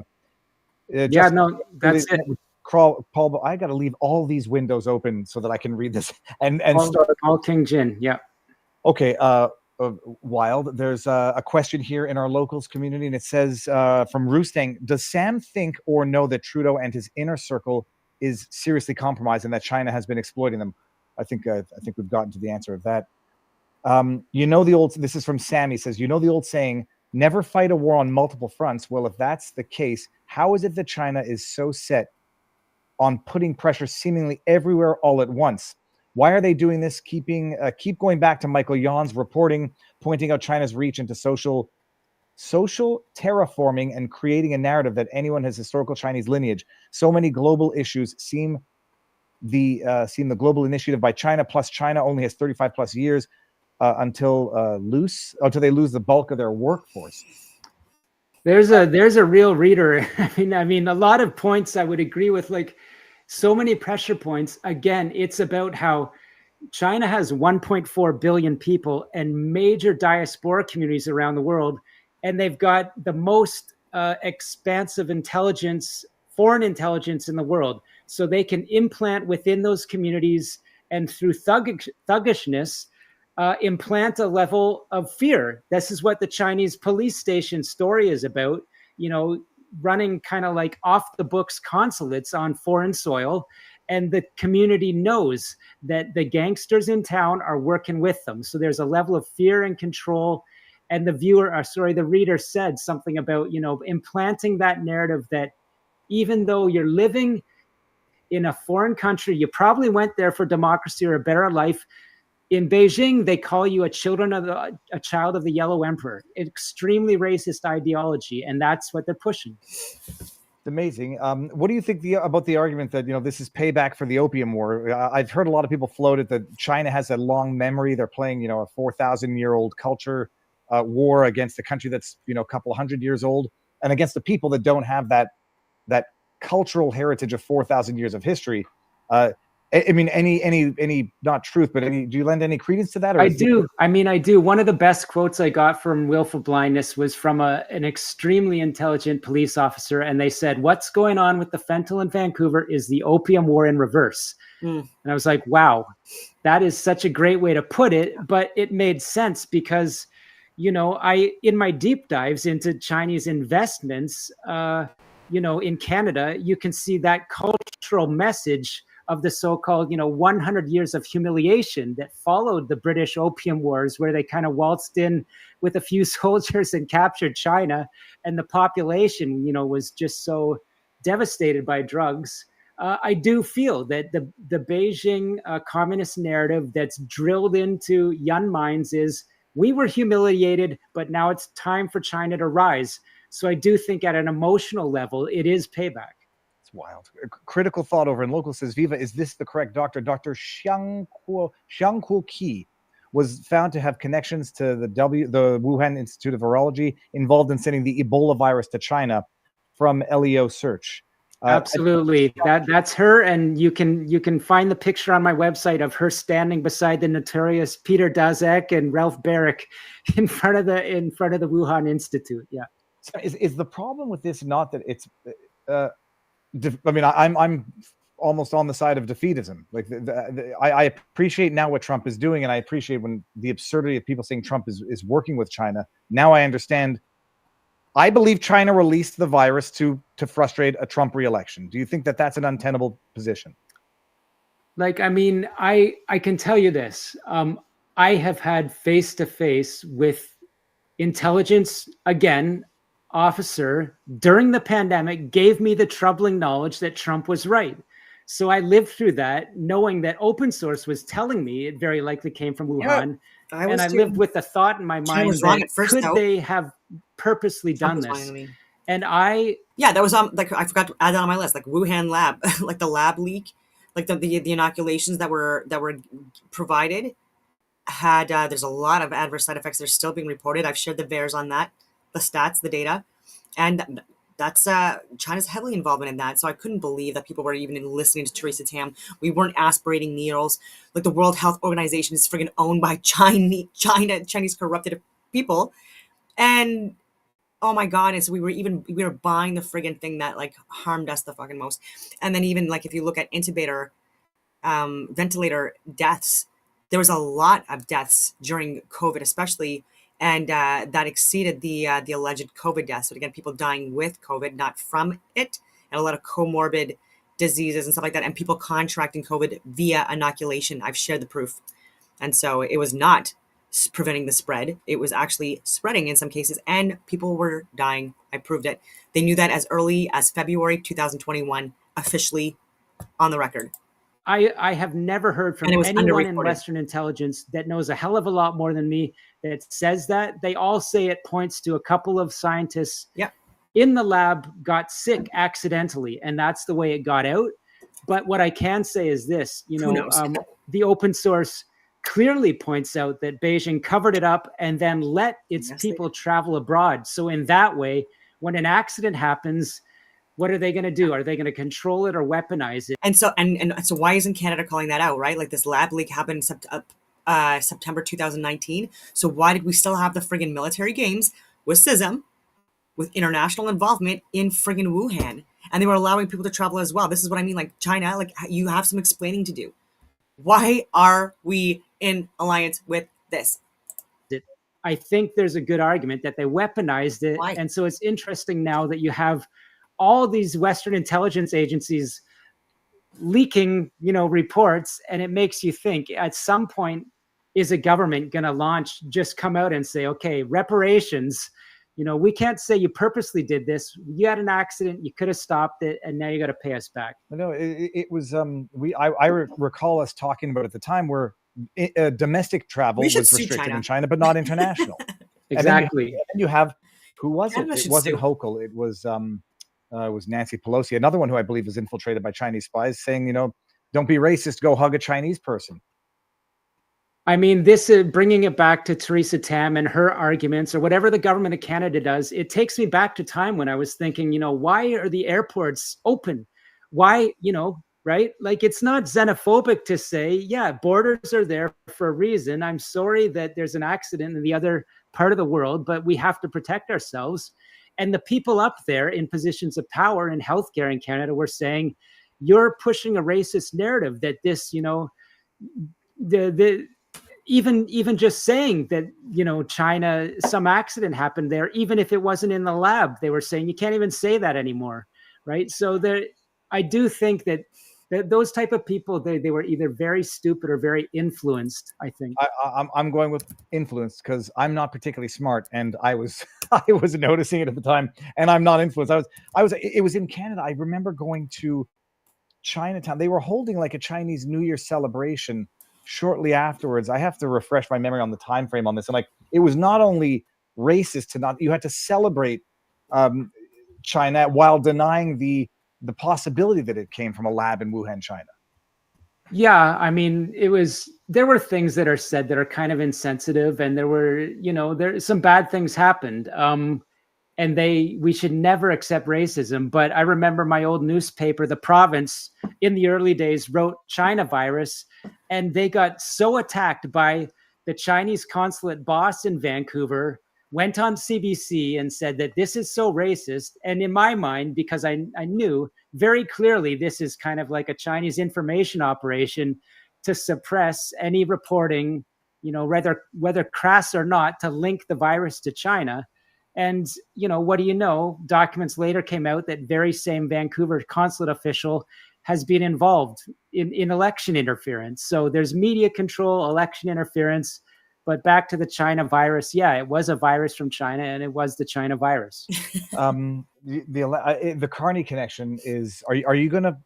yeah, no, that's it. Paul, I got to leave all these windows open so that I can read this and start. Paul King Jin, yeah. Okay, Wild. There's a question here in our Locals community, and it says from Roostang: does Sam think or know that Trudeau and his inner circle is seriously compromised and that China has been exploiting them? I think we've gotten to the answer of that. This is from Sam. He says, the old saying, never fight a war on multiple fronts. Well, if that's the case, how is it that China is so set on putting pressure seemingly everywhere all at once? Why are they doing this? Keep going back to Michael Yon's reporting, pointing out China's reach into social terraforming and creating a narrative that anyone has historical Chinese lineage. So many global issues seem the global initiative by China, plus China only has 35 plus years until they lose the bulk of their workforce. There's a real reader. I mean, a lot of points I would agree with. Like, so many pressure points. Again, it's about how China has 1.4 billion people and major diaspora communities around the world, and they've got the most expansive intelligence, foreign intelligence in the world. So they can implant within those communities and through thuggishness, implant a level of fear. This is what the Chinese police station story is about, running kind of like off the books consulates on foreign soil. And the community knows that the gangsters in town are working with them. So there's a level of fear and control. And the reader said something about, implanting that narrative that even though you're living in a foreign country, you probably went there for democracy or a better life. In Beijing, they call you a child of the Yellow Emperor. Extremely racist ideology, and that's what they're pushing. It's amazing. What do you think about the argument that this is payback for the Opium War? I've heard a lot of people float it that China has a long memory. They're playing a 4,000-year-old culture war against a country that's a couple hundred years old, and against the people that don't have that cultural heritage of 4,000 years of history. I mean, any not truth, but do you lend any credence to that? Or I do. I do. One of the best quotes I got from Willful Blindness was from an extremely intelligent police officer. And they said, what's going on with the fentanyl in Vancouver is the opium war in reverse. And I was like, wow, that is such a great way to put it. But it made sense because, in my deep dives into Chinese investments, in Canada, you can see that cultural message of the so-called, 100 years of humiliation that followed the British Opium Wars, where they kind of waltzed in with a few soldiers and captured China, and the population, was just so devastated by drugs. I do feel that the Beijing communist narrative that's drilled into young minds is we were humiliated, but now it's time for China to rise. So I do think at an emotional level, it is payback. It's wild. Critical thought over in local says, Viva, is this the correct doctor? Dr. Xiang Kuo Qi was found to have connections to the Wuhan Institute of Virology involved in sending the Ebola virus to China from LEO search. Absolutely. That's her. And you can find the picture on my website of her standing beside the notorious Peter Daszak and Ralph Barrick in front of the Wuhan Institute. Yeah. So is the problem with this not that it's I'm almost on the side of defeatism. Like I appreciate now what Trump is doing, and I appreciate when the absurdity of people saying Trump is working with China. Now I understand. I believe China released the virus to frustrate a Trump re-election. Do you think that that's an untenable position? I can tell you this. I have had face-to-face with intelligence, again, officer during the pandemic, gave me the troubling knowledge that Trump was right. So I lived through that, knowing that open source was telling me it very likely came from Wuhan. Yeah, I lived with the thought in my mind that they have purposely done this? And that was I forgot to add that on my list, like Wuhan lab, like the lab leak, like the inoculations that were provided had there's a lot of adverse side effects that are still being reported. I've shared the VAERS on that, the stats, the data, and that's China's heavily involved in that. So I couldn't believe that people were even listening to Theresa Tam. We weren't aspirating needles. Like the World Health Organization is friggin' owned by Chinese corrupted people, and oh my god! And so we were buying the friggin' thing that like harmed us the fucking most. And then even like if you look at intubator, ventilator deaths, there was a lot of deaths during COVID, especially. And that exceeded the alleged COVID deaths. So again, people dying with COVID, not from it, and a lot of comorbid diseases and stuff like that, and people contracting COVID via inoculation. I've shared the proof. And so it was not preventing the spread. It was actually spreading in some cases, and people were dying. I proved it. They knew that as early as February 2021, officially on the record. I have never heard from anyone in Western intelligence that knows a hell of a lot more than me that says that. They all say it points to a couple of scientists in the lab got sick accidentally, and that's the way it got out. But what I can say is this, the open source clearly points out that Beijing covered it up and then let its people travel abroad. So in that way, when an accident happens, What are they going to do? Are they going to control it or weaponize it? And so why isn't Canada calling that out, right? Like this lab leak happened in September 2019. So why did we still have the friggin' military games with CISM, with international involvement in friggin' Wuhan? And they were allowing people to travel as well. This is what I mean, like China, like you have some explaining to do. Why are we in alliance with this? I think there's a good argument that they weaponized it. Why? And so it's interesting now that you have all these Western intelligence agencies leaking, reports, and it makes you think at some point, is a government going to just come out and say, okay, reparations, we can't say you purposely did this. You had an accident, you could have stopped it, and now you got to pay us back. No, it was I recall us talking about at the time where domestic travel was restricted in China, but not international. Exactly. And you have who was Canada it? It wasn't Hochul. It was Nancy Pelosi, another one who I believe was infiltrated by Chinese spies, saying, don't be racist, go hug a Chinese person. I mean, this is bringing it back to Theresa Tam and her arguments, or whatever the government of Canada does. It takes me back to time when I was thinking, why are the airports open? Why, right? Like, it's not xenophobic to say, yeah, borders are there for a reason. I'm sorry that there's an accident in the other part of the world, but we have to protect ourselves. And the people up there in positions of power in healthcare in Canada were saying, you're pushing a racist narrative that this, even just saying that, China, some accident happened there, even if it wasn't in the lab, they were saying you can't even say that anymore. Right. So I do think that those type of people, they were either very stupid or very influenced, I think. I'm going with influenced because I'm not particularly smart, and I was noticing it at the time, and I'm not influenced. It was in Canada. I remember going to Chinatown. They were holding like a Chinese New Year celebration shortly afterwards. I have to refresh my memory on the time frame on this. And like, it was not only racist you had to celebrate China while denying the possibility that it came from a lab in Wuhan, China. Yeah, I mean, there were things that are said that are kind of insensitive, and there were, some bad things happened. And we should never accept racism. But I remember my old newspaper, The Province, in the early days wrote China virus, and they got so attacked by the Chinese consulate boss in Vancouver, went on CBC and said that this is so racist. And in my mind, because I knew very clearly this is kind of like a Chinese information operation to suppress any reporting, whether crass or not, to link the virus to China. And, what do you know? Documents later came out that very same Vancouver consulate official has been involved in election interference. So there's media control, election interference. But back to the China virus, yeah, it was a virus from China, and it was the China virus. The Carney connection is. Are you going to?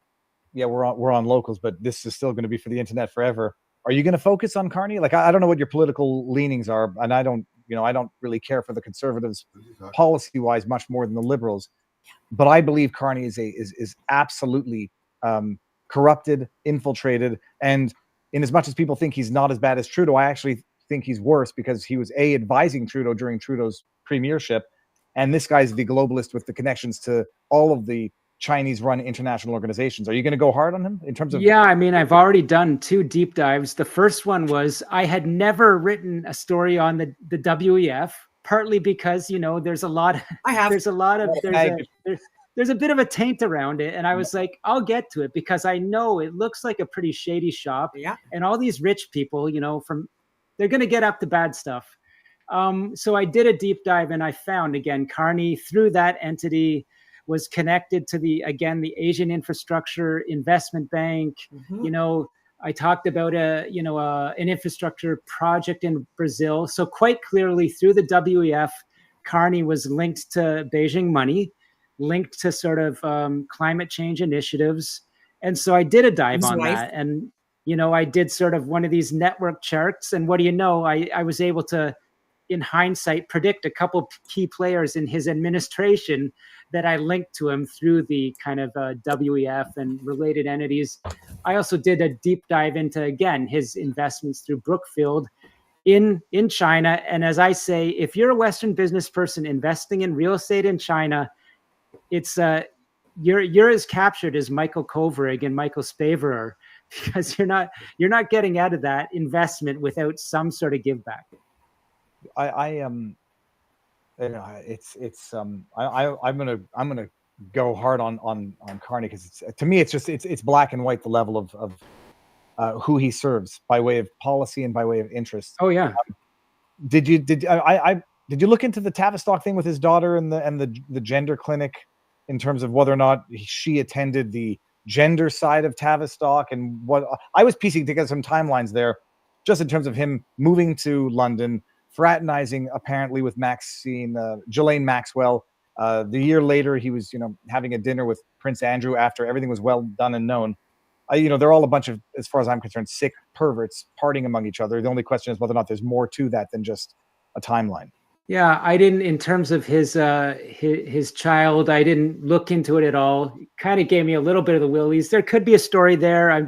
Yeah, we're on locals, but this is still going to be for the internet forever. Are you going to focus on Carney? Like, I don't know what your political leanings are, and I don't really care for the Conservatives policy-wise much more than the Liberals. But I believe Carney is absolutely corrupted, infiltrated, and in as much as people think he's not as bad as Trudeau, I actually think he's worse because he was advising Trudeau during Trudeau's premiership, and this guy's the globalist with the connections to all of the Chinese-run international organizations. Are you going to go hard on him in terms of? Yeah, I mean, I've already done 2 deep dives. The first one was I had never written a story on the WEF, partly because there's a lot. There's a bit of a taint around it, and I was like, I'll get to it because I know it looks like a pretty shady shop. Yeah. And all these rich people, they're going to get up to bad stuff. So I did a deep dive, and I found again Carney through that entity was connected to the Asian Infrastructure Investment Bank. Mm-hmm. I talked about an infrastructure project in Brazil. So quite clearly through the WEF, Carney was linked to Beijing money, linked to sort of climate change initiatives. And so I did a dive on that. And, I did sort of one of these network charts. And what do you know? I was able to, in hindsight, predict a couple key players in his administration that I linked to him through the kind of WEF and related entities. I also did a deep dive into, again, his investments through Brookfield in China. And as I say, if you're a Western business person investing in real estate in China, it's you're as captured as Michael Kovrig and Michael Spavor are, because you're not getting out of that investment without some sort of give back. I'm gonna go hard on Carney, because to me it's black and white, the level of who he serves by way of policy and by way of interest. Oh yeah. Did you look into the Tavistock thing with his daughter and the gender clinic, in terms of whether or not she attended the gender side of Tavistock? And what I was piecing together some timelines there, just in terms of him moving to London, fraternizing apparently with Ghislaine Maxwell. The year later, he was having a dinner with Prince Andrew after everything was well done and known. They're all a bunch of, as far as I'm concerned, sick perverts partying among each other. The only question is whether or not there's more to that than just a timeline. Yeah, I didn't, in terms of his child, I didn't look into it at all. It kind of gave me a little bit of the willies. There could be a story there. I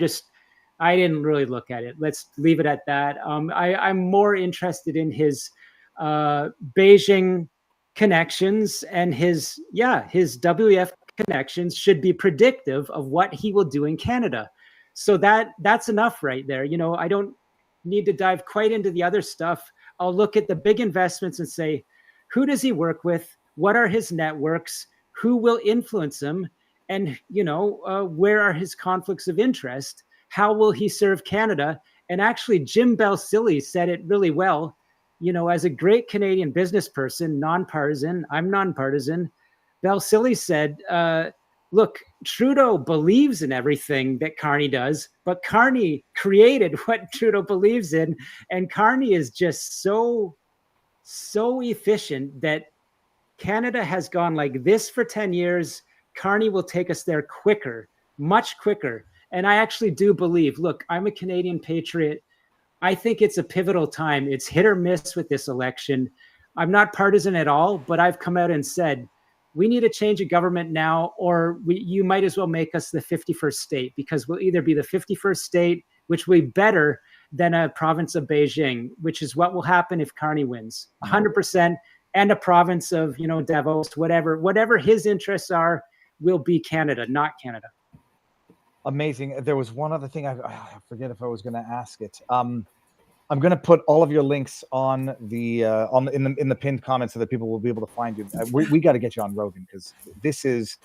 didn't really look at it. Let's leave it at that. I'm more interested in his Beijing connections, and his WEF connections should be predictive of what he will do in Canada. So that's enough right there. I don't need to dive quite into the other stuff. I'll look at the big investments and say, who does he work with? What are his networks? Who will influence him? And, where are his conflicts of interest? How will he serve Canada? And actually, Jim Balsillie said it really well. As a great Canadian business person, nonpartisan, I'm nonpartisan. Balsillie said, look, Trudeau believes in everything that Carney does, but Carney created what Trudeau believes in. And Carney is just so efficient that Canada has gone like this for 10 years. Carney will take us there quicker, much quicker. And I actually do believe, look, I'm a Canadian patriot. I think it's a pivotal time. It's hit or miss with this election. I'm not partisan at all, but I've come out and said, we need to change a government now, or you might as well make us the 51st state, because we'll either be the 51st state, which will be better than a province of Beijing, which is what will happen if Carney wins 100%, and a province of, Davos, whatever his interests are, will be Canada, not Canada. Amazing. There was one other thing. I forget if I was going to ask it. I'm going to put all of your links on in the pinned comments so that people will be able to find you. We got to get you on Rogan, because this is.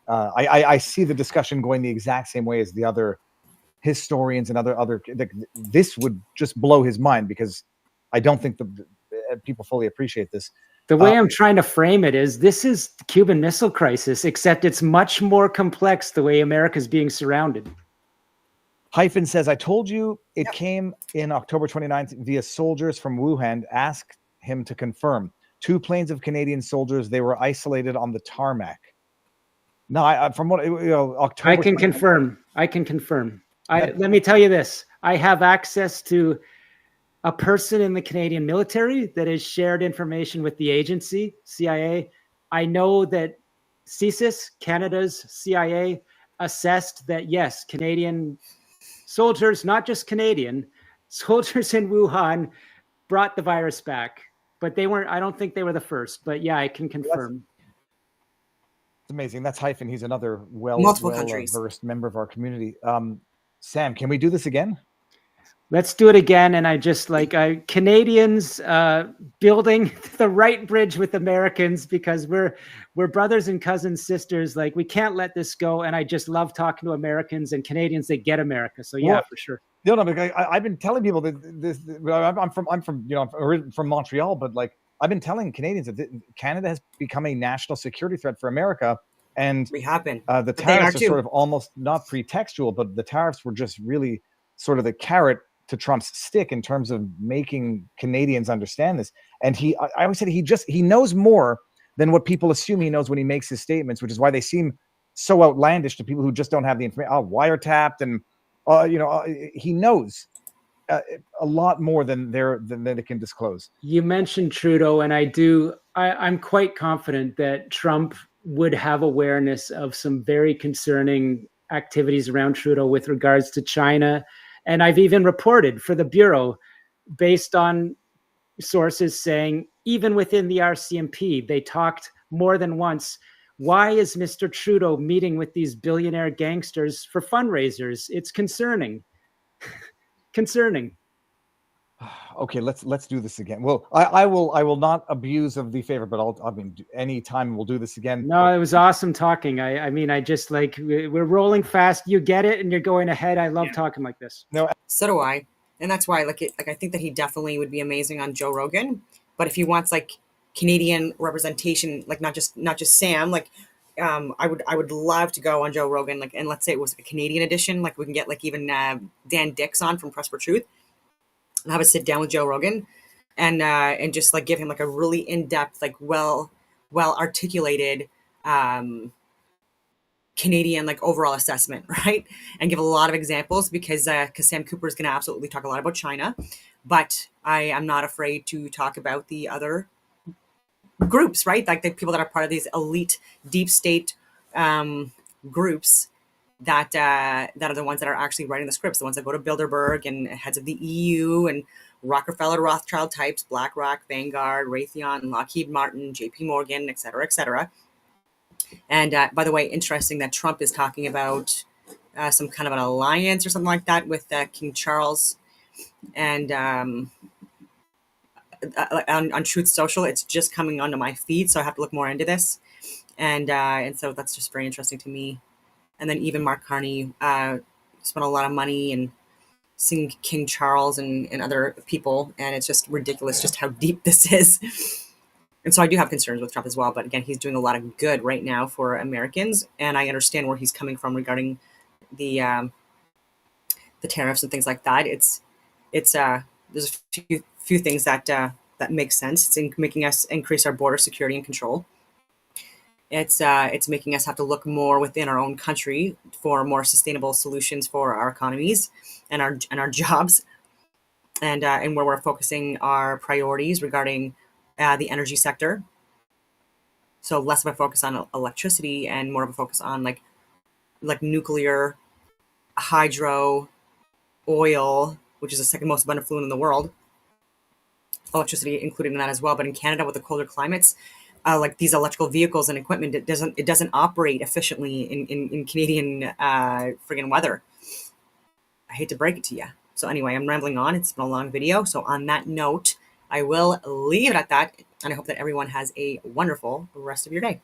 I see the discussion going the exact same way as the other historians and other. This would just blow his mind, because I don't think the people fully appreciate this. The way I'm trying to frame it is, this is the Cuban Missile Crisis, except it's much more complex the way America's being surrounded. Hyphen says, I told you it came in October 29th via soldiers from Wuhan. Asked him to confirm. 2 planes of Canadian soldiers. They were isolated on the tarmac. No, from what October. I can confirm. Let me tell you this. I have access to a person in the Canadian military that has shared information with the agency, CIA. I know that CSIS, Canada's CIA, assessed that, yes, Canadian soldiers, not just Canadian, soldiers in Wuhan brought the virus back. But I don't think they were the first. But yeah, I can confirm. It's amazing. That's Hyphen. He's another well-versed member of our community. Sam, can we do this again? Let's do it again. And I just Canadians building the right bridge with Americans, because we're brothers and cousins, sisters. We can't let this go. And I just love talking to Americans and Canadians that get America. So yeah, for sure. No, I've been telling people that I'm from Montreal, but I've been telling Canadians that Canada has become a national security threat for America. And we have been. The tariffs are sort of almost not pretextual, but the tariffs were just really sort of the carrot to Trump's stick in terms of making Canadians understand this. And I always said he knows more than what people assume he knows when he makes his statements, which is why they seem so outlandish to people who just don't have the information. Wiretapped, and he knows a lot more than they can disclose. You mentioned Trudeau, and I'm quite confident that Trump would have awareness of some very concerning activities around Trudeau with regards to China. And I've even reported for the Bureau, based on sources saying, even within the RCMP, they talked more than once Why is Mr. Trudeau meeting with these billionaire gangsters for fundraisers? It's concerning. Concerning. Okay, let's do this again. Well, I will not abuse of the favor, but I mean, any time we'll do this again. No, it was awesome talking. I mean, I just like, we're rolling fast. You get it, and you're going ahead. I love talking like this. No, So do I, and that's why like I think that he definitely would be amazing on Joe Rogan. But if he wants like Canadian representation, like not just Sam, like I would love to go on Joe Rogan, like, and let's say it was a Canadian edition, like we can get like even Dan Dix on from Press for Truth, and have a sit down with Joe Rogan, and just like give him like a really in depth, like well articulated Canadian like overall assessment, right? And give a lot of examples because Sam Cooper is going to absolutely talk a lot about China, but I am not afraid to talk about the other groups, right? Like the people that are part of these elite deep state groups that are the ones that are actually writing the scripts, the ones that go to Bilderberg and heads of the EU and Rockefeller, Rothschild types, BlackRock, Vanguard, Raytheon, Lockheed Martin, JP Morgan, et cetera, et cetera. And by the way, interesting that Trump is talking about some kind of an alliance or something like that with King Charles. And on Truth Social, it's just coming onto my feed, so I have to look more into this. And so that's just very interesting to me. And then even Mark Carney spent a lot of money and seeing King Charles and other people, and it's just ridiculous just how deep this is. And so I do have concerns with Trump as well. But again, he's doing a lot of good right now for Americans, and I understand where he's coming from regarding the tariffs and things like that. It's there's a few things that make sense. It's in making us increase our border security and control. It's making us have to look more within our own country for more sustainable solutions for our economies and our jobs, and where we're focusing our priorities regarding the energy sector. So less of a focus on electricity and more of a focus on like nuclear, hydro, oil, which is the second most abundant fluid in the world. Electricity included in that as well. But in Canada, with the colder climates, like these electrical vehicles and equipment, it doesn't operate efficiently in Canadian friggin' weather. I hate to break it to you. So anyway, I'm rambling on. It's been a long video. So on that note, I will leave it at that. And I hope that everyone has a wonderful rest of your day.